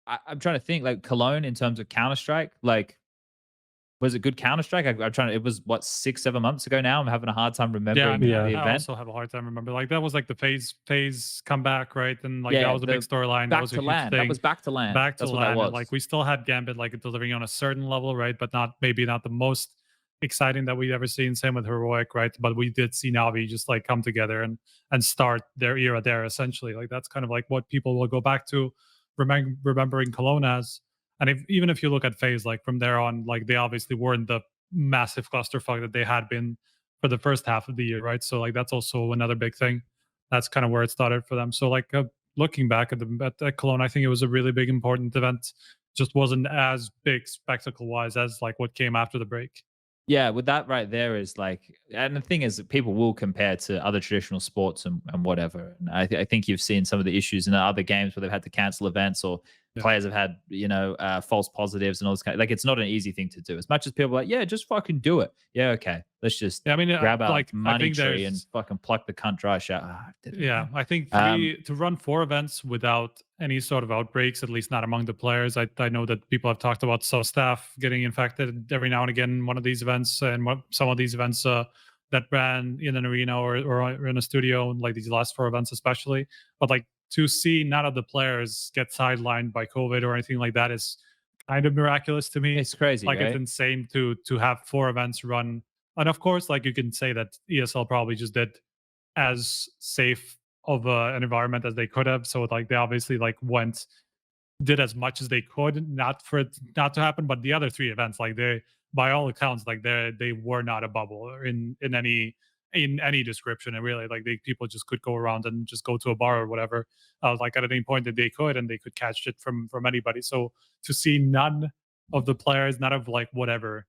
I'm trying to think, like Cologne in terms of Counter-Strike, like was it good Counter-Strike? I'm trying to, it was what, 6-7 months ago now. I'm having a hard time remembering the event. I also have a hard time remembering. Like that was like the FaZe comeback, right? And like that was a big storyline. That was a huge thing. That was back to LAN. Back to LAN. Like we still had Gambit like delivering on a certain level, right? But maybe not the most exciting that we've ever seen. Same with Heroic, right? But we did see Navi just like come together and start their era there essentially. Like that's kind of like what people will go back to, remembering Cologne as. And even if you look at FaZe, like from there on, like they obviously weren't the massive clusterfuck that they had been for the first half of the year, right? So like that's also another big thing. That's kind of where it started for them. So like looking back at Cologne, I think it was a really big important event. Just wasn't as big spectacle wise as like what came after the break. Yeah, with that right there is like, and the thing is that people will compare to other traditional sports and whatever. And I think you've seen some of the issues in other games where they've had to cancel events or players have had, false positives and all this kind of, like, it's not an easy thing to do. As much as people are like, yeah, just fucking do it. Yeah, okay. Let's just grab our money tree and fucking pluck the cunt dry shot. I think to run 4 events without any sort of outbreaks, at least not among the players. I know that people have talked about some staff getting infected every now and again in one of these events, and some of these events that ran in an arena or in a studio, like these last 4 events especially. But like to see none of the players get sidelined by COVID or anything like that is kind of miraculous to me. It's crazy, like right? It's insane to have 4 events run. And of course, like you can say that ESL probably just did as safe of an environment as they could have. So like they obviously like did as much as they could not for it not to happen. But the other 3 events, like they, by all accounts, like they were not a bubble or in any description. And really, like people just could go around and just go to a bar or whatever, like at any point that they could, and they could catch it from anybody. So to see none of the players, none of like whatever,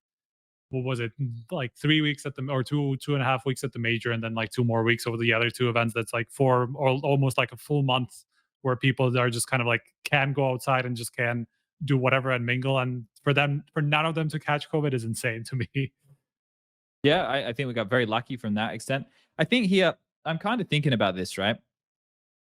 what was it, like 3 weeks at the, or 2.5 weeks at the major, and then like 2 more weeks over the other 2 events, that's like 4 or almost like a full month where people are just kind of like can go outside and just can do whatever and mingle. And for none of them to catch COVID is insane to me. Yeah, I think we got very lucky from that extent. I think here, I'm kind of thinking about this, right?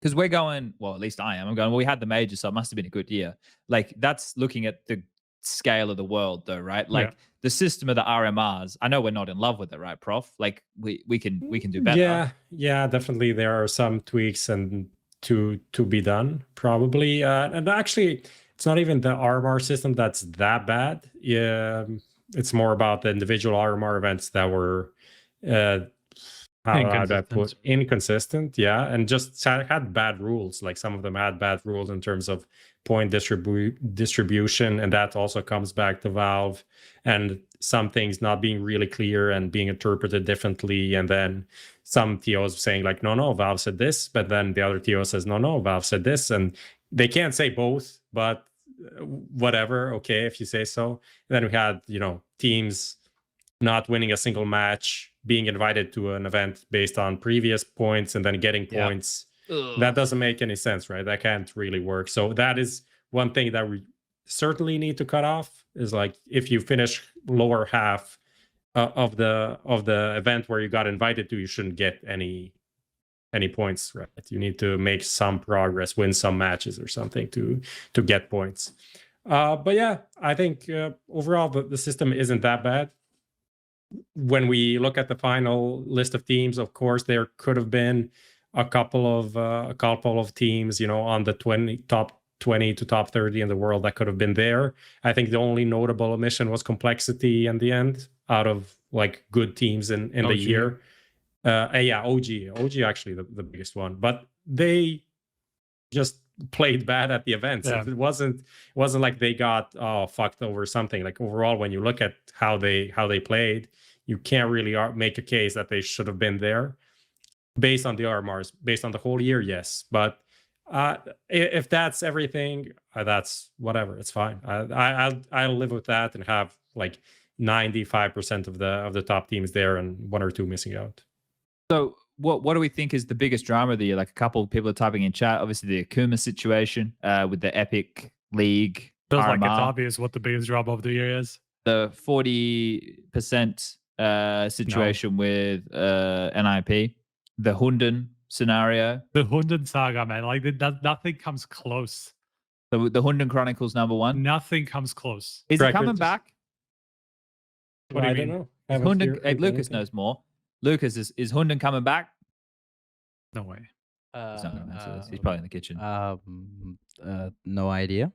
Because we're going, well, at least I am. I'm going, well, we had the major, so it must have been a good year. Like, that's looking at the scale of the world, though, right? Like, the system of the RMRs, I know we're not in love with it, right, Prof? Like, we can do better. Yeah, definitely. There are some tweaks and to be done, probably. And actually, it's not even the RMR system that's that bad. Yeah. It's more about the individual RMR events that were inconsistent, yeah, and just had bad rules. Like some of them had bad rules in terms of point distribution, and that also comes back to Valve, and some things not being really clear and being interpreted differently. And then some TOs saying like, no, Valve said this, but then the other TO says, no, Valve said this, and they can't say both, but whatever, okay, if you say so. And then we had, teams not winning a single match, being invited to an event based on previous points and then getting points. That doesn't make any sense, right? That can't really work. So that is one thing that we certainly need to cut off, is like, if you finish lower half of the event where you got invited to, you shouldn't get any points, right? You need to make some progress, win some matches or something to get points. But yeah, I think overall the system isn't that bad. When we look at the final list of teams, of course, there could have been a couple of teams, on the top 20 to top 30 in the world that could have been there. I think the only notable omission was Complexity in the end, out of like good teams in the year. OG actually the biggest one, but they just played bad at the events. It wasn't like they got fucked over something. Like overall, when you look at how they played, you can't really make a case that they should have been there based on the RMRs. Based on the whole year, yes, but if that's everything, that's whatever, it's fine. I'll live with that and have like 95% of the top teams there and 1 or 2 missing out. So what do we think is the biggest drama of the year? Like, a couple of people are typing in chat. Obviously, the Akuma situation with the Epic League. Feels RMR. like it's obvious what the biggest drama of the year is. The 40% situation with NIP. The Hunden scenario. The Hunden saga, man. Like, nothing comes close. The Hunden Chronicles #1. Nothing comes close. Is it coming back? What do you I mean? don't know. Hunden, Lucas knows more. Lucas, is Hunden coming back? No way. He's not going to answer this. He's probably in the kitchen. No idea.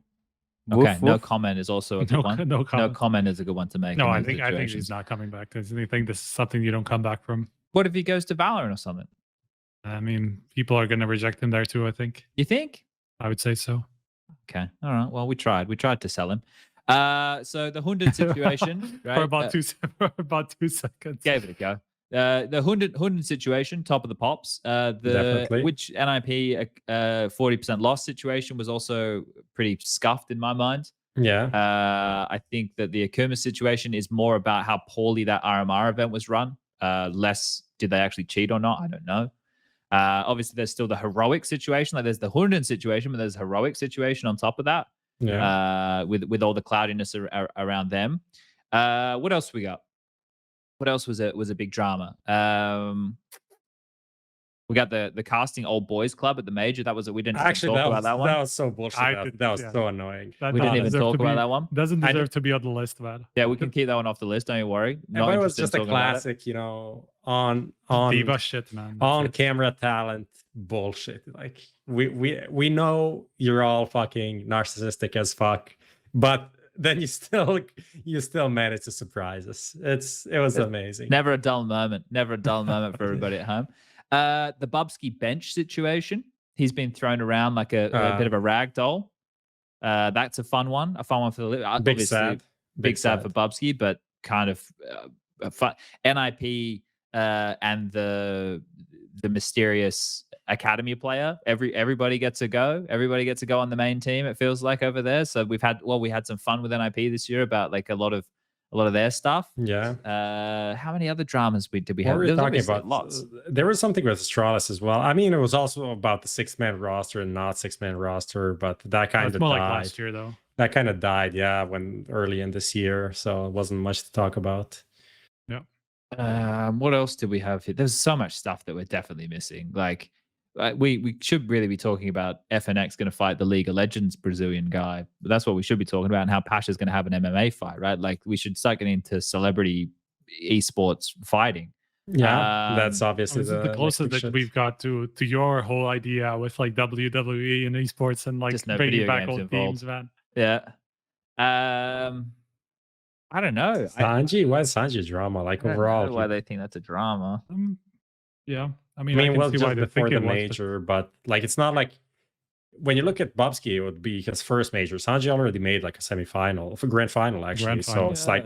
Okay, no comment is also a good one. No No comment. comment is a good one to make. No, in I these think situations. he's not coming back. I think this is something you don't come back from. What if he goes to Valorant or something? I mean, people are going to reject him there too, I think. You think? I would say so. Okay. All right. Well, we tried. We tried to sell him. So the Hundred situation, right? For about 2 seconds. Gave it a go. The Hundred situation, top of the pops. The Definitely. which NIP 40% loss situation was also pretty scuffed in my mind. Yeah. I think that the Akuma situation is more about how poorly that RMR event was run. Less did they actually cheat or not? I don't know. Obviously, there's still the heroic situation. Like there's the Hundred situation, but there's a heroic situation on top of that. Yeah. With all the cloudiness around them. What else we got? What else was a big drama? We got the casting old boys club at the major. That was we didn't Actually talk about that one. That was so bullshit. That was so annoying. We didn't even talk about that one. Doesn't deserve to be on the list, man. Yeah, we can keep that one off the list. Don't you worry. But it was just a classic, you know, on diva shit, man. On camera talent bullshit. Like we know you're all fucking narcissistic as fuck, but then you still managed to surprise us. It was amazing. Never a dull moment. Never a dull moment for everybody at home. The Bubsky bench situation. He's been thrown around like a bit of a rag doll. That's a fun one. A fun one for the big sad. Big sad for Bubsky, but kind of fun. NIP and the mysterious academy player. Everybody gets a go. Everybody gets a go on the main team. It feels like over there. So we had some fun with NIP this year about like a lot of their stuff. Yeah. How many other dramas did we have? What were we talking about? Lots. There was something with Astralis as well. I mean, it was also about the 6-man roster and not 6-man roster, but that kind of died. Like last year, though. That kind of died, yeah, when early in this year. So it wasn't much to talk about. Yeah. What else did we have here? There's so much stuff that we're definitely missing. Like we should really be talking about FNX going to fight the League of Legends Brazilian guy. But that's what we should be talking about, and how Pasha's going to have an MMA fight, right? Like we should start getting into celebrity esports fighting. Yeah, that's obviously the closest that we've got to your whole idea with like WWE and esports and like bringing back old teams, man. Yeah. I don't know. Sanji, why is Sanji drama? Like overall, why they think that's a drama? Yeah. I mean, well, just before the major, but like it's not like when you look at Bubsky, it would be his first major. Sanji already made like a semifinal, a grand final actually. So it's like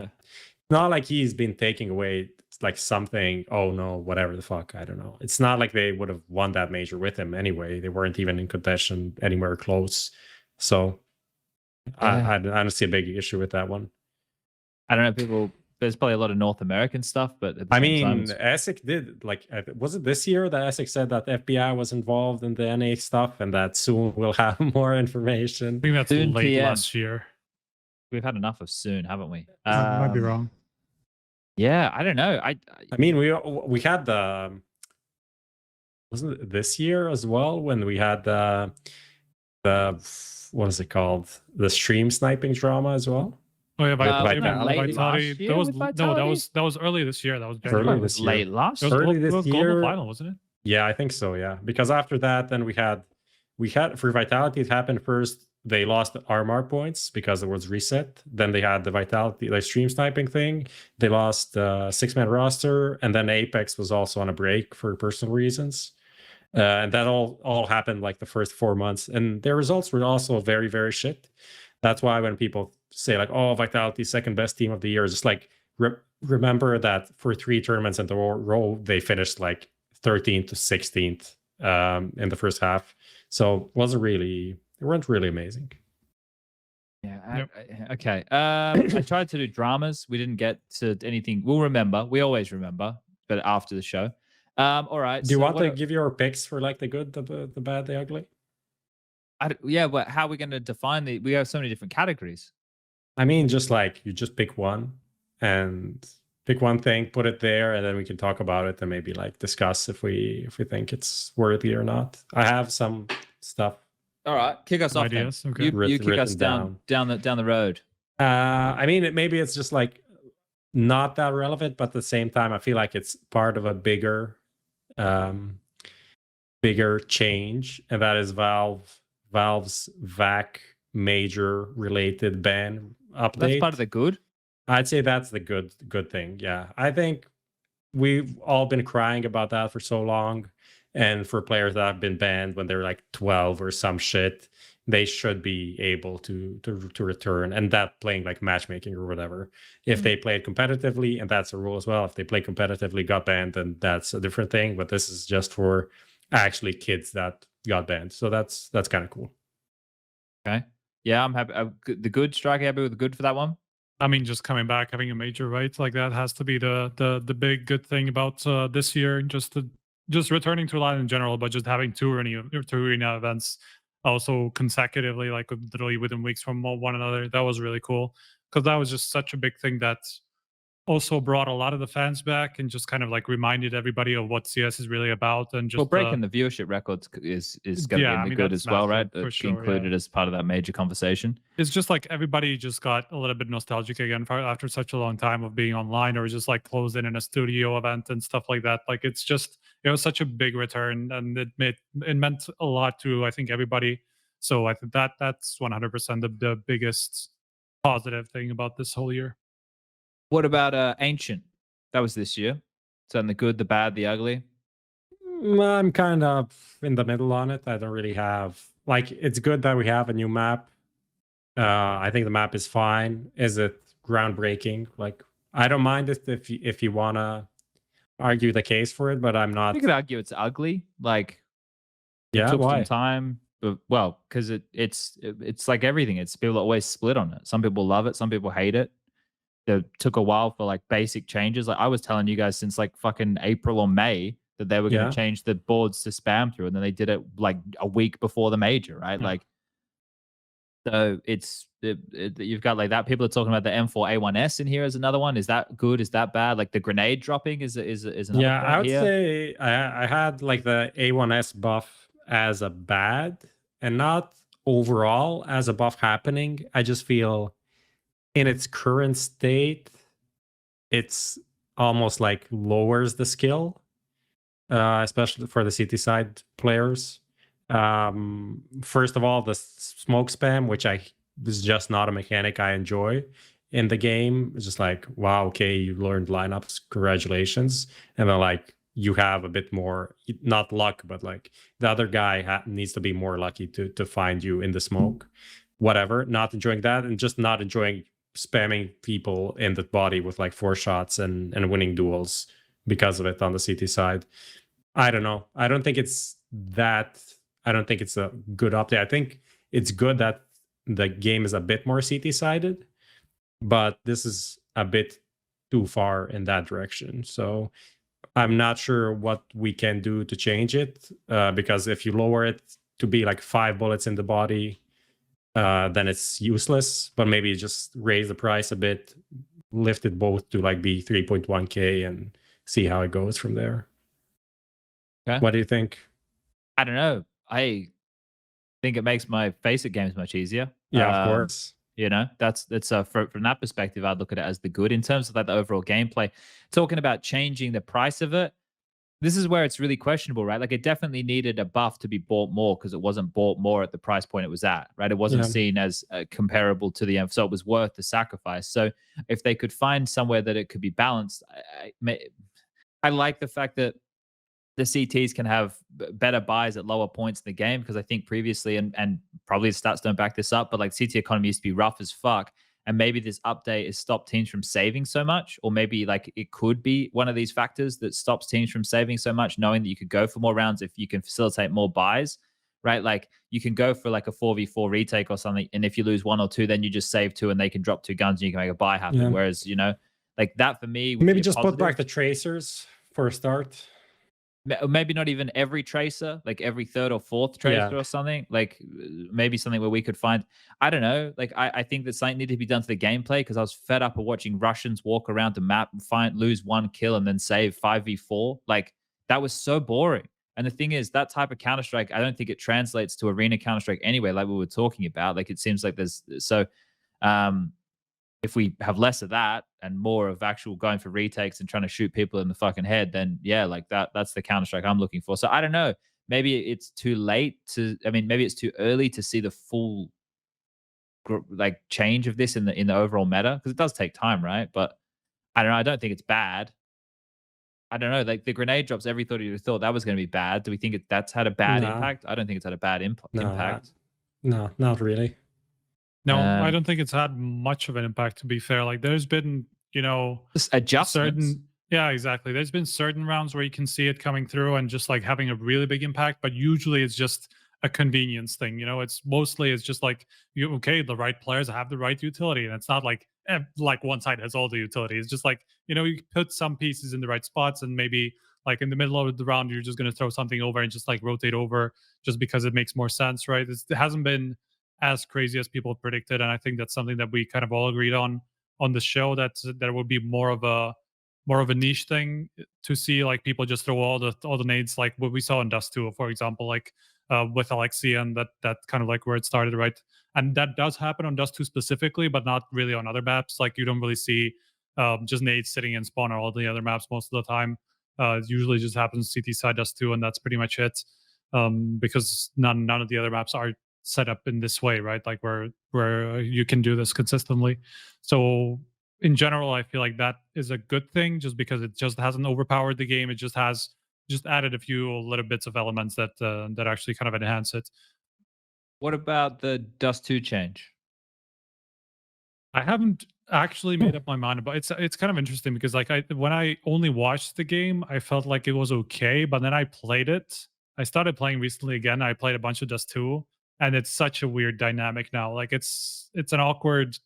not like he's been taking away like something. Oh no, whatever the fuck, I don't know. It's not like they would have won that major with him anyway. They weren't even in contention anywhere close. So I don't see a big issue with that one. I don't know, people. There's probably a lot of North American stuff, but at the same time, ASIC did, like, was it this year that ASIC said that FBI was involved in the NA stuff and that soon we'll have more information? I think that's soon late PM. Last year. We've had enough of soon, haven't we? I might be wrong. Yeah, I don't know. I mean, we had the, wasn't it this year as well when we had the what is it called? The stream sniping drama as well. Oh yeah, Vitality. That was early this year. That was early this year. Late last year. Early this year. Global final, wasn't it? Yeah, I think so. Yeah, because after that, then we had for Vitality. It happened first. They lost the RMR points because it was reset. Then they had the Vitality, like stream sniping thing. They lost 6-man roster, and then Apeks was also on a break for personal reasons. And that all happened like the first 4 months, and their results were also very, very shit. That's why when people say like, "Oh, Vitality second best team of the year," just like remember that for 3 tournaments in the row, they finished like 13th to 16th in the first half. So they weren't really amazing. Yeah. Okay. I tried to do dramas. We didn't get to anything. We'll remember. We always remember, but after the show. All right. Do you want to give your picks for like the good, the bad, the ugly? Yeah, but how are we going to define we have so many different categories. I mean, just like you just pick one and pick one thing, put it there, and then we can talk about it and maybe like discuss if we think it's worthy or not. I have some stuff. All right, kick us off. Ideas. Okay. You kick us down the road. I mean, maybe it's just like not that relevant, but at the same time, I feel like it's part of a bigger change, and that is Valve's VAC major related ban update. That's part of the good. I'd say that's the good thing. Yeah, I think we've all been crying about that for so long, and for players that have been banned when they're like 12 or some shit, they should be able to return, and that playing like matchmaking or whatever. If they played competitively, and that's a rule as well, if they play competitively, got banned, then that's a different thing. But this is just for actually kids that got banned, so that's kind of cool. Okay, yeah, I'm happy. The good strike, happy with the good for that one. I mean, just coming back, having a major, right? Like that has to be the big good thing about this year. Just returning to line in general, but just having two arena events also consecutively, like literally within weeks from one another. That was really cool because that was just such a big thing that also brought a lot of the fans back and just kind of like reminded everybody of what CS is really about. And just breaking the viewership records is going to be good as well, right? Sure, included as part of that major conversation. It's just like everybody just got a little bit nostalgic again after such a long time of being online or just like closed in a studio event and stuff like that. Like it was such a big return, and it meant a lot to, I think, everybody. So I think that's 100% the biggest positive thing about this whole year. What about Ancient? That was this year. So the good, the bad, the ugly. I'm kind of in the middle on it. I don't really have like. It's good that we have a new map. I think the map is fine. Is it groundbreaking? Like, I don't mind it if you wanna argue the case for it, but I'm not. You could argue it's ugly. Like, yeah, it took why? some time. But, well, because it's like everything. It's people are always split on it. Some people love it. Some people hate it. It took a while for like basic changes. Like I was telling you guys since like fucking April or May that they were going to change the boards to spam through, and then they did it like a week before the major, right? Like, so you've got like that. People are talking about the M4A1S in here as another one. Is that good? Is that bad? Like the grenade dropping is another. Yeah, I would here. say I had like the A1S buff as a bad, and not overall as a buff happening. I just feel in its current state, it's almost like lowers the skill, especially for the CT side players. First of all, the smoke spam, which is just not a mechanic I enjoy in the game. It's just like, wow, okay, you learned lineups, congratulations. And then like you have a bit more, not luck, but like the other guy needs to be more lucky to find you in the smoke. Whatever, not enjoying that, and just not enjoying spamming people in the body with like 4 shots and winning duels because of it on the CT side. I don't know. I don't think it's a good update. I think it's good that the game is a bit more CT sided, but this is a bit too far in that direction. So I'm not sure what we can do to change it, because if you lower it to be like 5 bullets in the body, then it's useless. But maybe just raise the price a bit, lift it both to like be 3.1k and see how it goes from there. Okay. What do you think? I don't know. I think it makes my basic games much easier. Yeah, of course. You know, that's from that perspective, I'd look at it as the good. In terms of like the overall gameplay, talking about changing the price of it, this is where it's really questionable, right? Like it definitely needed a buff to be bought more because it wasn't bought more at the price point it was at, right? It wasn't seen as comparable to the M, so it was worth the sacrifice. So if they could find somewhere that it could be balanced, I like the fact that the CTs can have better buys at lower points in the game, because I think previously, and probably the stats don't back this up, but like CT economy used to be rough as fuck. And maybe this update has stopped teams from saving so much, or maybe like it could be one of these factors that stops teams from saving so much, knowing that you could go for more rounds if you can facilitate more buys, right? Like you can go for like a 4v4 retake or something, and if you lose 1 or 2, then you just save 2 and they can drop 2 guns and you can make a buy happen. Yeah. Whereas, you know, like that for me, maybe just put back the tracers for a start. Maybe not even every tracer, like every 3rd or 4th tracer or something. Like maybe something where we could find, I don't know. Like I think that something needed to be done to the gameplay, because I was fed up of watching Russians walk around the map and lose 1 kill and then save 5v4. Like that was so boring. And the thing is, that type of Counter-Strike, I don't think it translates to arena Counter-Strike anyway, like we were talking about. Like it seems like there's if we have less of that and more of actual going for retakes and trying to shoot people in the fucking head, then yeah, like that's the Counter-Strike I'm looking for. So I don't know. Maybe it's too late maybe it's too early to see the full like change of this in the overall meta? Because it does take time, right? But I don't know. I don't think it's bad. I don't know. Like the grenade drops, everybody would have thought that was going to be bad. Do we think that's had a bad impact? I don't think it's had a bad impact. No, not really. No, I don't think it's had much of an impact, to be fair. Like there's been, just adjustments. Yeah, exactly. There's been certain rounds where you can see it coming through and just like having a really big impact, but usually it's just a convenience thing. It's just like the right players have the right utility, and it's not like one side has all the utility. It's just like you put some pieces in the right spots, and maybe like in the middle of the round you're just going to throw something over and just like rotate over just because it makes more sense, right? It hasn't been as crazy as people predicted, and I think that's something that we kind of all agreed on the show, that there would be more of a niche thing to see, like people just throw all the nades, like what we saw in Dust 2, for example, like with Aleksib, and that kind of like where it started, right? And that does happen on Dust 2 specifically, but not really on other maps. Like you don't really see just nades sitting in spawn on all the other maps most of the time. It usually just happens CT side Dust 2, and that's pretty much it. Because none of the other maps are set up in this way, right? Like where you can do this consistently. So in general, I feel like that is a good thing, just because it just hasn't overpowered the game. It just has added a few little bits of elements that actually kind of enhance it. What about the Dust 2 change? I haven't actually made up my mind about it. It's kind of interesting because like when I only watched the game, I felt like it was okay, but then I played it. I started playing recently again. I played a bunch of Dust 2, and it's such a weird dynamic now. Like it's awkward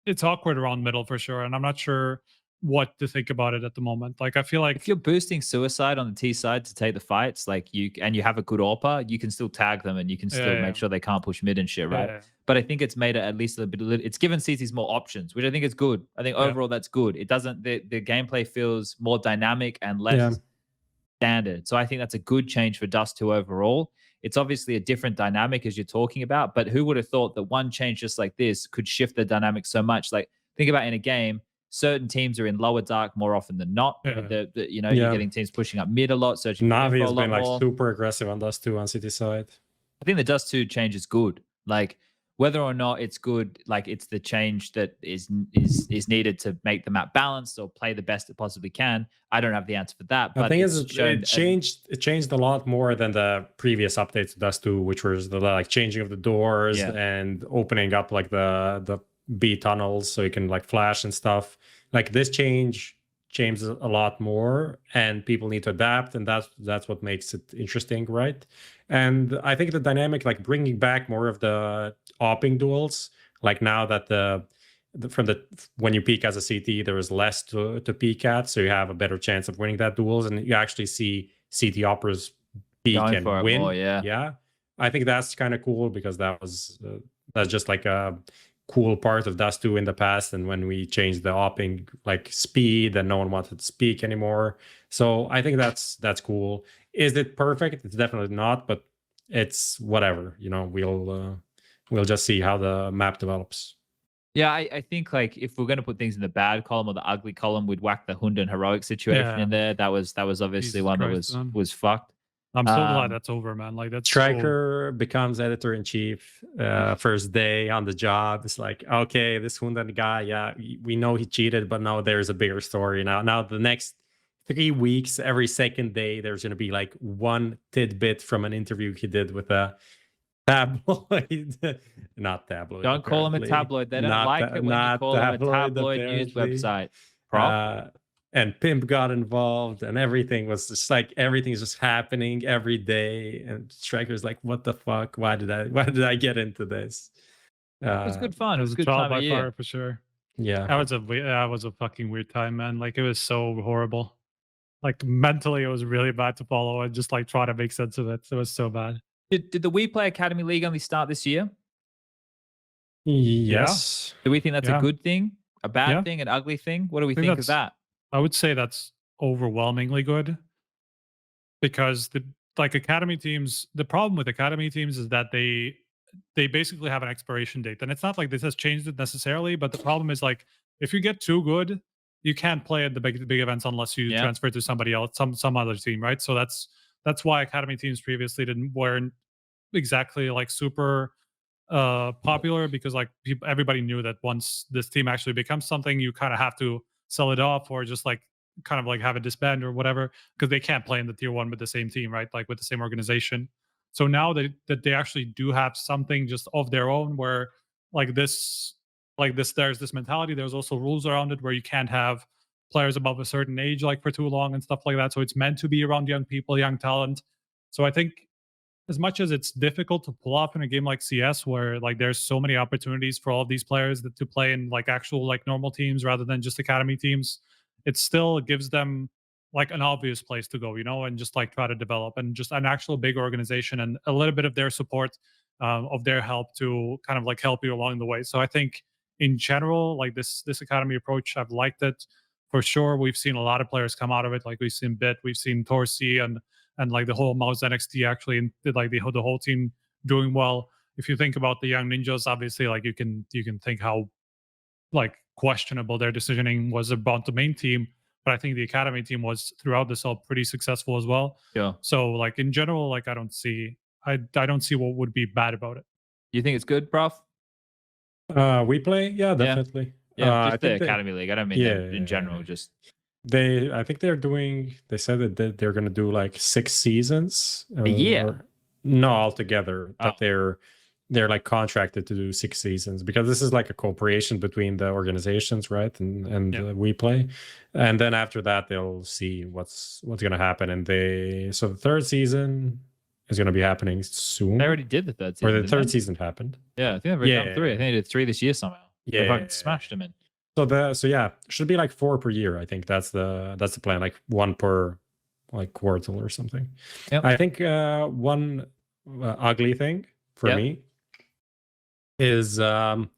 around middle for sure, and I'm not sure what to think about it at the moment. Like I feel like if you're boosting suicide on the T side to take the fights, like you have a good AWPer, you can still tag them and you can still make sure they can't push mid and shit, right? But I think it's made it at least a bit. It's given CTs more options, which I think is good. I think overall that's good. It doesn't the gameplay feels more dynamic and less standard. So I think that's a good change for Dust 2 overall. It's obviously a different dynamic as you're talking about, but who would have thought that one change just like this could shift the dynamic so much? Like think about in a game, certain teams are in lower dark more often than not. You're getting teams pushing up mid a lot. So NAVI has been like super aggressive on Dust 2 on City side. I think the Dust 2 change is good. Like whether or not it's good, like it's the change that is needed to make the map balanced or play the best it possibly can. I don't have the answer for that. But the thing is, it changed a lot more than the previous updates to Dust 2, which was the like changing of the doors and opening up like the B tunnels so you can like flash and stuff. Like this changes a lot more, and people need to adapt, and that's what makes it interesting, right? And I think the dynamic, like bringing back more of the opping duels, like now that when you peek as a CT, there is less to peek at, so you have a better chance of winning that duels, and you actually see CT operas peek and win. More, yeah. I think that's kind of cool, because that's just like a cool part of Dust 2 in the past, and when we changed the opping like speed and no one wanted to speak anymore. So I think that's cool. Is it perfect? It's definitely not, but it's whatever. We'll just see how the map develops. Yeah, I think like if we're going to put things in the bad column or the ugly column, we'd whack the Hund and heroic situation in there. That was obviously one that was fucked. I'm so glad that's over, man. Like that's Striker becomes editor-in-chief first day on the job. It's like, okay, this Hundan guy, we know he cheated, but now there's a bigger story. Now the next 3 weeks, every second day, there's going to be like one tidbit from an interview he did with a tabloid. Not tabloid. Don't call him a tabloid. They don't like it when you call him a tabloid news website. And Pimp got involved, and everything was just like everything's just happening every day. And Striker's like, "What the fuck? Why did I get into this?" It was good fun. It was a good trial time by of year. fire for sure. Yeah, that was a fucking weird time, man. Like it was so horrible. Like mentally, it was really bad to follow and just like try to make sense of it. It was so bad. Did the WePlay Academy League only start this year? Yes. Do we think that's a good thing, a bad thing, an ugly thing? What do we think of that? I would say that's overwhelmingly good, because the academy teams, the problem with academy teams is that they basically have an expiration date, and it's not like this has changed it necessarily, but the problem is like if you get too good, you can't play at the big events unless you transfer to somebody else, some other team, right? So that's why academy teams previously weren't exactly like super popular because like everybody knew that once this team actually becomes something, you kind of have to sell it off or just like kind of like have it disband or whatever because they can't play in the tier 1 with the same team, right? Like with the same organization. So now that they actually do have something just of their own where there's this mentality. There's also rules around it where you can't have players above a certain age like for too long and stuff like that. So it's meant to be around young people, young talent. So I think as much as it's difficult to pull off in a game like CS, where like there's so many opportunities for all of these players to play in like actual like normal teams rather than just academy teams, it still gives them like an obvious place to go, and just like try to develop and just an actual big organization and a little bit of their support, of their help to kind of like help you along the way. So I think in general, like this academy approach, I've liked it for sure. We've seen a lot of players come out of it. Like we've seen Bit, we've seen Torsi and like the whole Mouse NXT actually, and like the whole team doing well. If you think about the young ninjas, obviously, like you can think how like questionable their decisioning was about the main team, but I think the academy team was throughout this all pretty successful as well. Yeah. So like in general, like I don't see what would be bad about it. You think it's good, Prof? WePlay, yeah, definitely. Yeah, just the Academy League. I don't mean in general. Just I think they're doing. They said that they're going to do like 6 seasons a year. No, altogether. But they're like contracted to do 6 seasons because this is like a cooperation between the organizations, right? And WePlay, and then after that they'll see what's going to happen. And so the 3rd season is going to be happening soon. They already did the 3rd season. Or the 3rd season happened. Yeah, I think they've already done 3. I think they did 3 this year somehow. Yeah, they fucking smashed them in. So yeah, should be like 4 per year. I think that's the plan. Like 1 per like quarter or something. Yep. I think one ugly thing for me is the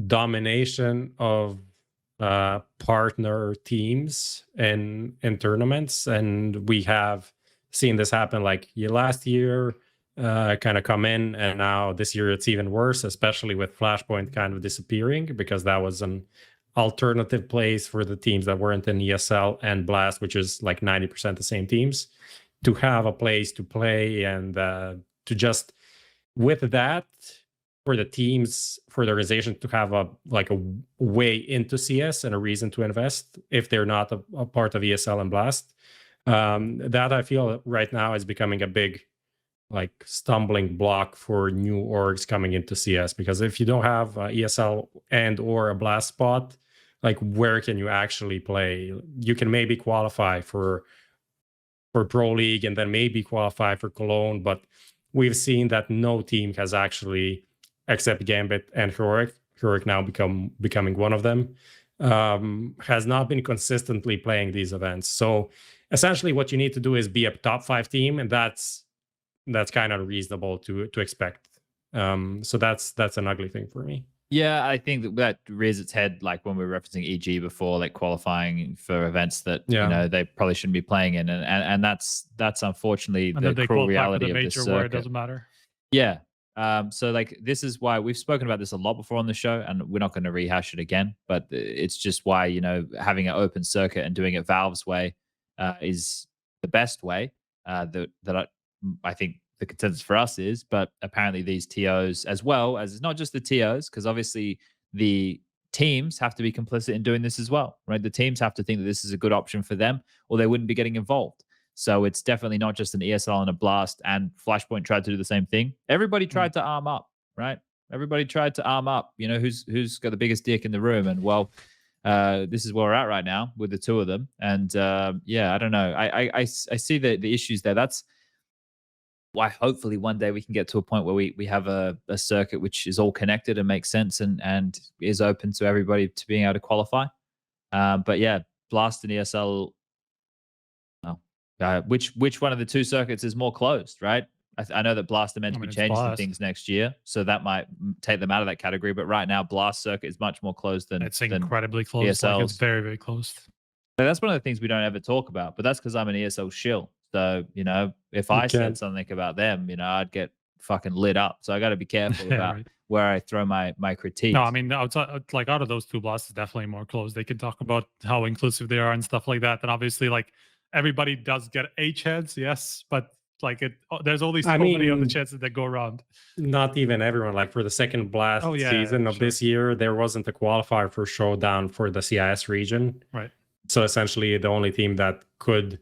domination of partner teams in tournaments, and we have seen this happen like last year. Kind of come in, and now this year it's even worse, especially with Flashpoint kind of disappearing, because that was an alternative place for the teams that weren't in ESL and Blast, which is like 90% the same teams, to have a place to play and to just with that for the teams, for the organization to have a way into CS and a reason to invest if they're not a part of ESL and Blast. That I feel right now is becoming a big like stumbling block for new orgs coming into CS, because if you don't have ESL and or a Blast spot, like where can you actually play? You can maybe qualify for Pro League and then maybe qualify for Cologne, but we've seen that no team has actually, except Gambit and Heroic now becoming one of them, has not been consistently playing these events. So essentially what you need to do is be a top 5 team, and that's kind of reasonable to expect. So that's an ugly thing for me. Yeah, I think that rears its head like when we were referencing EG before, like qualifying for events that they probably shouldn't be playing in, and that's unfortunately the cruel reality of this circuit. Where it doesn't matter. Yeah. So like this is why we've spoken about this a lot before on the show, and we're not going to rehash it again. But it's just why having an open circuit and doing it Valve's way is the best way. I think the consensus for us is, but apparently these TOs, as well as it's not just the TOs, because obviously the teams have to be complicit in doing this as well, right? The teams have to think that this is a good option for them, or they wouldn't be getting involved. So it's definitely not just an ESL and a Blast, and Flashpoint tried to do the same thing. Everybody tried to arm up, right? Everybody tried to arm up. Who's got the biggest dick in the room? And well, this is where we're at right now with the 2 of them. And I don't know. I see the issues there. That's why hopefully one day we can get to a point where we have a circuit which is all connected and makes sense and is open to everybody to being able to qualify. But yeah, Blast and ESL, which one of the 2 circuits is more closed, right? I know that Blast are meant to be changing some things next year, so that might take them out of that category. But right now, Blast circuit is much more closed than it's incredibly closed. Like it's very, very closed. So that's one of the things we don't ever talk about, but that's because I'm an ESL shill. So, if I said something about them, I'd get fucking lit up. So I got to be careful about where I throw my critique. No, I mean, outside, like out of those 2 Blasts, is definitely more closed. They can talk about how inclusive they are and stuff like that. And obviously, like everybody does get H-heads, yes, but Like there's only so many of the chances that go around. Not even everyone. Like for the second blast season of this year, there wasn't a qualifier for Showdown for the CIS region. Right. So essentially, the only team that could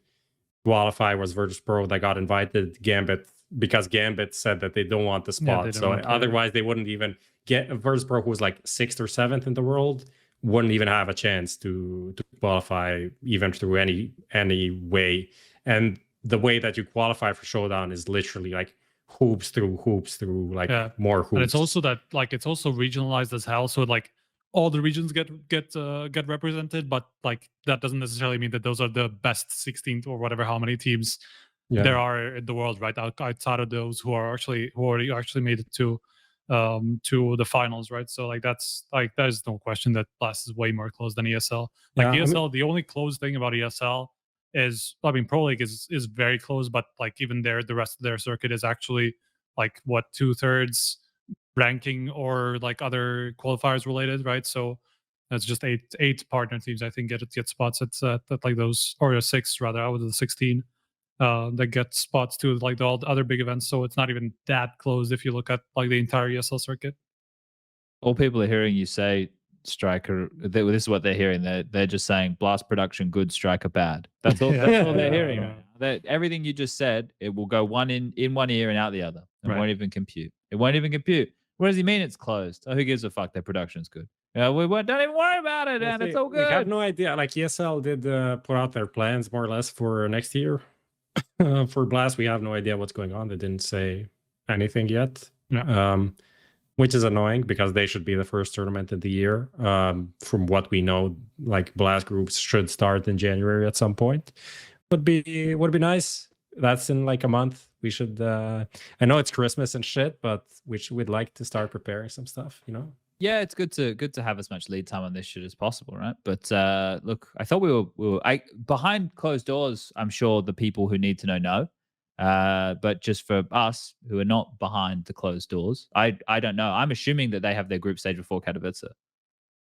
qualify was Virtus.pro that got invited, Gambit, because Gambit said that they don't want the spot. So otherwise, they wouldn't even get Virtus.pro, who was like 6th or 7th in the world, wouldn't even have a chance to qualify even through any way. And the way that you qualify for Showdown is literally like hoops through like more hoops. And it's also that like it's also regionalized as hell. So like all the regions get represented, but like that doesn't necessarily mean that those are the best 16th or whatever how many teams there are in the world, right? Outside of those who already actually made it to the finals, right? So like there's no question that Blast is way more close than ESL. Like ESL, the only close thing about ESL is, I mean, Pro League is very close, but like even there, the rest of their circuit is actually like what 2/3 ranking or like other qualifiers related, right? So it's just eight partner teams I think get spots at like those, or 6 rather, out of the 16 that get spots to like all the other big events. So it's not even that close if you look at like the entire ESL circuit. All people are hearing you say, Striker, this is what they're hearing. They're just saying Blast production good, Striker bad. That's all. That's all they're hearing. Right now. Everything you just said, it will go one in one ear and out the other. It won't even compute. It won't even compute. What does he mean? It's closed. Oh, who gives a fuck? Their production's good. We don't even worry about it, and it's all good. We have no idea. Like ESL did put out their plans more or less for next year. For Blast, we have no idea what's going on. They didn't say anything yet. Which is annoying because they should be the first tournament of the year. From what we know, like Blast groups should start in January at some point. Would be nice. That's in like a month. We should. I know it's Christmas and shit, but we'd like to start preparing some stuff. You know. Yeah, it's good to have as much lead time on this shit as possible, right? But look, I thought we were behind closed doors. I'm sure the people who need to know. But just for us who are not behind the closed doors, I don't know. I'm assuming that they have their group stage before Katowice.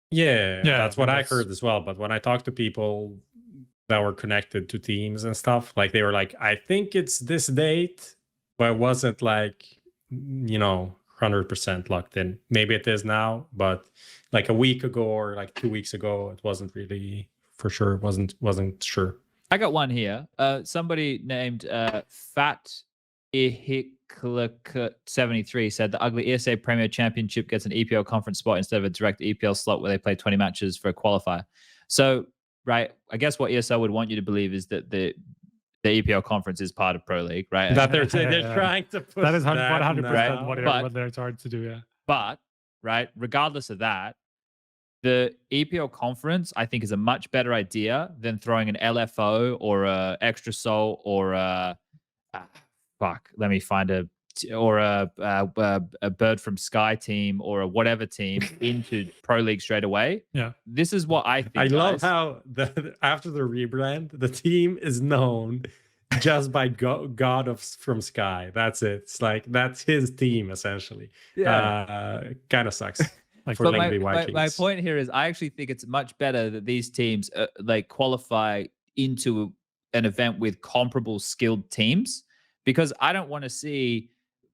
Yeah, that's what I heard as well. But when I talked to people that were connected to teams and stuff, like they were like, I think it's this date, but it wasn't like, 100% locked in. Maybe it is now, but like a week ago or like 2 weeks ago, it wasn't really for sure. Wasn't sure. I got one here. Somebody named Fat Ihiklik73 said the ugly ESA Premier Championship gets an EPL conference spot instead of a direct EPL slot where they play 20 matches for a qualifier. So, right, I guess what ESL would want you to believe is that the EPL conference is part of Pro League, right? That they're trying to push that is 100% right? what they're trying to do, yeah. But, right, regardless of that, the EPL conference, I think, is a much better idea than throwing an LFO or a Extra Soul or a let me find a Bird from Sky team or a whatever team into Pro League straight away. Yeah, this is what I think. I love how after the rebrand, the team is known just by God from Sky. That's it. It's like that's his team essentially. Yeah, kind of sucks. But my point here is I actually think it's much better that these teams like qualify into an event with comparable skilled teams, because I don't want to see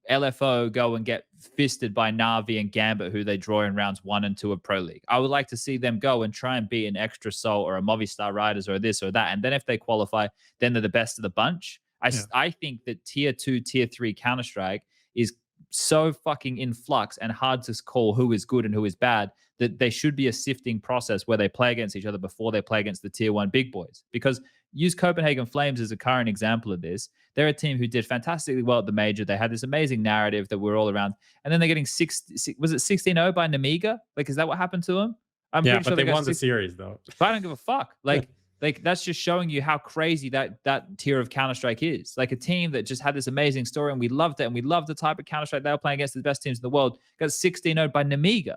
LFO go and get fisted by NAVI and Gambit, who they draw in rounds 1 and 2 of Pro League. I would like to see them go and try and beat an Extra Soul or a Movistar Riders or this or that. And then if they qualify, then they're the best of the bunch. I think that tier 2, tier 3 Counter-Strike is so fucking in flux and hard to call who is good and who is bad that there should be a sifting process where they play against each other before they play against the tier 1 big boys. Because use Copenhagen Flames as a current example of this. They're a team who did fantastically well at the major. They had this amazing narrative that we're all around. And then they're getting 16-0 by Namiga? Like, is that what happened to them? I'm pretty sure they won the series though. But I don't give a fuck. Like that's just showing you how crazy that tier of Counter-Strike is. Like a team that just had this amazing story and we loved it and we loved the type of Counter-Strike they were playing against the best teams in the world. Got 16-0 by Namiga.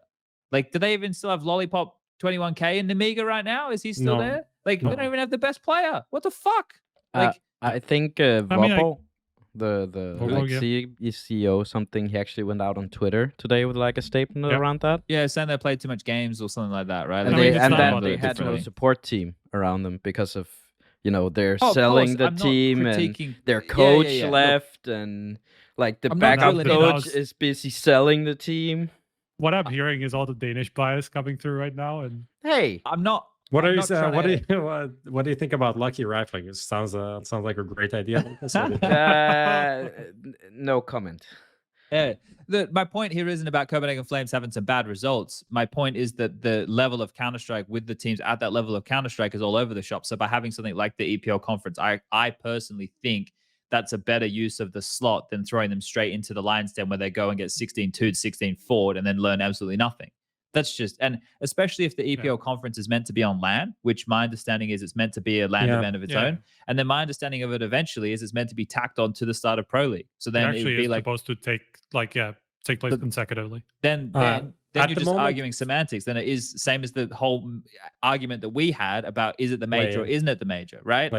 Like, do they even still have Lollipop 21K in Namiga right now? Is he still there? Like, they don't even have the best player. What the fuck? Like, I think Vopo, the CEO something, he actually went out on Twitter today with like a statement around that. Yeah, saying they played too much games or something like that, right? And, then they had no support team around them because of they're Oh, of selling course. the I'm not team and critiquing- their Yeah, coach yeah. Look, left and like the I'm not backup drilling in coach house. is busy selling the team. What I'm hearing is all the Danish bias coming through right now, and Hey, I'm not. What I'm are you? not trying What do to- you? What do you think about lucky rifling? It sounds like a great idea. no comment. Yeah. My point here isn't about Copenhagen Flames having some bad results. My point is that the level of Counter-Strike with the teams at that level of Counter-Strike is all over the shop. So by having something like the EPL conference, I personally think that's a better use of the slot than throwing them straight into the lion's den where they go and get 16-2 to 16 forward and then learn absolutely nothing. That's just, and especially if the EPL conference is meant to be on LAN, which my understanding is it's meant to be a LAN event of its own. And then my understanding of it eventually is it's meant to be tacked on to the start of Pro League. So then it actually is supposed to take place consecutively. Then you're just arguing semantics. Then it is same as the whole argument that we had about is it the major or isn't it the major, right?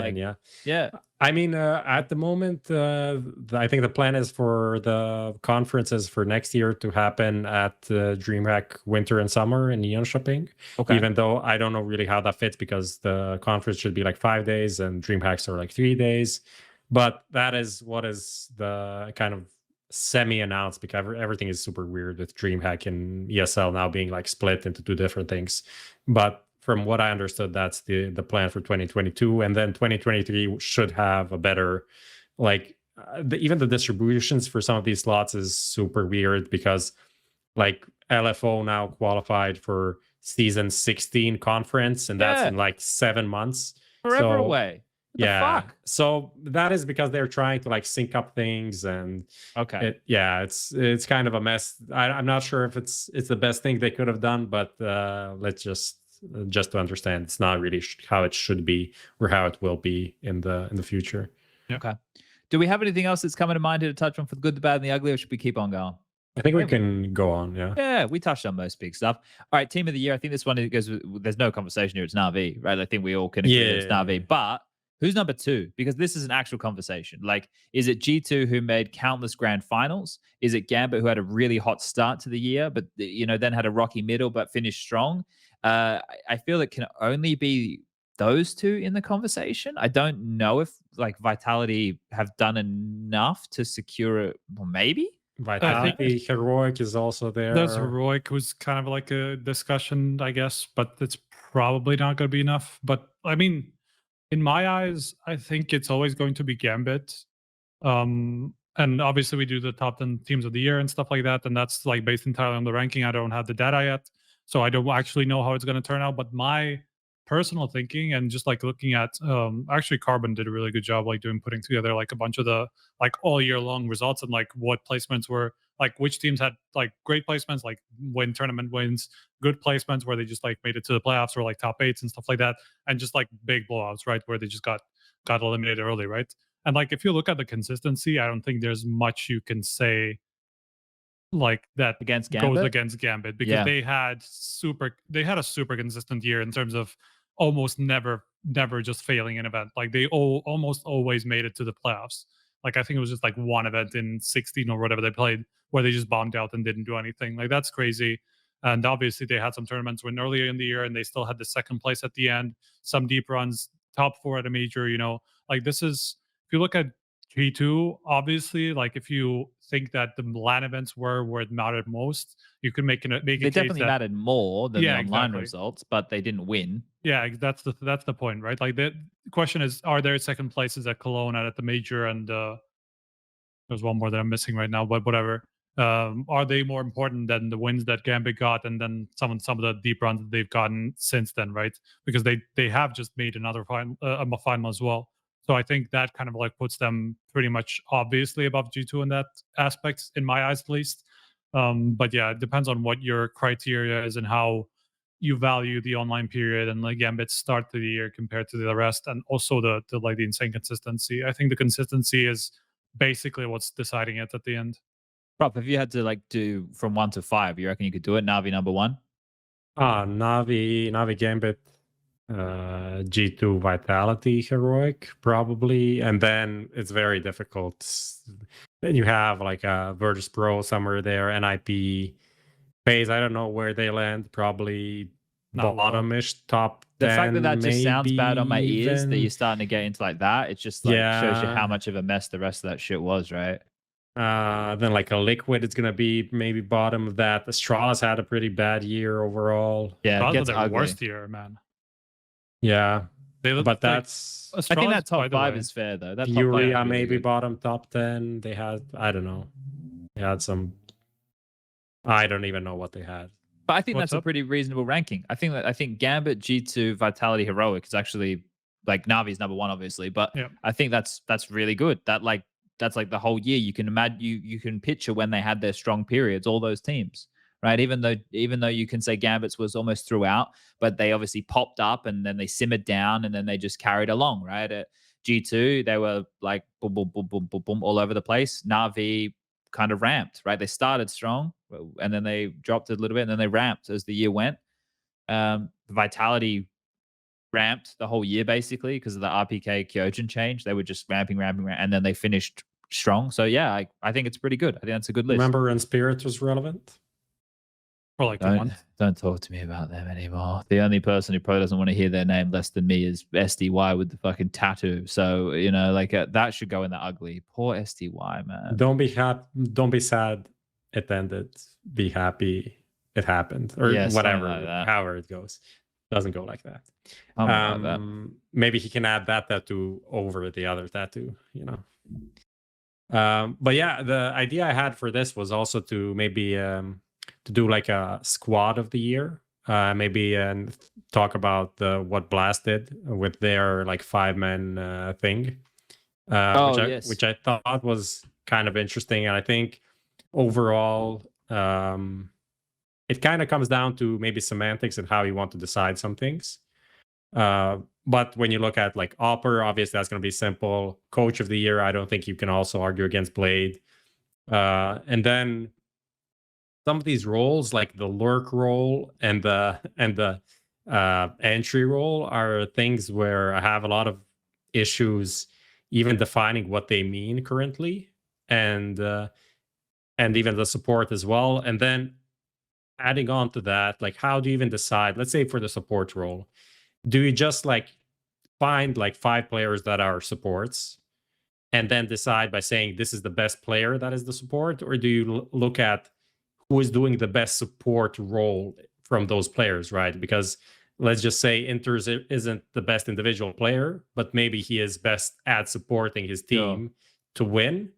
Yeah. I mean, at the moment, I think the plan is for the conferences for next year to happen at DreamHack Winter and Summer in Entropiq. Okay. Even though I don't know really how that fits because the conference should be like 5 days and DreamHacks are like 3 days. But that is what is the kind of semi-announced, because everything is super weird with DreamHack and ESL now being like split into 2 different things. But from what I understood, that's the plan for 2022, and then 2023 should have a better, like even the distributions for some of these slots is super weird because like LFO now qualified for season 16 conference, and that's in like 7 months. Forever away. What the fuck? So that is because they're trying to like sync up things, and it's kind of a mess. I'm not sure if it's the best thing they could have done, but let's just to understand, it's not really how it should be or how it will be in the future. Okay. Do we have anything else that's coming to mind here to touch on for the good, the bad, and the ugly, or should we keep on going? I think we can go on. Yeah, we touched on most big stuff. All right, team of the year. I think this one goes. There's no conversation here. It's NAVI, right? I think we all can agree it's NAVI. But who's number 2? Because this is an actual conversation. Like, is it G2 who made countless grand finals? Is it Gambit who had a really hot start to the year, but then had a rocky middle but finished strong? I feel it can only be those 2 in the conversation. I don't know if like Vitality have done enough to secure it. Well, maybe. Vitality, Heroic is also there. There's Heroic, who's kind of like a discussion, I guess, but it's probably not going to be enough. But I mean, in my eyes, I think it's always going to be Gambit. And obviously we do the top 10 teams of the year and stuff like that. And that's like based entirely on the ranking. I don't have the data yet, so I don't actually know how it's going to turn out. But my personal thinking and just like looking at, actually Carbon did a really good job like putting together like a bunch of the like all year long results and like what placements were, like which teams had like great placements, like win tournament wins, good placements where they just like made it to the playoffs or like top 8s and stuff like that, and just like big blowouts, right, where they just got eliminated early, right? And like if you look at the consistency, I don't think there's much you can say like that against Gambit? Goes against Gambit, because they had a super consistent year in terms of almost never just failing an event. Like they almost always made it to the playoffs. Like I think it was just like one event in 16 or whatever they played where they just bombed out and didn't do anything. Like that's crazy. And obviously they had some tournaments win earlier in the year and they still had the second place at the end, some deep runs, top 4 at a major, like this is, if you look at G2, obviously, like if you think that the LAN events were where it mattered most, you could make a they case definitely mattered more than the online exactly. results, but they didn't win. Yeah, that's the point, right? Like the question is, are there second places at Cologne and at the major, and there's one more that I'm missing right now, but whatever. Are they more important than the wins that Gambit got and then some of the deep runs that they've gotten since then, right? Because they have just made another final as well. So I think that kind of like puts them pretty much obviously above G2 in that aspect, in my eyes at least. But yeah, it depends on what your criteria is and how you value the online period and like Gambit's start to the year compared to the rest, and also the insane consistency. I think the consistency is basically what's deciding it at the end. Prop, if you had to like do from 1 to 5, you reckon you could do it? NAVI number 1? NAVI Gambit, G2 Vitality, Heroic probably, and then it's very difficult. Then you have like a Virtus Pro somewhere there, NIP, FaZe. I don't know where they land. Probably bottomish top 10. The fact that that just sounds bad on my ears, that even. you're starting to get into like that, it just like shows you how much of a mess the rest of that shit was, right? Then like a liquid, it's gonna be maybe bottom of that. Astralis had a pretty bad year overall. Yeah, it gets their ugly. worst year, man. Yeah, but that's. Astralis, I think that top 5 is fair though. That Fury, top 5 maybe really bottom top 10. They had, I don't know. They had some. I don't even know what they had. But I think that's a pretty reasonable ranking. I think Gambit, G2, Vitality, Heroic is actually like Navi's number 1, obviously. But I think that's really good. That's like the whole year. You can imagine, you can picture when they had their strong periods, all those teams, right? Even though you can say Gambit's was almost throughout, but they obviously popped up and then they simmered down and then they just carried along, right? At G2, they were like boom, boom, boom, boom, boom, boom, all over the place. Navi kind of ramped, right? They started strong and then they dropped a little bit and then they ramped as the year went. Vitality ramped the whole year basically because of the RPK Kyojin change. They were just ramping, and then they finished strong. So yeah, I think it's pretty good. I think that's a good list. Remember when Spirit was relevant? Or like don't talk to me about them anymore. The only person who probably doesn't want to hear their name less than me is SDY with the fucking tattoo. So like that should go in the ugly. Poor SDY, man. Don't be happy. Don't be sad. It ended. Be happy. It happened, or whatever. Like however it goes, doesn't go like that. Like maybe he can add that tattoo over the other tattoo. But yeah, the idea I had for this was also to maybe to do like a squad of the year, maybe and talk about what Blast did with their like 5-man thing, which I thought was kind of interesting. And I think overall, it kind of comes down to maybe semantics and how you want to decide some things. But when you look at like Opper, obviously that's going to be simple. Coach of the year, I don't think you can also argue against Blade. And then some of these roles, like the lurk role and the entry role, are things where I have a lot of issues even defining what they mean currently, and even the support as well. And then adding on to that, like how do you even decide? Let's say for the support role, do you just like find like 5 players that are supports and then decide by saying this is the best player that is the support, or do you look at who is doing the best support role from those players, right? Because let's just say Inters isn't the best individual player, but maybe he is best at supporting his team to win,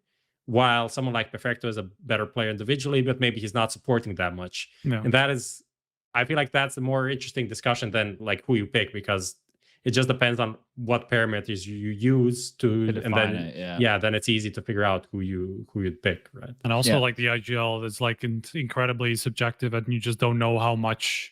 while someone like Perfecto is a better player individually, but maybe he's not supporting that much. And that is, I feel like that's a more interesting discussion than like who you pick, because it just depends on what parameters you use to and then then it's easy to figure out who you'd pick, right? And also like the IGL is like incredibly subjective, and you just don't know how much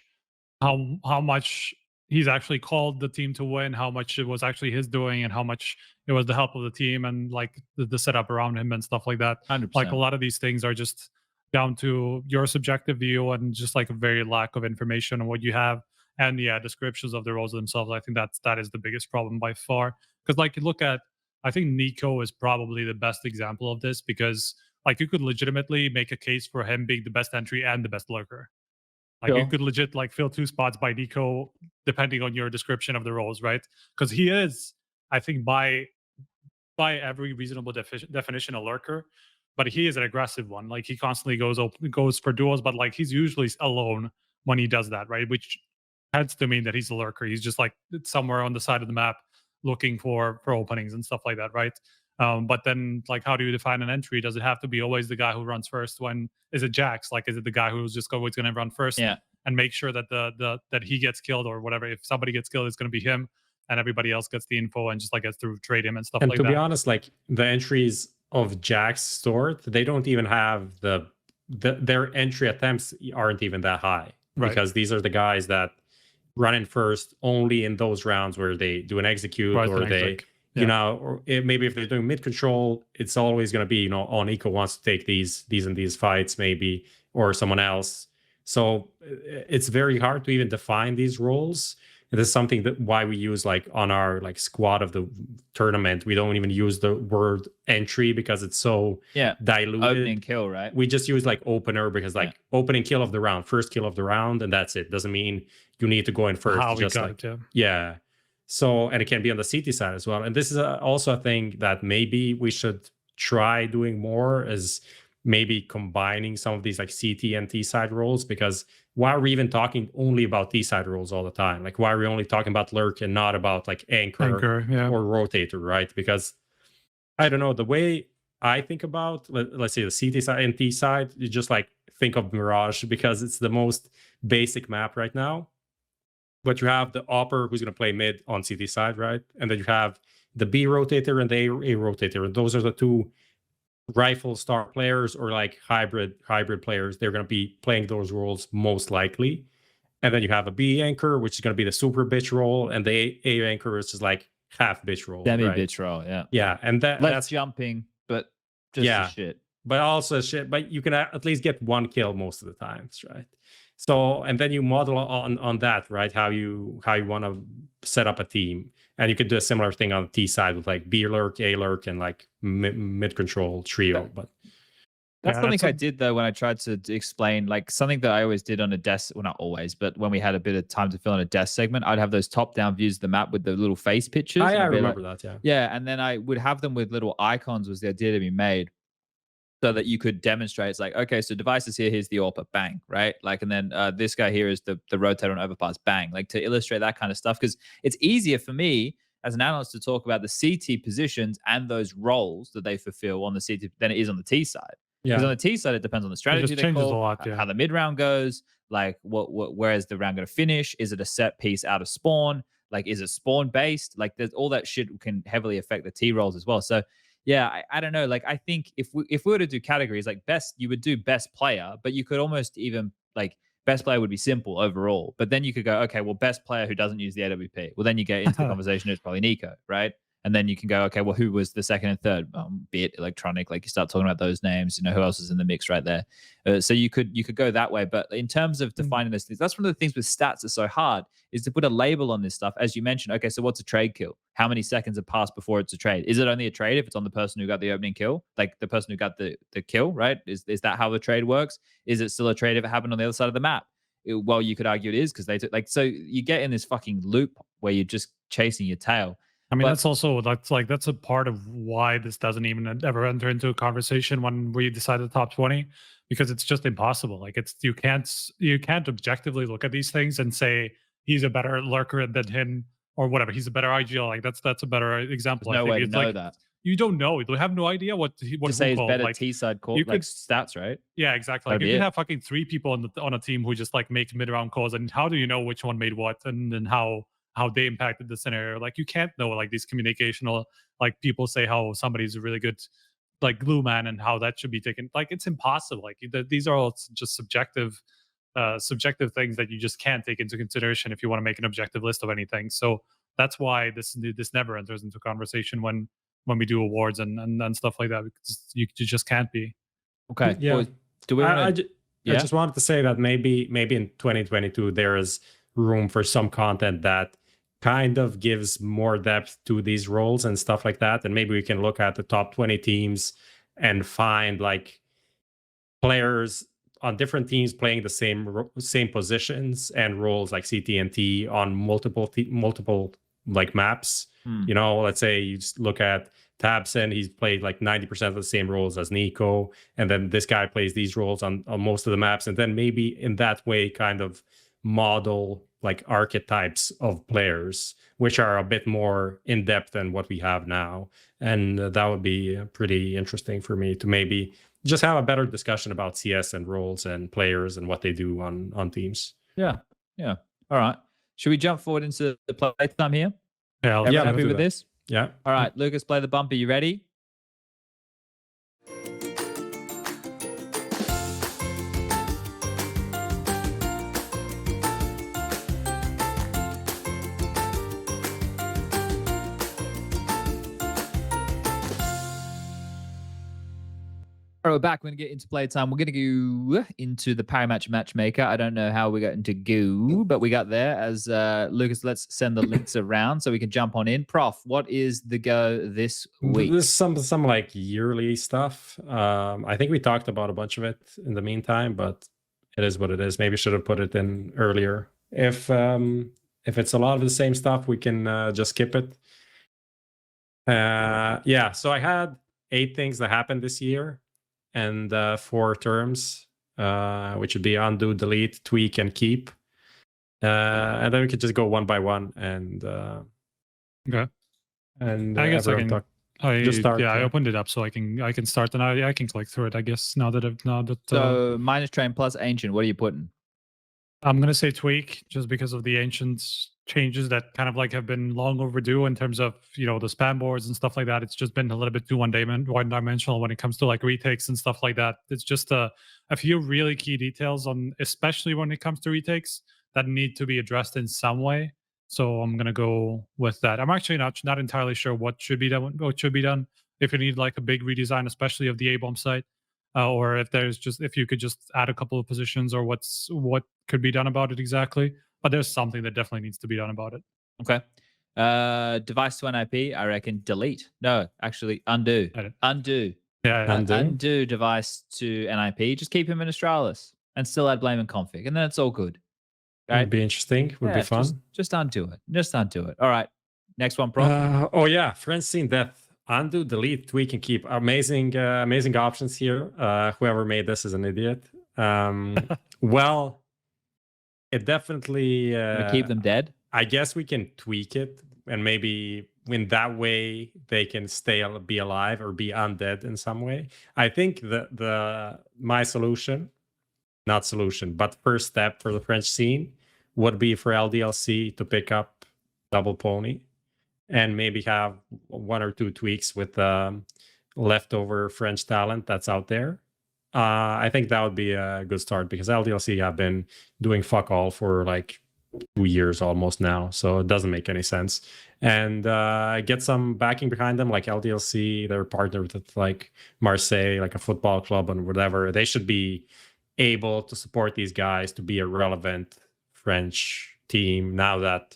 he's actually called the team to win, how much it was actually his doing, and how much it was the help of the team and like the setup around him and stuff like that. 100%. Like a lot of these things are just down to your subjective view and just like a very lack of information on what you have. And descriptions of the roles themselves. I think that is the biggest problem by far. Because like you look at, I think Nico is probably the best example of this, because like you could legitimately make a case for him being the best entry and the best lurker. Like you could legit like fill 2 spots by Nico depending on your description of the roles, right? Because he is, I think by every reasonable definition, a lurker, but he is an aggressive one. Like he constantly goes for duels, but like he's usually alone when he does that, right? Which tends to mean that he's a lurker. He's just like somewhere on the side of the map looking for openings and stuff like that, right? But then like how do you define an entry? Does it have to be always the guy who runs first? Is it Jax? Like is it the guy who's just always going to run first and make sure that that he gets killed or whatever? If somebody gets killed, it's going to be him, and everybody else gets the info and just like gets to trade him and stuff like that. And to be honest, like the entries of Jax stored, they don't even have their entry attempts aren't even that high, right? Because these are the guys that run in first only in those rounds where they do an execute, or they or maybe if they're doing mid control, it's always going to be on Eco wants to take these and these fights maybe, or someone else. So it's very hard to even define these roles It is something that why we use like on our like squad of the tournament. We don't even use the word entry because it's so diluted. Opening kill, right? We just use like opener because like opening kill of the round, first kill of the round, and that's it. Doesn't mean you need to go in first. How we just got like, it, yeah. So, and it can be on the CT side as well. And this is also a thing that maybe we should try doing more, is maybe combining some of these like CT and T side roles, because why are we even talking only about T side roles all the time? Like, why are we only talking about lurk and not about like anchor or rotator, right? Because I don't know, the way I think about, let's say the CT side and T side, you just like think of Mirage because it's the most basic map right now. But you have the Opper who's going to play mid on CT side, right? And then you have the B rotator and the A rotator. And those are the two rifle star players or like hybrid players. They're going to be playing those roles most likely. And then you have a B anchor, which is going to be the super bitch role. And the A anchor is just like half bitch role. Demi bitch role, yeah. Yeah. And that's jumping, but just shit. But also shit. But you can at least get one kill most of the times, right? So, and then you model on that, right? How you want to set up a team. And you could do a similar thing on the T side with like B lurk, A lurk, and like mid control trio. But that's something I did though when I tried to explain, like something that I always did on a desk. Well, not always, but when we had a bit of time to fill in a desk segment, I'd have those top down views of the map with the little face pictures. I remember that. Yeah. Yeah, and then I would have them with little icons. Was the idea to be made so that you could demonstrate. It's like, okay, so devices here, here's the AWP, bang, right? Like, and then this guy here is the rotator and overpass, bang. Like to illustrate that kind of stuff, because it's easier for me as an analyst to talk about the CT positions and those roles that they fulfill on the CT than it is on the T side. Because on the T side, it depends on the strategy they call, a lot, how the mid round goes, like where is the round going to finish? Is it a set piece out of spawn? Like, is it spawn based? Like, there's all that shit can heavily affect the T roles as well. So yeah, I don't know. Like, I think if we were to do categories like best, you would do best player, but you could almost even like best player would be simple overall. But then you could go, okay, well, best player who doesn't use the AWP. Well, then you get into the conversation. It's probably Nico, right? And then you can go, okay, well, who was the second and third? Bit Electronic. Like you start talking about those names. You know, who else is in the mix right there? So you could go that way. But in terms of defining this, that's one of the things with stats that's so hard, is to put a label on this stuff. As you mentioned, okay, so what's a trade kill? How many seconds have passed before it's a trade? Is it only a trade if it's on the person who got the opening kill? Like the person who got the kill, right? Is that how the trade works? Is it still a trade if it happened on the other side of the map? Well, you could argue it is, because they took, like, so you get in this fucking loop where you're just chasing your tail. I mean, that's a part of why this doesn't even ever enter into a conversation when we decide the top 20, because it's just impossible. Like, you can't objectively look at these things and say he's a better lurker than him or whatever. He's a better IGL. Like that's a better example. There's no way to it's know like, that. You don't know. You have no idea what to say is better like, T-side call, like stats, right? Yeah, exactly. Like, you can have fucking 3 people on a team who just like make mid-round calls, and how do you know which one made what and how they impacted the scenario? Like, you can't know. Like, these communicational, like, people say how somebody's a really good like glue man and how that should be taken. Like, it's impossible. Like, these are all just subjective things that you just can't take into consideration if you want to make an objective list of anything. So that's why this never enters into conversation when we do awards and stuff like that, because you just can't be. Okay. Yeah. Well, do we I just wanted to say that maybe in 2022 there is room for some content that kind of gives more depth to these roles and stuff like that. And maybe we can look at the top 20 teams and find like players on different teams playing the same positions and roles, like CT and T on multiple like maps. You know, let's say you just look at Tabson, he's played like 90% of the same roles as Nico, and then this guy plays these roles on most of the maps, and then maybe in that way kind of model like archetypes of players, which are a bit more in depth than what we have now. And that would be pretty interesting for me to maybe just have a better discussion about CS and roles and players and what they do on teams. Yeah. All right. Should we jump forward into the playtime here? Yeah. Everyone happy with this? Yeah. All right, Lucas, play the bumper. You ready? All All right, we're back. We're going to get into playtime. We're going to go into the Paramatch Matchmaker. I don't know how we got into go, but we got there. As Lucas, let's send the links around so we can jump on in. Prof, what is the go this week? There's some like yearly stuff. I think we talked about a bunch of it in the meantime, but it is what it is. Maybe should have put it in earlier. If it's a lot of the same stuff, we can just skip it. Yeah, so I had 8 things that happened this year, and 4 terms, which would be undo, delete, tweak, and keep. And then we could just go one by one and okay. And I guess I can. just start. I opened it up so I can start, and I can click through it. I guess now that so minus train plus ancient. What are you putting? I'm gonna say tweak, just because of the ancient changes that kind of like have been long overdue in terms of the spam boards and stuff like that. It's just been a little bit too one-dimensional when it comes to like retakes and stuff like that. It's just a few really key details on, especially when it comes to retakes, that need to be addressed in some way. So I'm gonna go with that. I'm actually not entirely sure what should be done. If you need like a big redesign, especially of the A-bomb site, or if you could just add a couple of positions, or what could be done about it exactly. But there's something that definitely needs to be done about it. Okay. Device to NIP, I reckon delete. No, actually undo. Undo. Yeah. Undo device to NIP. Just keep him in Astralis and still add blame and config, and then it's all good. Right? Would be interesting. Would be fun. Just undo it. Just undo it. All right. Next one, bro. Oh yeah, French scene death. Undo, delete, tweak, and keep. Amazing options here. Whoever made this is an idiot. Well, it definitely keep them dead. I guess we can tweak it, and maybe in that way they can be alive or be undead in some way. I think my solution, not solution, but first step for the French scene would be for LDLC to pick up Double Pony and maybe have 1 or 2 tweaks with leftover French talent that's out there. I think that would be a good start, because LDLC have been doing fuck all for like 2 years almost now, so it doesn't make any sense. And get some backing behind them, like LDLC. They're partnered with like Marseille, like a football club and whatever. They should be able to support these guys to be a relevant French team now that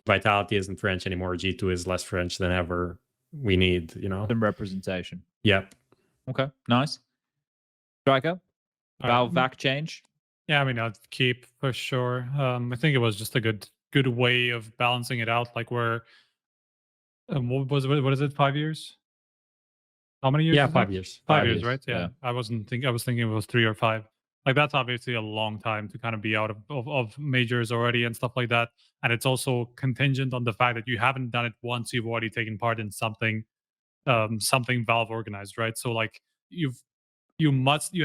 Vitality isn't French anymore. G2 is less French than ever. We need, some representation. Yep. Okay, nice. Striker, Valvac change. Yeah, I mean, I'd keep for sure. I think it was just a good way of balancing it out. Like what is it? 5 years? How many years? Yeah, 5 years. 5 years, right? Yeah. I was thinking it was 3 or 5. Like that's obviously a long time to kind of be out of majors already and stuff like that. And it's also contingent on the fact that you haven't done it once. You've already taken part in something Valve organized, right? So like you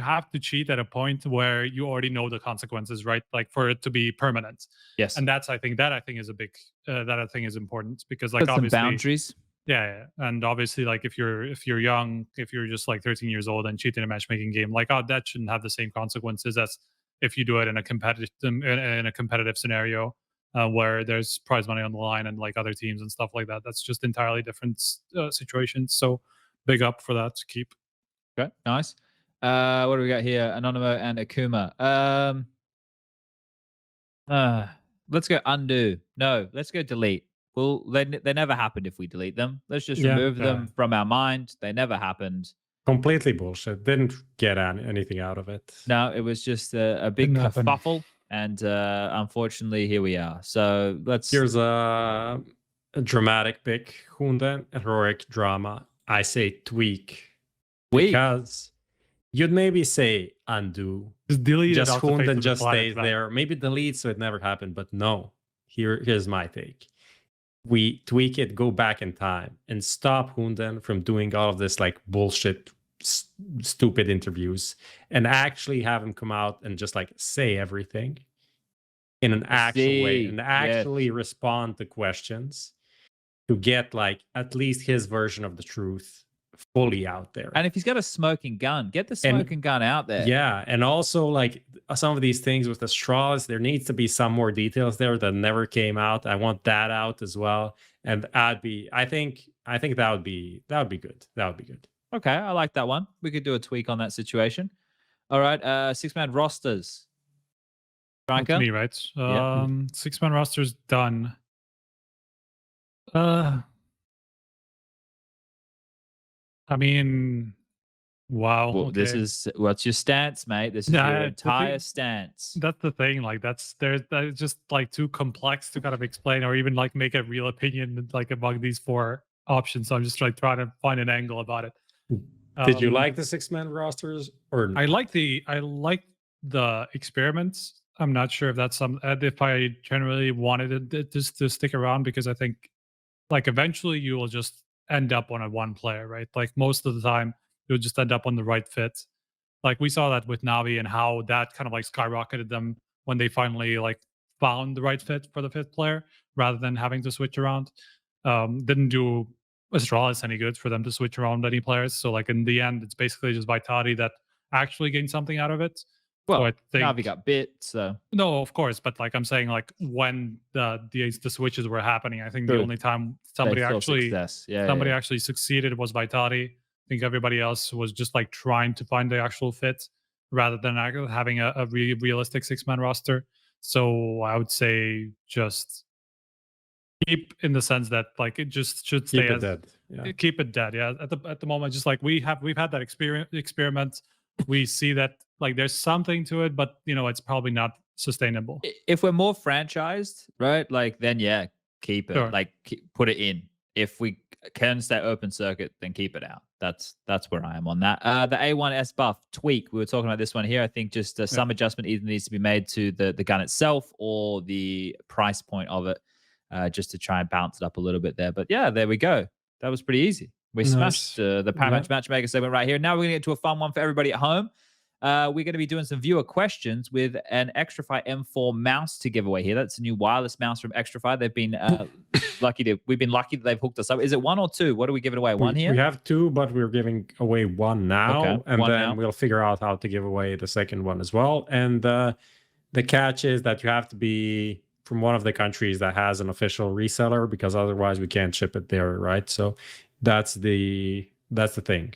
have to cheat at a point where you already know the consequences, right? Like for it to be permanent. Yes. And I think is a big is important, because like obviously some boundaries. Yeah, and obviously, like if you're young, if you're just like 13 years old and cheat in a matchmaking game, like that shouldn't have the same consequences as if you do it in a competitive scenario where there's prize money on the line and like other teams and stuff like that. That's just entirely different situations. So big up for that to keep. Okay, nice. What do we got here? Anonymous and Akuma. Let's go undo. No, let's go delete. Well, they never happened if we delete them. Let's just remove them from our mind. They never happened. Completely bullshit. Didn't get anything out of it. No, it was just a big kerfuffle. And unfortunately, here we are. So Here's a dramatic pick. Hunden, heroic drama. I say tweak. Because you'd maybe say undo. Just delete just it. Just Hunden just stays there. Maybe delete so it never happened. But no. Here's my take. We tweak it, go back in time, and stop Hunden from doing all of this like bullshit, stupid interviews, and actually have him come out and just like say everything in an actual way, and actually respond to questions to get like at least his version of the truth fully out there. And if he's got a smoking gun, get the smoking gun out there. Yeah, and also like some of these things with the Astralis, there needs to be some more details there that never came out. I want that out as well. And I think that would be good. That would be good. Okay, I like that one. We could do a tweak on that situation. All right, 6-man rosters. On to me, right? Yeah. 6-man roster's done. I mean, wow. Well, okay. This is what's your stance, mate? This is your entire stance. That's the thing. Like that's just like too complex to kind of explain or even like make a real opinion like among these 4 options. So I'm just like trying to find an angle about it. Did you like the 6-man rosters or no? I like the experiments. I'm not sure if that's if I generally wanted it just to stick around, because I think like eventually you will just end up on a 1 player, right? Like most of the time you'll just end up on the right fit. Like we saw that with Navi and how that kind of like skyrocketed them when they finally like found the right fit for the 5th player rather than having to switch around. Didn't do Astralis any good for them to switch around any players. So like in the end, it's basically just Vitality that actually gained something out of it. Well, so I think Navi got bit, so no, of course, but like I'm saying, like when the switches were happening, I think the only time somebody actually succeeded was Vitality. I think everybody else was just like trying to find the actual fit rather than having a really realistic 6-man roster. So I would say just keep, in the sense that like it just should stay keep it dead. Yeah. Keep it dead. Yeah. At the moment, just like we've had that experiment. We see that like there's something to it, but you know it's probably not sustainable. If we're more franchised, right? Like then yeah, keep it. Sure. Like put it in. If we can stay open circuit, then keep it out. That's where I am on that. The A1S buff tweak. We were talking about this one here. I think just some adjustment either needs to be made to the gun itself or the price point of it, just to try and bounce it up a little bit there. But yeah, there we go. That was pretty easy. We smashed the Paramount Matchmaker segment right here. Now we're going to get to a fun one for everybody at home. We're going to be doing some viewer questions with an Xtrfy M4 mouse to give away here. That's a new wireless mouse from Xtrfy. They've been we've been lucky that they've hooked us up. Is it 1 or 2? What are we giving away? 1 here? We have 2, but we're giving away 1 now. Okay, and one then now. We'll figure out how to give away the second one as well. And the catch is that you have to be from one of the countries that has an official reseller, because otherwise we can't ship it there, right? So that's the thing.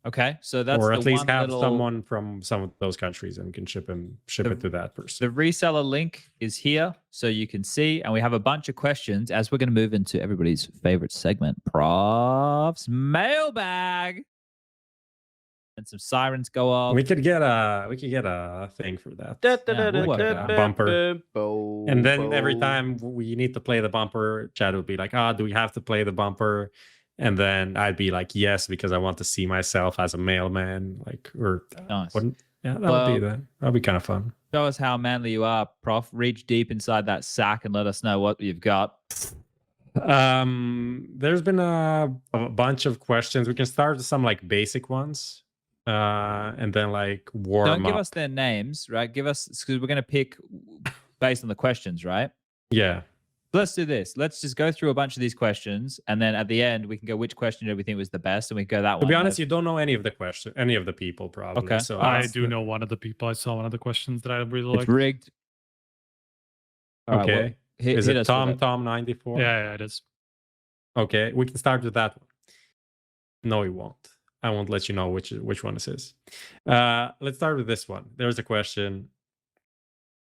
Okay, so that's or at the least one have little... someone from some of those countries and can ship it to that person. The reseller link is here, so you can see, and we have a bunch of questions as we're going to move into everybody's favorite segment, Prof's Mailbag, and some sirens go off. We could get a thing for that. A bumper. And then every time we need to play the bumper, Chad would be like, do we have to play the bumper? And then I'd be like, yes, because I want to see myself as a mailman. Like, or nice. Would be that. That'd be kind of fun. Show us how manly you are, Prof. Reach deep inside that sack and let us know what you've got. There's been a bunch of questions. We can start with some like basic ones. And then like warm up. Don't give us their names, right? Give us, because we're going to pick based on the questions, right? Yeah. Let's do this. Let's just go through a bunch of these questions, and then at the end we can go which question did we think was the best, and we go that one. To be honest, you don't know any of the people probably. Okay. So I do know one of the people. I saw one of the questions that I really liked. It's rigged. All okay. Right, well, is it Tom 94? Yeah, it is. Okay, we can start with that one. No, we won't. I won't let you know which one this is. Let's start with this one. There's a question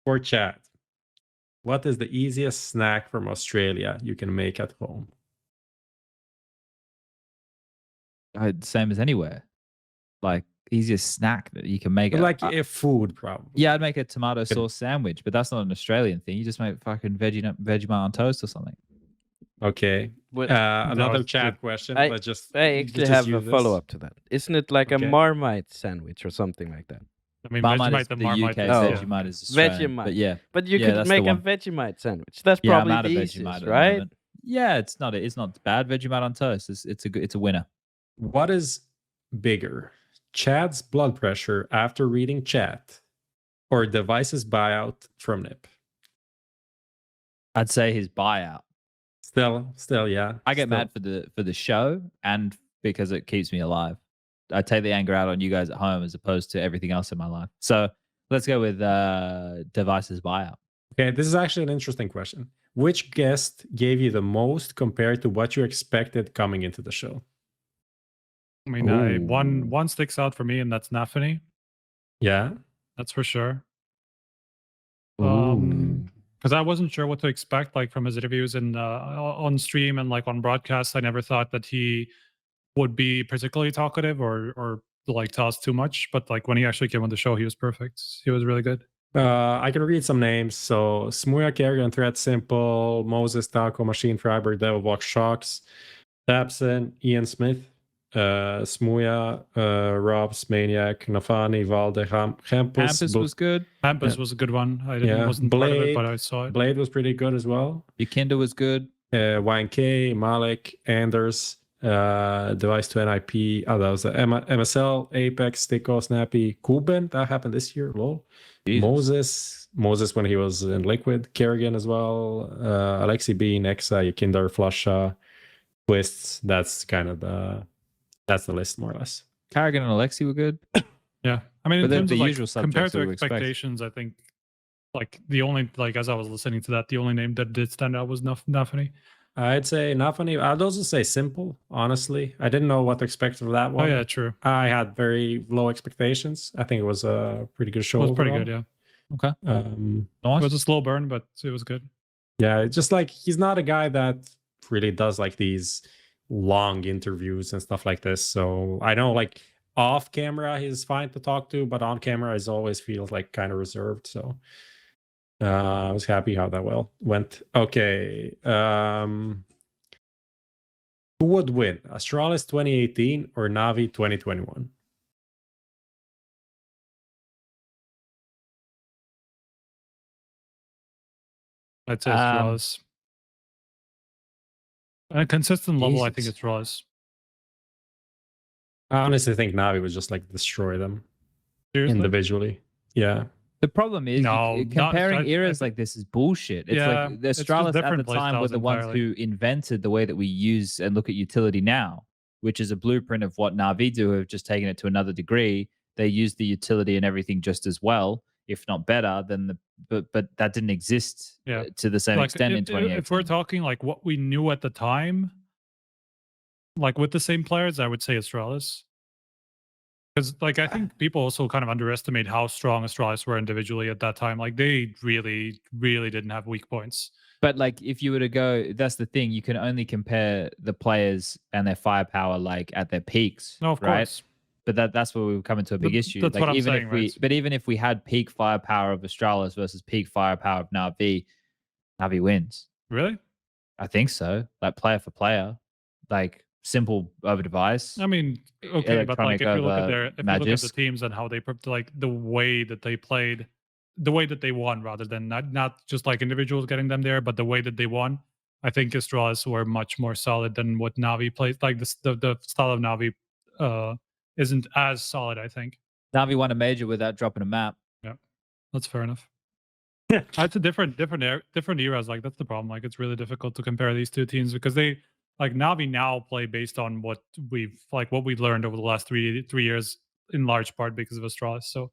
for chat. What is the easiest snack from Australia you can make at home? Same as anywhere. Like easiest snack that you can make. Like food, probably. Yeah, I'd make a tomato sauce sandwich, but that's not an Australian thing. You just make fucking Vegemite on toast or something. Okay. Another chat question. I actually have a follow-up to that. Isn't it like a Marmite sandwich or something like that? I mean, Vegemite is the the Marmite. UK, Vegemite is Australian. Vegemite. But yeah. But you could make a Vegemite sandwich. That's probably the easiest, right? Yeah, it's not bad. Vegemite on toast. It's a winner. What is bigger? Chad's blood pressure after reading chat or Device's buyout from Nip? I'd say his buyout. Still, yeah. I get mad for the show and because it keeps me alive. I take the anger out on you guys at home as opposed to everything else in my life. So let's go with Device's buyout. Okay, this is actually an interesting question. Which guest gave you the most compared to what you expected coming into the show? I mean, one sticks out for me, and that's NAVI. Yeah. That's for sure. Ooh. Because I wasn't sure what to expect, like from his interviews and on stream and like on broadcast. I never thought that he would be particularly talkative or like tell us too much. But like when he actually came on the show, he was perfect. He was really good. I can read some names. So Smuya, Kerrigan, Threat Simple, Moses, Taco, Machine, Freiberg, Devil Box, Shocks, Tapson, Ian Smith, Smuya, Robs, Maniac, Nafani, Valde, Hampus was good. Hampus was a good one. Wasn't Blade, part of it, but I saw it. Blade was pretty good as well. Yakinda was good. YNK, Malik, Anders, Device to NIP. Oh, that was the MSL, Apeks, Stico, Snappy, Kuben. That happened this year. Lol. Moses when he was in Liquid, Kerrigan as well, Aleksib, Nexa, Yakinder, Flusha, Twists. That's kind of that's the list more or less. Kerrigan and Aleksib were good. Yeah, I mean, in But terms the of like, usual compared subjects to that we expect. expectations, I think like the only like as I was listening to that, the only name that did stand out was NAVI. I'd say Nafani. I'd also say Simple, honestly. I didn't know what to expect of that one. Oh, yeah, true. I had very low expectations. I think it was a pretty good show. It was pretty overall. good, yeah. Okay. It was a slow burn, but it was good. Yeah, it's just like he's not a guy that really does like these long interviews and stuff like this. So I know like off camera he's fine to talk to, but on camera he always feels like kind of reserved. So I was happy how that went. Okay. Who would win? Astralis 2018 or NAVI 2021? I'd say Astralis. At a consistent level, I think it's Astralis. I honestly think NAVI would just like destroy them. Seriously? Individually. Yeah. The problem is comparing eras like this is bullshit. It's like the Astralis at the time were the ones who invented the way that we use and look at utility now, which is a blueprint of what NAVI do, who have just taken it to another degree. They use the utility and everything just as well, if not better than but that didn't exist to the same extent in 2018. If we're talking like what we knew at the time, like with the same players, I would say Astralis. Because like I think people also kind of underestimate how strong Astralis were individually at that time. Like they really, really didn't have weak points. But like if you were to go, that's the thing. You can only compare the players and their firepower like at their peaks. No, of course. But that's where we come into a big issue. That's like what I'm saying, but even if we had peak firepower of Astralis versus peak firepower of NAVI, NAVI wins. Really? I think so. Like player for player, like simple over device. I mean, okay, but like if you look at the teams and how they like the way that they played, the way that they won, rather than not just like individuals getting them there, but the way that they won, I think Astralis were much more solid than what NAVI plays. Like the style of NAVI isn't as solid, I think. NAVI won a major without dropping a map. Yeah, that's fair enough. Yeah, it's a different eras. Like that's the problem. Like it's really difficult to compare these two teams because they like NAVI now play based on what we've learned over the last three years in large part because of Astralis. So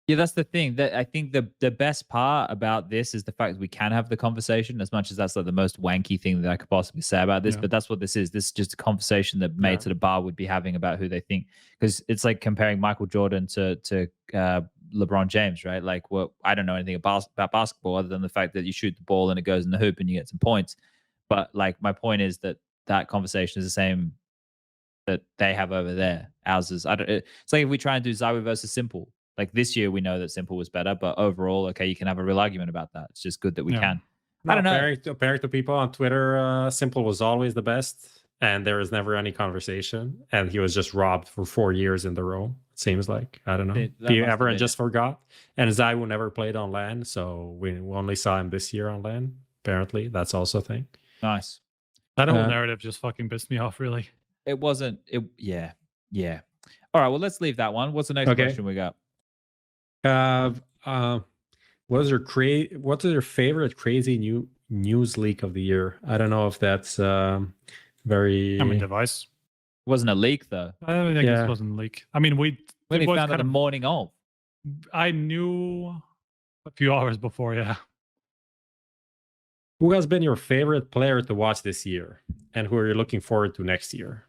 yeah, that's the thing. That I think the best part about this is the fact that we can have the conversation, as much as that's like the most wanky thing that I could possibly say about this. But that's what this is. This is just a conversation that mates at a bar would be having about who they think, because it's like comparing Michael Jordan to LeBron James, right? Like, well, I don't know anything about basketball other than the fact that you shoot the ball and it goes in the hoop and you get some points. But like my point is that conversation is the same that they have over there. Ours is it's like if we try and do Zawi versus Simple. Like this year, we know that Simple was better, but overall, okay, you can have a real argument about that. It's just good that we can. I don't know. Comparing to people on Twitter, Simple was always the best, and there was never any conversation, and he was just robbed for 4 years in the row. It seems like, I don't know. Everyone just forgot. And Zawu never played on LAN, so we only saw him this year on LAN. Apparently, that's also a thing. Nice. That whole narrative just fucking pissed me off, really. It wasn't. Yeah. All right, well, let's leave that one. What's the next question we got? What's your favorite crazy news leak of the year? I don't know if that's very. I mean, device. It wasn't a leak though. I think this wasn't a leak. I mean, we found it the morning of. I knew a few hours before. Yeah. Who has been your favorite player to watch this year, and who are you looking forward to next year?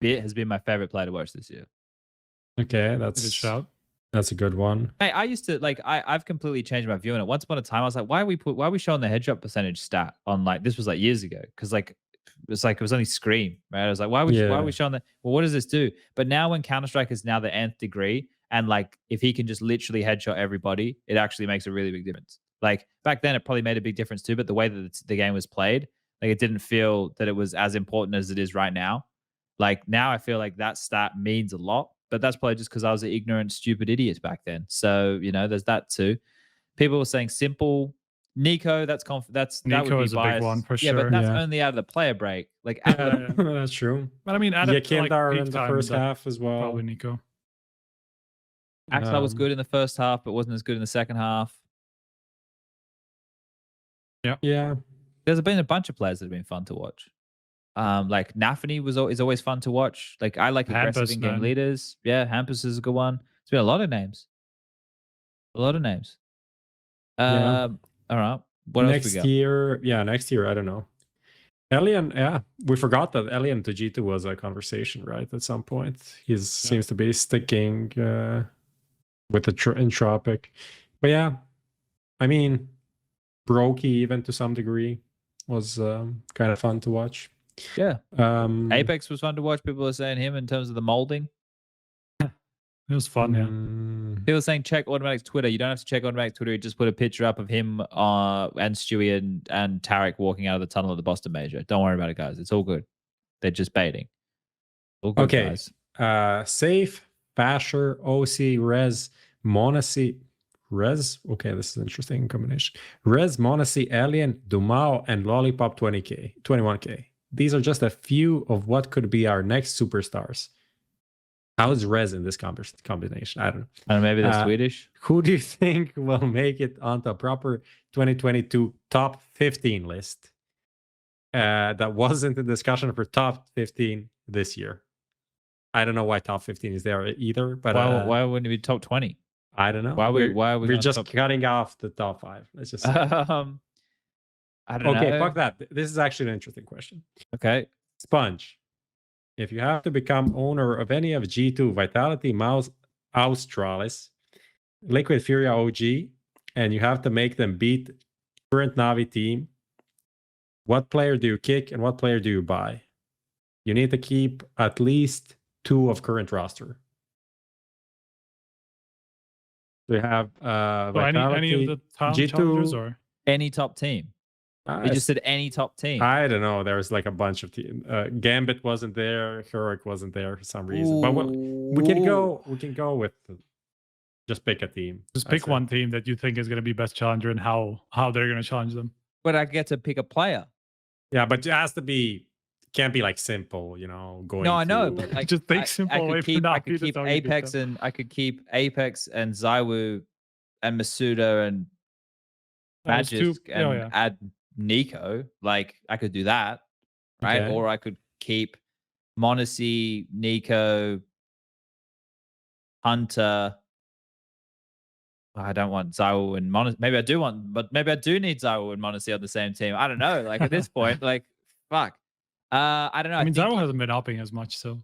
Bit has been my favorite player to watch this year. Okay, Good shout. that's a good one. Hey, I used to like I've completely changed my view on it. Once upon a time, I was like, why are we showing the headshot percentage stat on like this was like years ago? Because like it was only Scream, right? I was like, why are we showing that? Well, what does this do? But now when Counter-Strike is now the nth degree, and like if he can just literally headshot everybody, it actually makes a really big difference. Like back then, it probably made a big difference too. But the way that the game was played, like it didn't feel that it was as important as it is right now. Like now, I feel like that stat means a lot. But that's probably just because I was an ignorant, stupid idiot back then. So there's that too. People were saying simple. Nico, that would Nico be is a biased. big one for Yeah, sure. but that's only out of the player break. Like, That's true. But I mean, at Yakindar peak in the time, first that- half as well. Probably Nico. Axel was good in the first half, but wasn't as good in the second half. Yeah. There's been a bunch of players that have been fun to watch. Like NAVI is always fun to watch. Like I like aggressive Hampus, in-game man. leaders. Yeah, Hampus is a good one. It's been a lot of names. Yeah. All right. What else we got? Next year, I don't know. Elian, we forgot that Elian to G2 was a conversation, right? At some point, he seems to be sticking with the Entropiq. But yeah, I mean, Brokey even to some degree was kind of fun to watch. Yeah. Apeks was fun to watch. People are saying him in terms of the molding. It was fun, yeah. People are saying check Automatic's Twitter. You don't have to check Automatic's Twitter. You just put a picture up of him and Stewie and Tarek walking out of the tunnel of the Boston Major. Don't worry about it, guys. It's all good. They're just baiting. All good, okay. Guys. Safe, Basher, OC, Rez, Monacy, Rez. Okay, this is an interesting combination. Rez, Monacy, Alien, Dumao, and Lollipop 21K. These are just a few of what could be our next superstars. How is Rez in this combination? I don't know. And maybe they're Swedish. Who do you think will make it onto a proper 2022 top 15 list? That wasn't in discussion for top 15 this year. I don't know why top 15 is there either. But why wouldn't it be top 20? I don't know. Why are we We're just cutting off the top 5. Let's just say. I don't know. Okay, fuck that. This is actually an interesting question. Okay. Sponge. If you have to become owner of any of G2, Vitality, Mouse, Astralis, Liquid Furia OG, and you have to make them beat current NAVI team, what player do you kick and what player do you buy? You need to keep at least 2 of current roster. We have Vitality, any of the top G2, challengers or any top team. You just said any top team. I don't know. There's like a bunch of teams. Gambit wasn't there. Heroic wasn't there for some reason. But we can go. We can go with just pick a team. Just pick one team that you think is going to be best challenger and how they're going to challenge them. But I get to pick a player. Yeah, but it has to be. Can't be like simple. Going. No, I know. But like, just think simple. I could keep Apeks and Zywoo and Masuda and Magisk and add Nico. Like I could do that, right? Okay. Or I could keep Monacy, Nico, Hunter. I don't want Zywoo and Monacy. Maybe I do want, but maybe I do need Zywoo and Monacy on the same team. I don't know. Like at this point, like fuck. I don't know. I mean, Zywoo hasn't been upping as much, so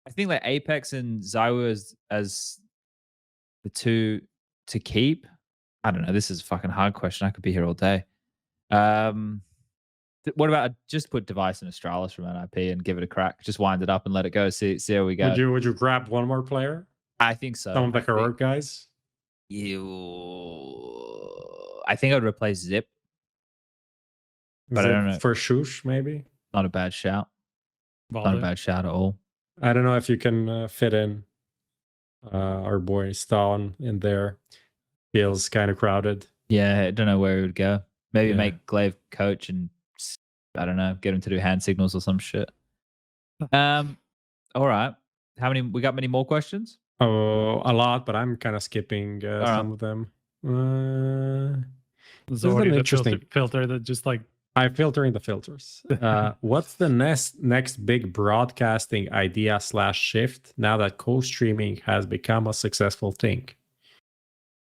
I think like Apeks and Zywoo as the 2 to keep. I don't know. This is a fucking hard question. I could be here all day. What about just put Device and Astralis from NIP and give it a crack? Just wind it up and let it go. See how we go. Would you grab one more player? I think so. Some of the heroic guys. I think I'd replace Zip. But I don't know. For Shush, maybe? Not a bad shout. Not a bad shout at all. I don't know if you can fit in our boy Stalin in there. Feels kind of crowded. Yeah, I don't know where he would go. Maybe make Glaive coach and I don't know, get him to do hand signals or some shit. All right. How many? We got many more questions? Oh, a lot, but I'm kind of skipping some of them. There's already the interesting filter that just like I'm filtering the filters. What's the next big broadcasting idea / shift now that co-streaming has become a successful thing?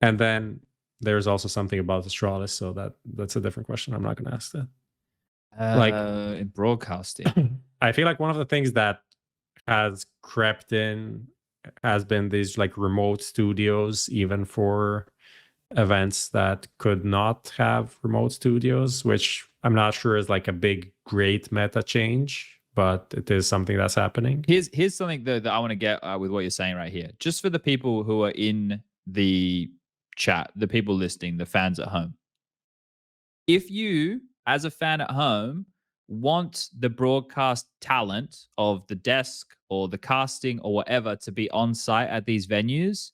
And then there's also something about Astralis, so that's a different question. I'm not going to ask that. In broadcasting, I feel like one of the things that has crept in, has been these like remote studios, even for events that could not have remote studios, which I'm not sure is like a big, great meta change, but it is something that's happening. Here's something that I want to get with what you're saying right here. Just for the people who are in the chat, the people listening, the fans at home. If you, as a fan at home, want the broadcast talent of the desk or the casting or whatever to be on site at these venues,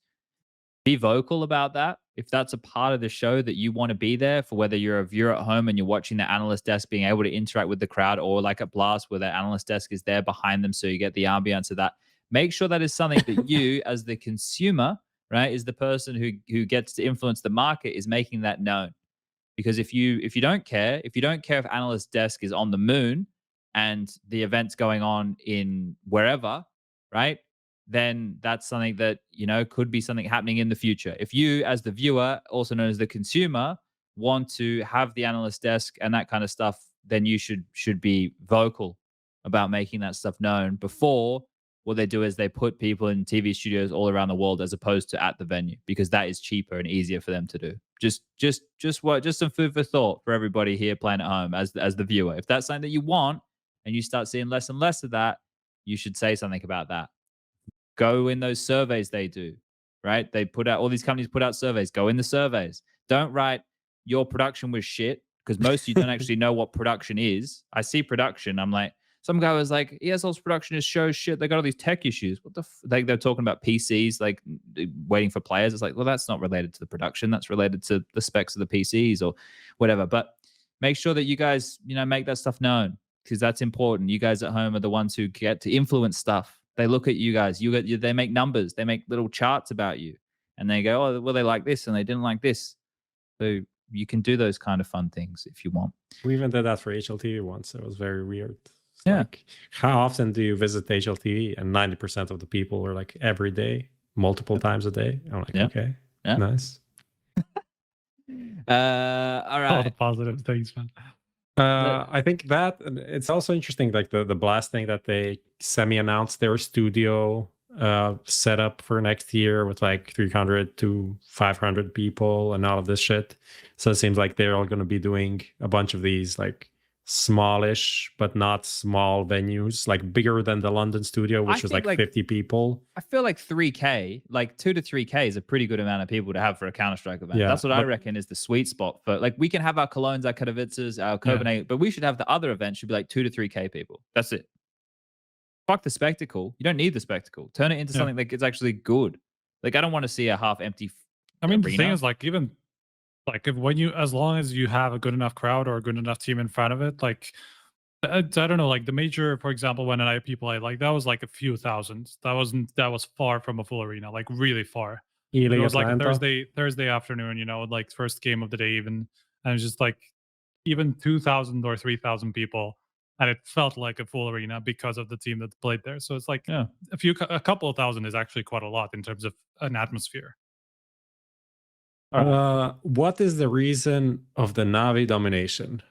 be vocal about that. If that's a part of the show that you want to be there for, whether you're a viewer at home and you're watching the analyst desk being able to interact with the crowd, or like at Blast where the analyst desk is there behind them so you get the ambience of that, make sure that is something that you as the consumer, right, is the person who gets to influence the market, is making that known. Because if you don't care, if analyst desk is on the moon and the event's going on in wherever, right, then that's something that, you know, could be something happening in the future. If you, as the viewer, also known as the consumer, want to have the analyst desk and that kind of stuff, then you should be vocal about making that stuff known before. What they do is they put people in TV studios all around the world as opposed to at the venue, because that is cheaper and easier for them to do. Just some food for thought for everybody here playing at home as the viewer. If that's something that you want and you start seeing less and less of that, you should say something about that. Go in those surveys they do, right? They put out, all these companies put out surveys. Go in the surveys. Don't write your production was shit, because most of you don't actually know what production is. I see production. I'm like, some guy was like, ESL's production is show shit. They got all these tech issues. What the like they're talking about PCs, like waiting for players. It's like, well, that's not related to the production. That's related to the specs of the PCs or whatever. But make sure that you guys, you know, make that stuff known, because that's important. You guys at home are the ones who get to influence stuff. They look at you guys. They make numbers. They make little charts about you, and they go, oh, well, they like this and they didn't like this. So you can do those kind of fun things if you want. We even did that for HLTV once. It was very weird. It's yeah. Like, how often do you visit HLTV? And 90% of the people are like every day, multiple times a day. I'm like, okay, nice. All right. All the positive things, man. I think that it's also interesting, like the Blast thing, that they semi-announced their studio setup for next year with like 300 to 500 people and all of this shit. So it seems like they're all going to be doing a bunch of these like smallish but not small venues, like bigger than the London studio, which was like 50 people. I feel like 3K, like 2 to 3K is a pretty good amount of people to have for a Counter-Strike event. That's what I reckon is the sweet spot for, like, we can have our Colognes, our Katowices, our Copenhagen, but we should have the other events should be like 2 to 3K people. That's it. Fuck the spectacle. You don't need the spectacle. Turn it into something that is actually good. Like, I don't want to see a half empty I mean, the thing is, like, even like as long as you have a good enough crowd or a good enough team in front of it, like I don't know, like the major, for example, when people played, like that was like a few thousand. That was far from a full arena, like really far. It was like a Thursday afternoon, you know, like first game of the day even, and it was just like even 2,000 or 3,000 people, and it felt like a full arena because of the team that played there. So it's like a couple of thousand is actually quite a lot in terms of an atmosphere. What is the reason of the NAVI domination?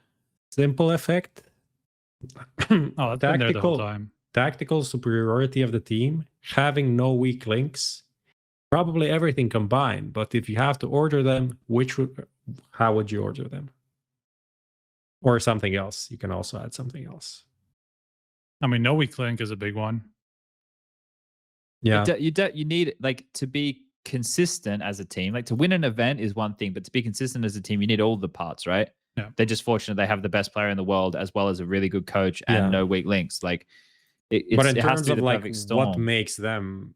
Simple effect. Oh, that's been there the whole time. Tactical superiority of the team, having no weak links, probably everything combined. But if you have to order them, how would you order them? Or something else. You can also add something else. I mean, no weak link is a big one. Yeah, you need, like, to be consistent as a team. Like, to win an event is one thing, but to be consistent as a team, you need all the parts, right? Yeah. They're just fortunate they have the best player in the world as well as a really good coach and no weak links. Like, but in terms of like what makes them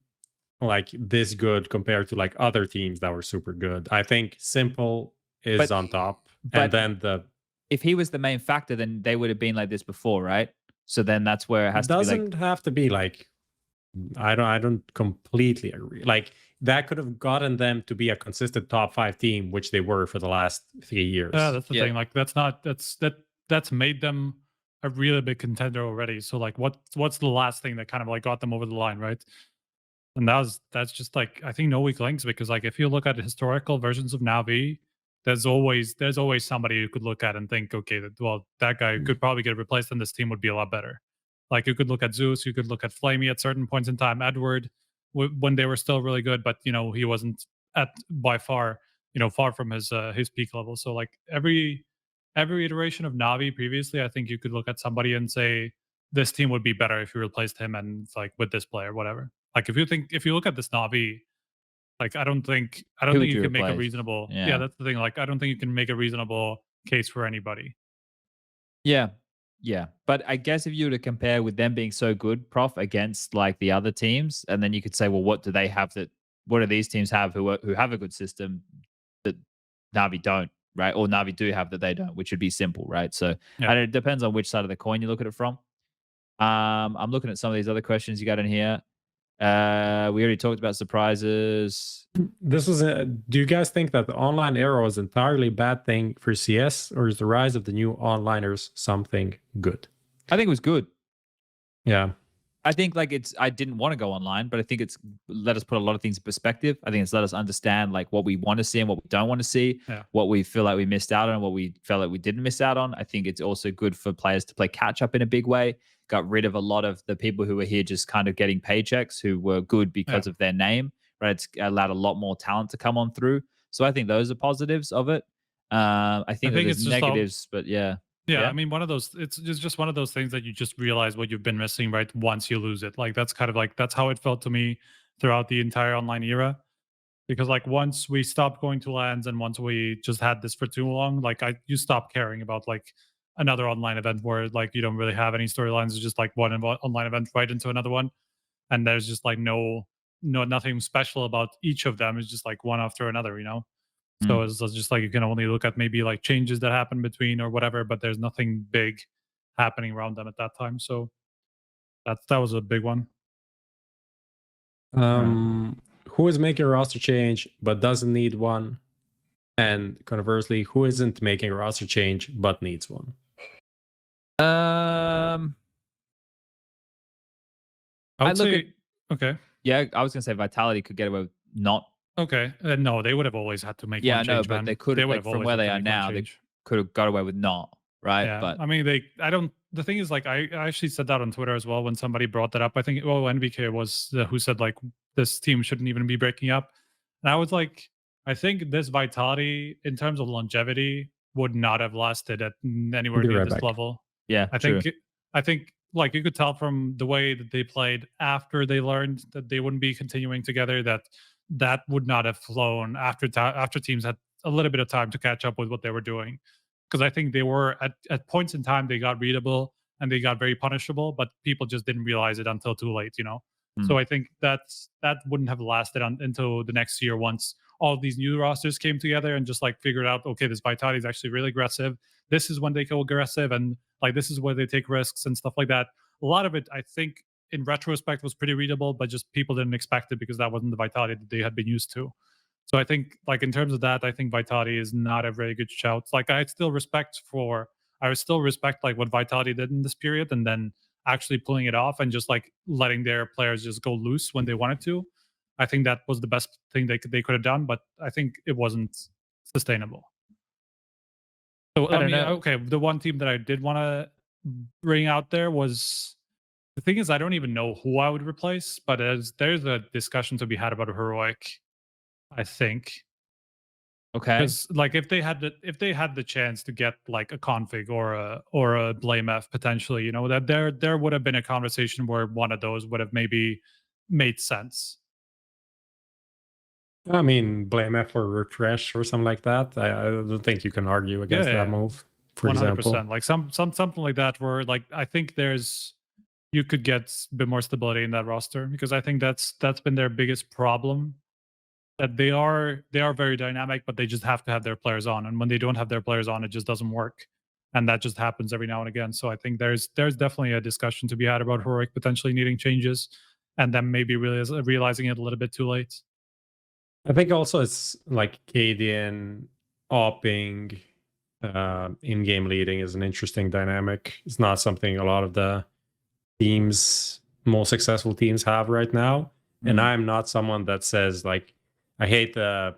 like this good compared to like other teams that were super good, I think simple is on top. And then if he was the main factor, then they would have been like this before, right? So then that's where it has to be. Doesn't have to be like, I don't completely agree. Like, that could have gotten them to be a consistent top 5 team, which they were for the last 3 years. Yeah, that's the thing. Like, that's made them a really big contender already. So like, what's the last thing that kind of like got them over the line, right? And that's just like, I think no weak links, because like if you look at historical versions of NAVI, there's always somebody you could look at and think, okay, that guy could probably get replaced and this team would be a lot better. Like you could look at Zeus, you could look at Flamey at certain points in time, Edward when they were still really good, but he wasn't at by far far from his peak level. So like every iteration of Navi previously, I think you could look at somebody and say this team would be better if you replaced him and like with this player, whatever. Like if you look at this Navi, like I don't think you can make a reasonable that's the thing. Like I don't think you can make a reasonable case for anybody. Yeah. But I guess if you were to compare with them being so good, Prof, against like the other teams, and then you could say, well, what do they have what do these teams have who have a good system that Navi don't, right? Or Navi do have that they don't, which would be simple, right? So and it depends on which side of the coin you look at it from. I'm looking at some of these other questions you got in here. We already talked about surprises. This was do you guys think that the online era was entirely bad thing for CS, or is the rise of the new onliners something good? I think it was good. Yeah. I think like I didn't want to go online, but I think it's let us put a lot of things in perspective. I think it's let us understand like what we want to see and what we don't want to see, what we feel like we missed out on, what we felt like we didn't miss out on. I think it's also good for players to play catch up in a big way. Got rid of a lot of the people who were here just kind of getting paychecks who were good because of their name, right? It's allowed a lot more talent to come on through. So I think those are positives of it. I think there's negatives, but yeah. Yeah, I mean, it's just one of those things that you just realize what you've been missing, right? Once you lose it. Like, that's kind of like, that's how it felt to me throughout the entire online era. Because like once we stopped going to LANs and once we just had this for too long, like you stop caring about like another online event where like you don't really have any storylines. It's just like one online event right into another one. And there's just like nothing special about each of them. It's just like one after another, So it's just like you can only look at maybe like changes that happen between or whatever, but there's nothing big happening around them at that time. So that was a big one. Who is making a roster change but doesn't need one? And conversely, who isn't making a roster change but needs one? I would say okay. Yeah, I was gonna say Vitality could get away with not. Okay. No, they would have always had to make one change. Yeah, no, but they could have, like, from where they are now, they could have got away with not, right? Yeah. But I mean, the thing is, like, I actually said that on Twitter as well when somebody brought that up. I think, NWK was who said, like, this team shouldn't even be breaking up. And I was like, I think this Vitality, in terms of longevity, would not have lasted at anywhere near this level. Yeah, I think, like, you could tell from the way that they played after they learned that they wouldn't be continuing together, that would not have flown after teams had a little bit of time to catch up with what they were doing. Because I think they were at points in time, they got readable and they got very punishable, but people just didn't realize it until too late, So I think that wouldn't have lasted until the next year once all of these new rosters came together and just like figured out, okay, this Vitality is actually really aggressive. This is when they go aggressive and like this is where they take risks and stuff like that. A lot of it, I think, in retrospect was pretty readable, but just people didn't expect it because that wasn't the Vitality that they had been used to. So I think like in terms of that, I think Vitality is not a very good shout. Like I would still respect like what Vitality did in this period and then actually pulling it off and just like letting their players just go loose when they wanted to. I think that was the best thing they could have done, but I think it wasn't sustainable. So I mean, okay, the one team that I did want to bring out there was, the thing is, I don't even know who I would replace, but there's a discussion to be had about HLTV, I think. Okay. Because like if they had the chance to get like a config or a blame F potentially, that there would have been a conversation where one of those would have maybe made sense. I mean, blame F or refresh or something like that. I don't think you can argue against that move. For 100%. Example, like something like that, where like I think you could get a bit more stability in that roster because I think that's been their biggest problem. That they are very dynamic, but they just have to have their players on, and when they don't have their players on, it just doesn't work, and that just happens every now and again. So I think there's definitely a discussion to be had about HLTV potentially needing changes, and then maybe really realizing it a little bit too late. I think also it's like KDN opping in-game leading is an interesting dynamic. It's not something a lot of the most successful teams have right now. And I'm not someone that says like, I hate the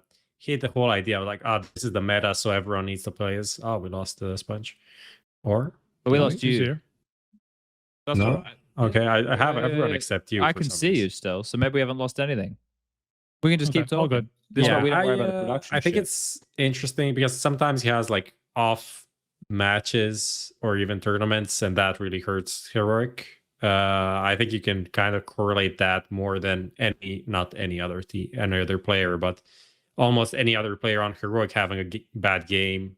whole idea of like, this is the meta, so everyone needs to play we lost the Sponge. Or we lost you. That's no? all right. Okay, I have everyone except you. I for can some see you reason. still, so maybe we haven't lost anything. We can just keep all talking. good. This way we don't worry I, about the production. I think shit. it's interesting because sometimes he has like off matches or even tournaments, and that really hurts Heroic. I think you can kind of correlate that more than not any other player, but almost any other player on Heroic having a bad game.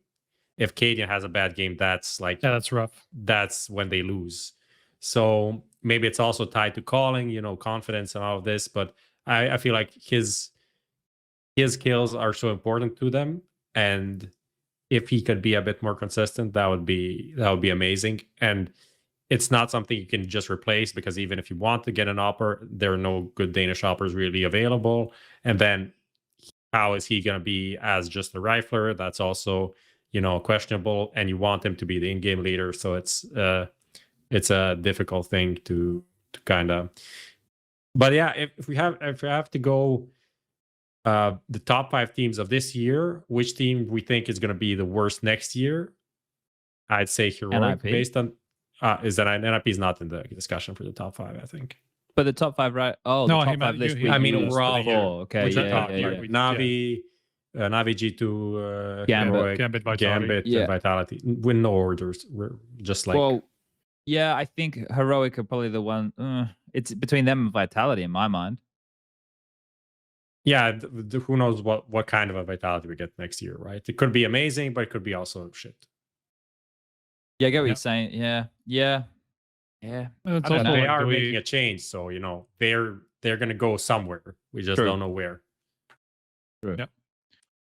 If Cadian has a bad game, that's like that's rough. That's when they lose. So maybe it's also tied to calling, confidence and all of this. But I feel like his kills are so important to them, and if he could be a bit more consistent, that would be amazing. And it's not something you can just replace, because even if you want to get an opper, there are no good Danish oppers really available. And then how is he going to be as just a rifler? That's also questionable. And you want him to be the in-game leader, so it's a difficult thing to kind of. But yeah, if we have to go the top 5 teams of this year, which team we think is going to be the worst next year? I'd say Heroic, NIP? based on NIP is not in the discussion for the top 5, I think. But the top 5, right? Oh, No, the top 5 list. I mean used overall. before. Okay, yeah. NAVI, NAVI G2, Gambit. Heroic, Gambit, Vitality. Gambit, and Vitality. With no orders. We're just like. Well, yeah, I think Heroic are probably the one. It's between them and Vitality in my mind. Yeah, who knows what kind of a Vitality we get next year, right? It could be amazing, but it could be also shit. Yeah, I get what you're saying. Yeah. It's They also like, are making a change, so they're going to go somewhere. We just don't know where. True. Yep.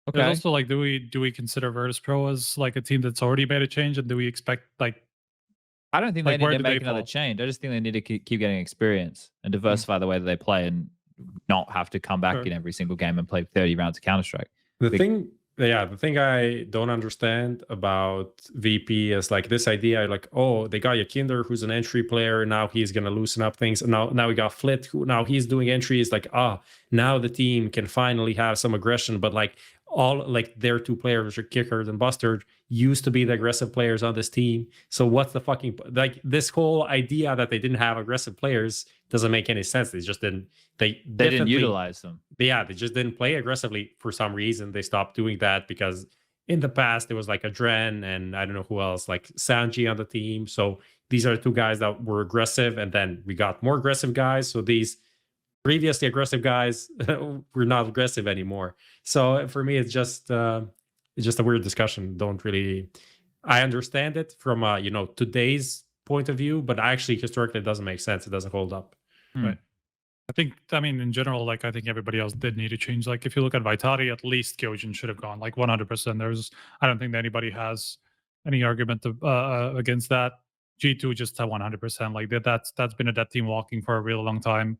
Okay. There's also like, do we consider Virtus Pro as like a team that's already made a change, and do we expect like? I don't think like, they need where to do make they another fall? change. I just think they need to keep getting experience and diversify the way that they play, and not have to come back in every single game and play 30 rounds of Counter-Strike. The thing I don't understand about VP is like this idea, like, oh, they got Yakinder, who's an entry player, now he's gonna loosen up things. And now we got Flit, who now he's doing entries. Like, now the team can finally have some aggression. But like their 2 players, are Kickard and Bustard, used to be the aggressive players on this team. So what's the fucking like this whole idea that they didn't have aggressive players doesn't make any sense. They just didn't. They didn't utilize them. Yeah, they just didn't play aggressively for some reason. They stopped doing that because in the past there was like a Dren and I don't know who else, like Sanji on the team. So these are 2 guys that were aggressive, and then we got more aggressive guys. So these previously aggressive guys were not aggressive anymore. So for me, it's just a weird discussion. I understand it from today's point of view, but actually historically it doesn't make sense. It doesn't hold up. Right. I mean, in general, like, I think everybody else did need to change. Like, if you look at Vitality, at least Kyojin should have gone, like, 100%. I don't think that anybody has any argument against that. G2 just had 100%. Like, that's been a dead team walking for a really long time.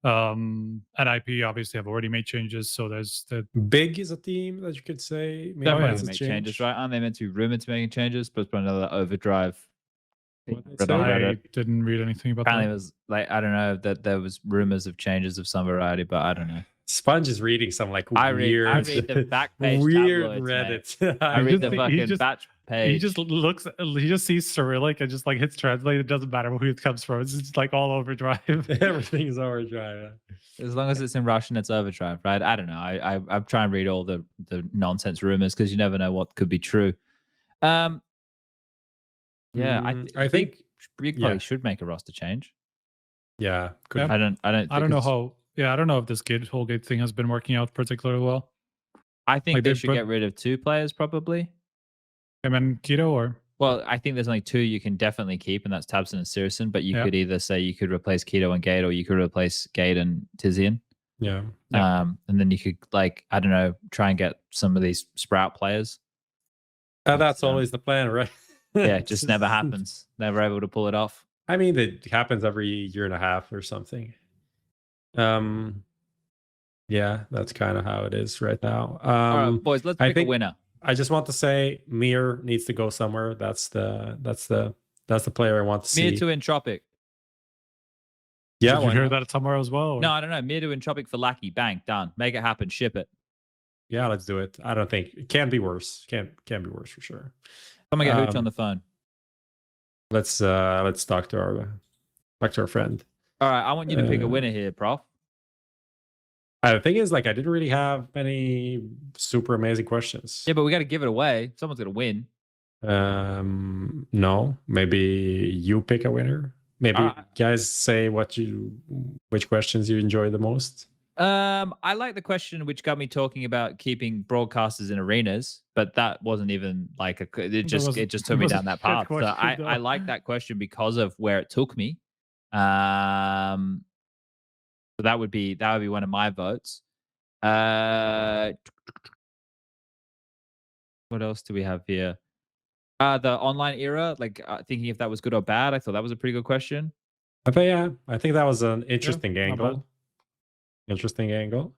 NIP obviously have already made changes, so there's the Big is a team that you could say Definitely make changes, right? Aren't they meant to be rumored to making changes? But it's another overdrive. I didn't read anything about Apparently that. it was like, I don't know, that there was rumors of changes of some variety, but I don't know. Sponge is reading some like I weird, read the back page weird tabloids, Reddit. I read the fucking batch page. He just sees Cyrillic and just like hits translate. It doesn't matter who it comes from. It's just like all overdrive. Everything is overdrive. As long as it's in Russian, it's overdrive, right? I don't know. I try and read all the nonsense rumors because you never know what could be true. Yeah, I think Big probably should make a roster change. Yeah, could. I don't know how. Yeah, I don't know if this whole gate thing has been working out particularly well. I think they should get rid of 2 players probably. Him and Keto, or well, I think there's only 2 you can definitely keep, and that's Tabson and Sirison. But you could either say you could replace Keto and Gate, or you could replace Gate and Tizian. Yeah. And then you could, like, I don't know, try and get some of these Sprout players. That's always the plan, right? Yeah, it just never happens. Never able to pull it off. I mean, it happens every year and a half or something. Yeah, that's kind of how it is right now. All right, boys, let's pick a winner. I just want to say Mir needs to go somewhere. That's the player I want to see. Mir to Entropiq. Yeah, did you hear that somewhere as well? Or? No, I don't know. Mir to Entropiq for Lackey. Bang, done. Make it happen. Ship it. Yeah, let's do it. I don't think it can be worse. Can be worse for sure. Someone get Hooch on the phone. Let's talk to our Back to our friend. All right, I want you to pick a winner here, Prof. The thing is, like, I didn't really have any super amazing questions. Yeah, but we got to give it away. Someone's gonna win. No, maybe you pick a winner. Maybe guys say which questions you enjoy the most. I like the question which got me talking about keeping broadcasters in arenas, but that wasn't even like it just took me down that path. So I like that question because of where it took me. So that would be one of my votes. What else do we have here? The online era, like thinking if that was good or bad. I thought that was a pretty good question. I think that was an interesting angle. Interesting angle.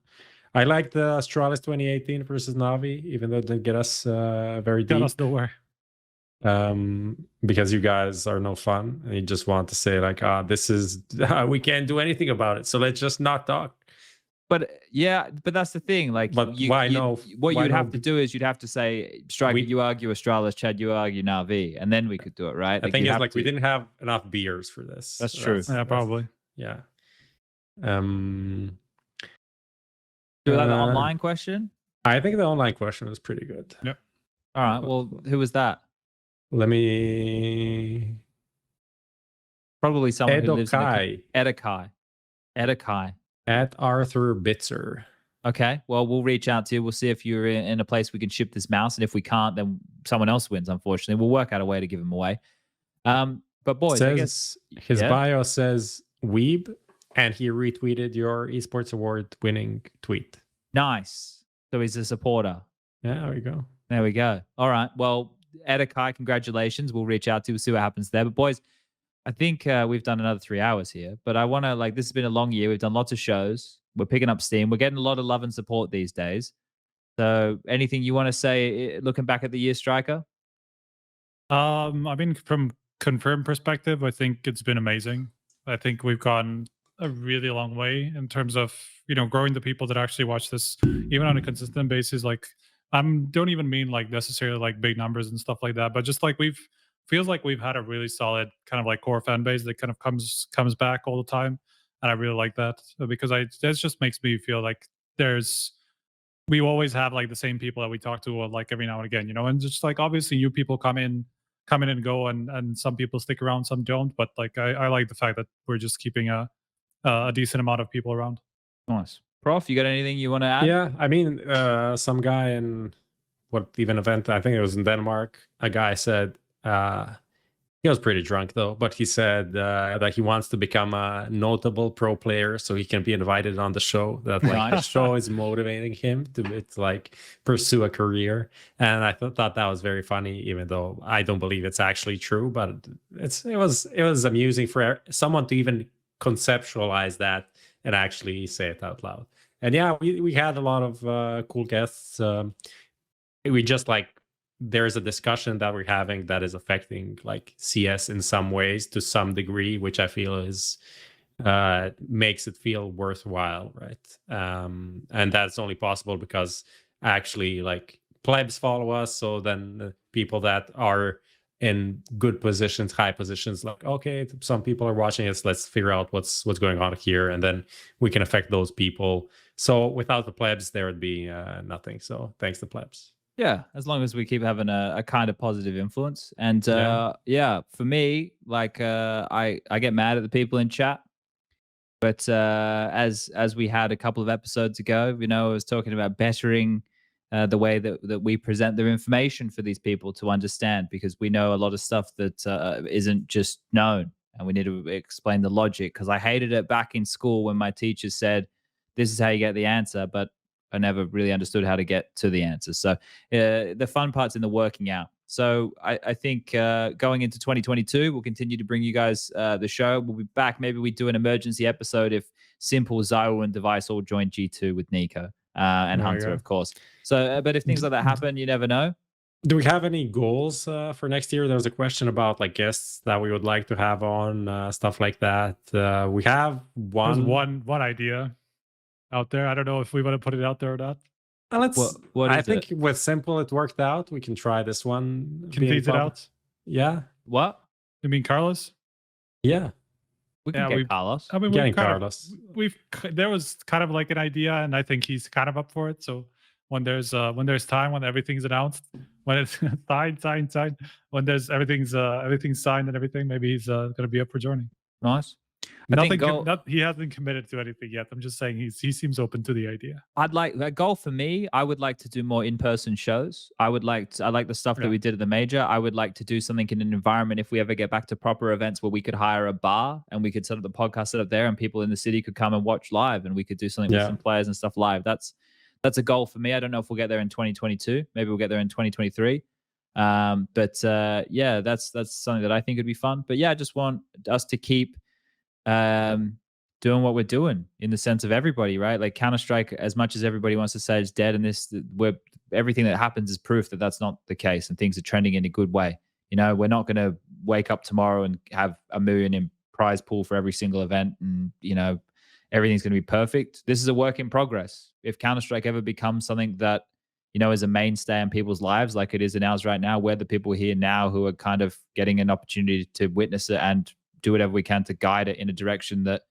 I like the Astralis 2018 versus NAVI, even though it didn't get us very deep. Got us nowhere. Because you guys are no fun, and you just want to say like, this is we can't do anything about it, so let's just not talk. But that's the thing. Like, but what you'd have to do is you'd have to say, Striker, you argue Astralis, Chad, you argue NAVI, and then we could do it, right? The thing is, like, we didn't have enough beers for this. That's true. Yeah, probably. Yeah. Do you like the online question? I think the online question was pretty good. Yep. All right. Well, who was that? Let me. Probably someone who lives in Edekai. At Arthur Bitzer. Okay. Well, we'll reach out to you. We'll see if you're in a place we can ship this mouse, and if we can't, then someone else wins. Unfortunately, we'll work out a way to give him away. But boys, I guess his bio says Weeb, and he retweeted your esports award winning tweet. Nice. So he's a supporter. Yeah, there we go. There we go. All right. Well, Edekai, congratulations. We'll reach out to you. We'll see what happens there. But boys, I think we've done another 3 hours here. But I want to, like, this has been a long year. We've done lots of shows. We're picking up steam. We're getting a lot of love and support these days. So anything you want to say looking back at the year, Striker? I mean, from Confirmed perspective, I think it's been amazing. I think we've gone a really long way in terms of, growing the people that actually watch this, even on a consistent basis. Like, don't even mean like necessarily like big numbers and stuff like that, but just like feels like we've had a really solid kind of like core fan base that kind of comes back all the time, and I really like that because that just makes me feel like we always have like the same people that we talk to like every now and again, and just like obviously new people come in and go, and some people stick around, some don't, but like I like the fact that we're just keeping a decent amount of people around. Nice. Prof, you got anything you want to add? Yeah, I mean, some guy in event, I think it was in Denmark, a guy said, he was pretty drunk though, but he said that he wants to become a notable pro player so he can be invited on the show. That like the show is motivating him to like pursue a career, and I thought that was very funny, even though I don't believe it's actually true. But it was amusing for someone to even conceptualize that and actually say it out loud. And yeah, we had a lot of cool guests. We just like, there's a discussion that we're having that is affecting like CS in some ways to some degree, which I feel is makes it feel worthwhile, right? And that's only possible because actually like plebs follow us, so then the people that are in good positions, high positions, like, okay, some people are watching us, let's figure out what's going on here, and then we can affect those people. So without the plebs, there would be nothing. So thanks to plebs. Yeah, as long as we keep having a kind of positive influence. And yeah, for me, like I get mad at the people in chat. But as we had a couple of episodes ago, I was talking about bettering the way that we present their information for these people to understand, because we know a lot of stuff that isn't just known, and we need to explain the logic. Because I hated it back in school when my teachers said, this is how you get the answer, but I never really understood how to get to the answer. So the fun part's in the working out. So I think going into 2022, we'll continue to bring you guys the show. We'll be back. Maybe we do an emergency episode if Simple, Zyro, and Device all join G2 with Nico and Hunter, of course. So, but if things like that happen, you never know. Do we have any goals for next year? There was a question about like guests that we would like to have on, stuff like that. We have one idea out there. I don't know if we want to put it out there or not. I think with Simple it worked out. We can try this one. Can tease it out? Yeah. What? You mean Carlos? Yeah. We can get Carlos. I mean, Getting Carlos. There was kind of like an idea, and I think he's kind of up for it. So when there's time, when everything's announced, when it's signed, when there's everything's signed and everything, maybe he's gonna be up for joining. Nice. He hasn't committed to anything yet. I'm just saying he seems open to the idea. I'd like that goal for me. I would like to do more in-person shows. I like the stuff that we did at the major. I would like to do something in an environment if we ever get back to proper events where we could hire a bar and we could set up the podcast set up there and people in the city could come and watch live and we could do something with some players and stuff live. That's a goal for me. I don't know if we'll get there in 2022. Maybe we'll get there in 2023. That's something that I think would be fun. But yeah, I just want us to keep doing what we're doing in the sense of everybody, right? Like Counter-Strike, as much as everybody wants to say it's dead, and everything that happens is proof that that's not the case, and things are trending in a good way. You know, we're not going to wake up tomorrow and have $1 million in prize pool for every single event, and you know, everything's going to be perfect. This is a work in progress. If Counter-Strike ever becomes something that, you know, is a mainstay in people's lives, like it is in ours right now, we're the people here now who are kind of getting an opportunity to witness it and do whatever we can to guide it in a direction that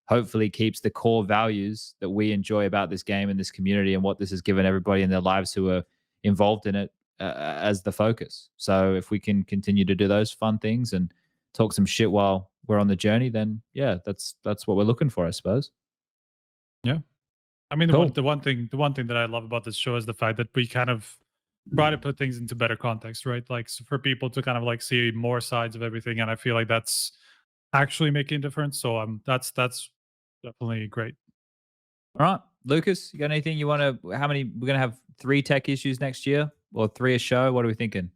hopefully keeps the core values that we enjoy about this game and this community and what this has given everybody in their lives who are involved in it as the focus. So if we can continue to do those fun things and talk some shit while we're on the journey, then yeah, that's what we're looking for, I suppose. Yeah. I mean, cool. the one thing that I love about this show is the fact that we kind of try to put things into better context, right? Like for people to kind of like see more sides of everything. And I feel like that's actually making a difference. So that's definitely great. All right, Lucas, you got anything you want to? How many? We're gonna have 3 tech issues next year, or 3 a show. What are we thinking?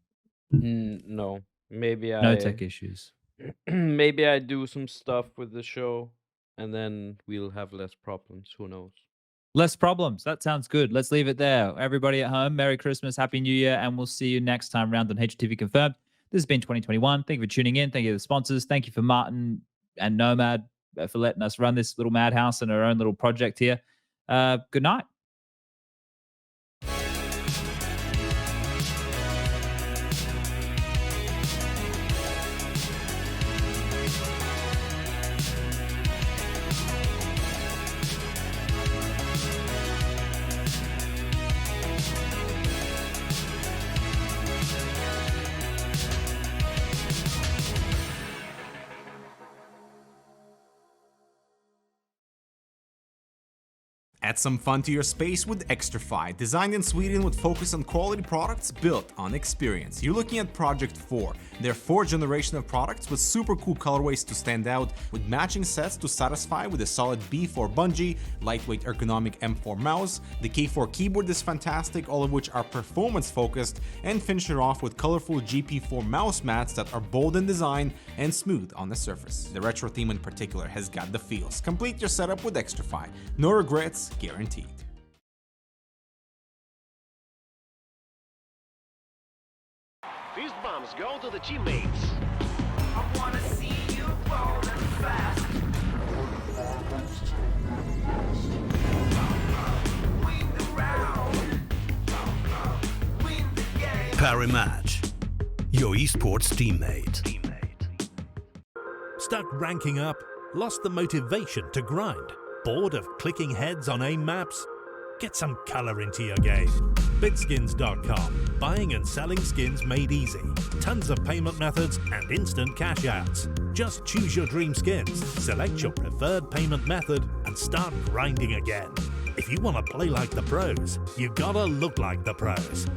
No, maybe no tech issues. Maybe I do some stuff with the show, and then we'll have less problems. Who knows? Less problems. That sounds good. Let's leave it there. Everybody at home, Merry Christmas, Happy New Year, and we'll see you next time round on HLTV Confirmed. This has been 2021. Thank you for tuning in. Thank you to the sponsors. Thank you for Martin and Nomad for letting us run this little madhouse and our own little project here. Good night. Add some fun to your space with Xtrfy, designed in Sweden with focus on quality products built on experience. You're looking at Project 4, their 4th generation of products with super cool colorways to stand out, with matching sets to satisfy with a solid B4 bungee, lightweight ergonomic M4 mouse, the K4 keyboard is fantastic, all of which are performance focused, and finish it off with colorful GP4 mouse mats that are bold in design and smooth on the surface. The retro theme in particular has got the feels. Complete your setup with Xtrfy. No regrets guaranteed. Fist bumps go to the teammates. I wanna see you rolling fast. Win the round. Win the game. Parimatch, your esports teammate. Stuck ranking up? Lost the motivation to grind? Bored of clicking heads on aim maps? Get some color into your game. Bitskins.com. Buying and selling skins made easy. Tons of payment methods and instant cash outs. Just choose your dream skins, select your preferred payment method, and start grinding again. If you want to play like the pros, you gotta look like the pros.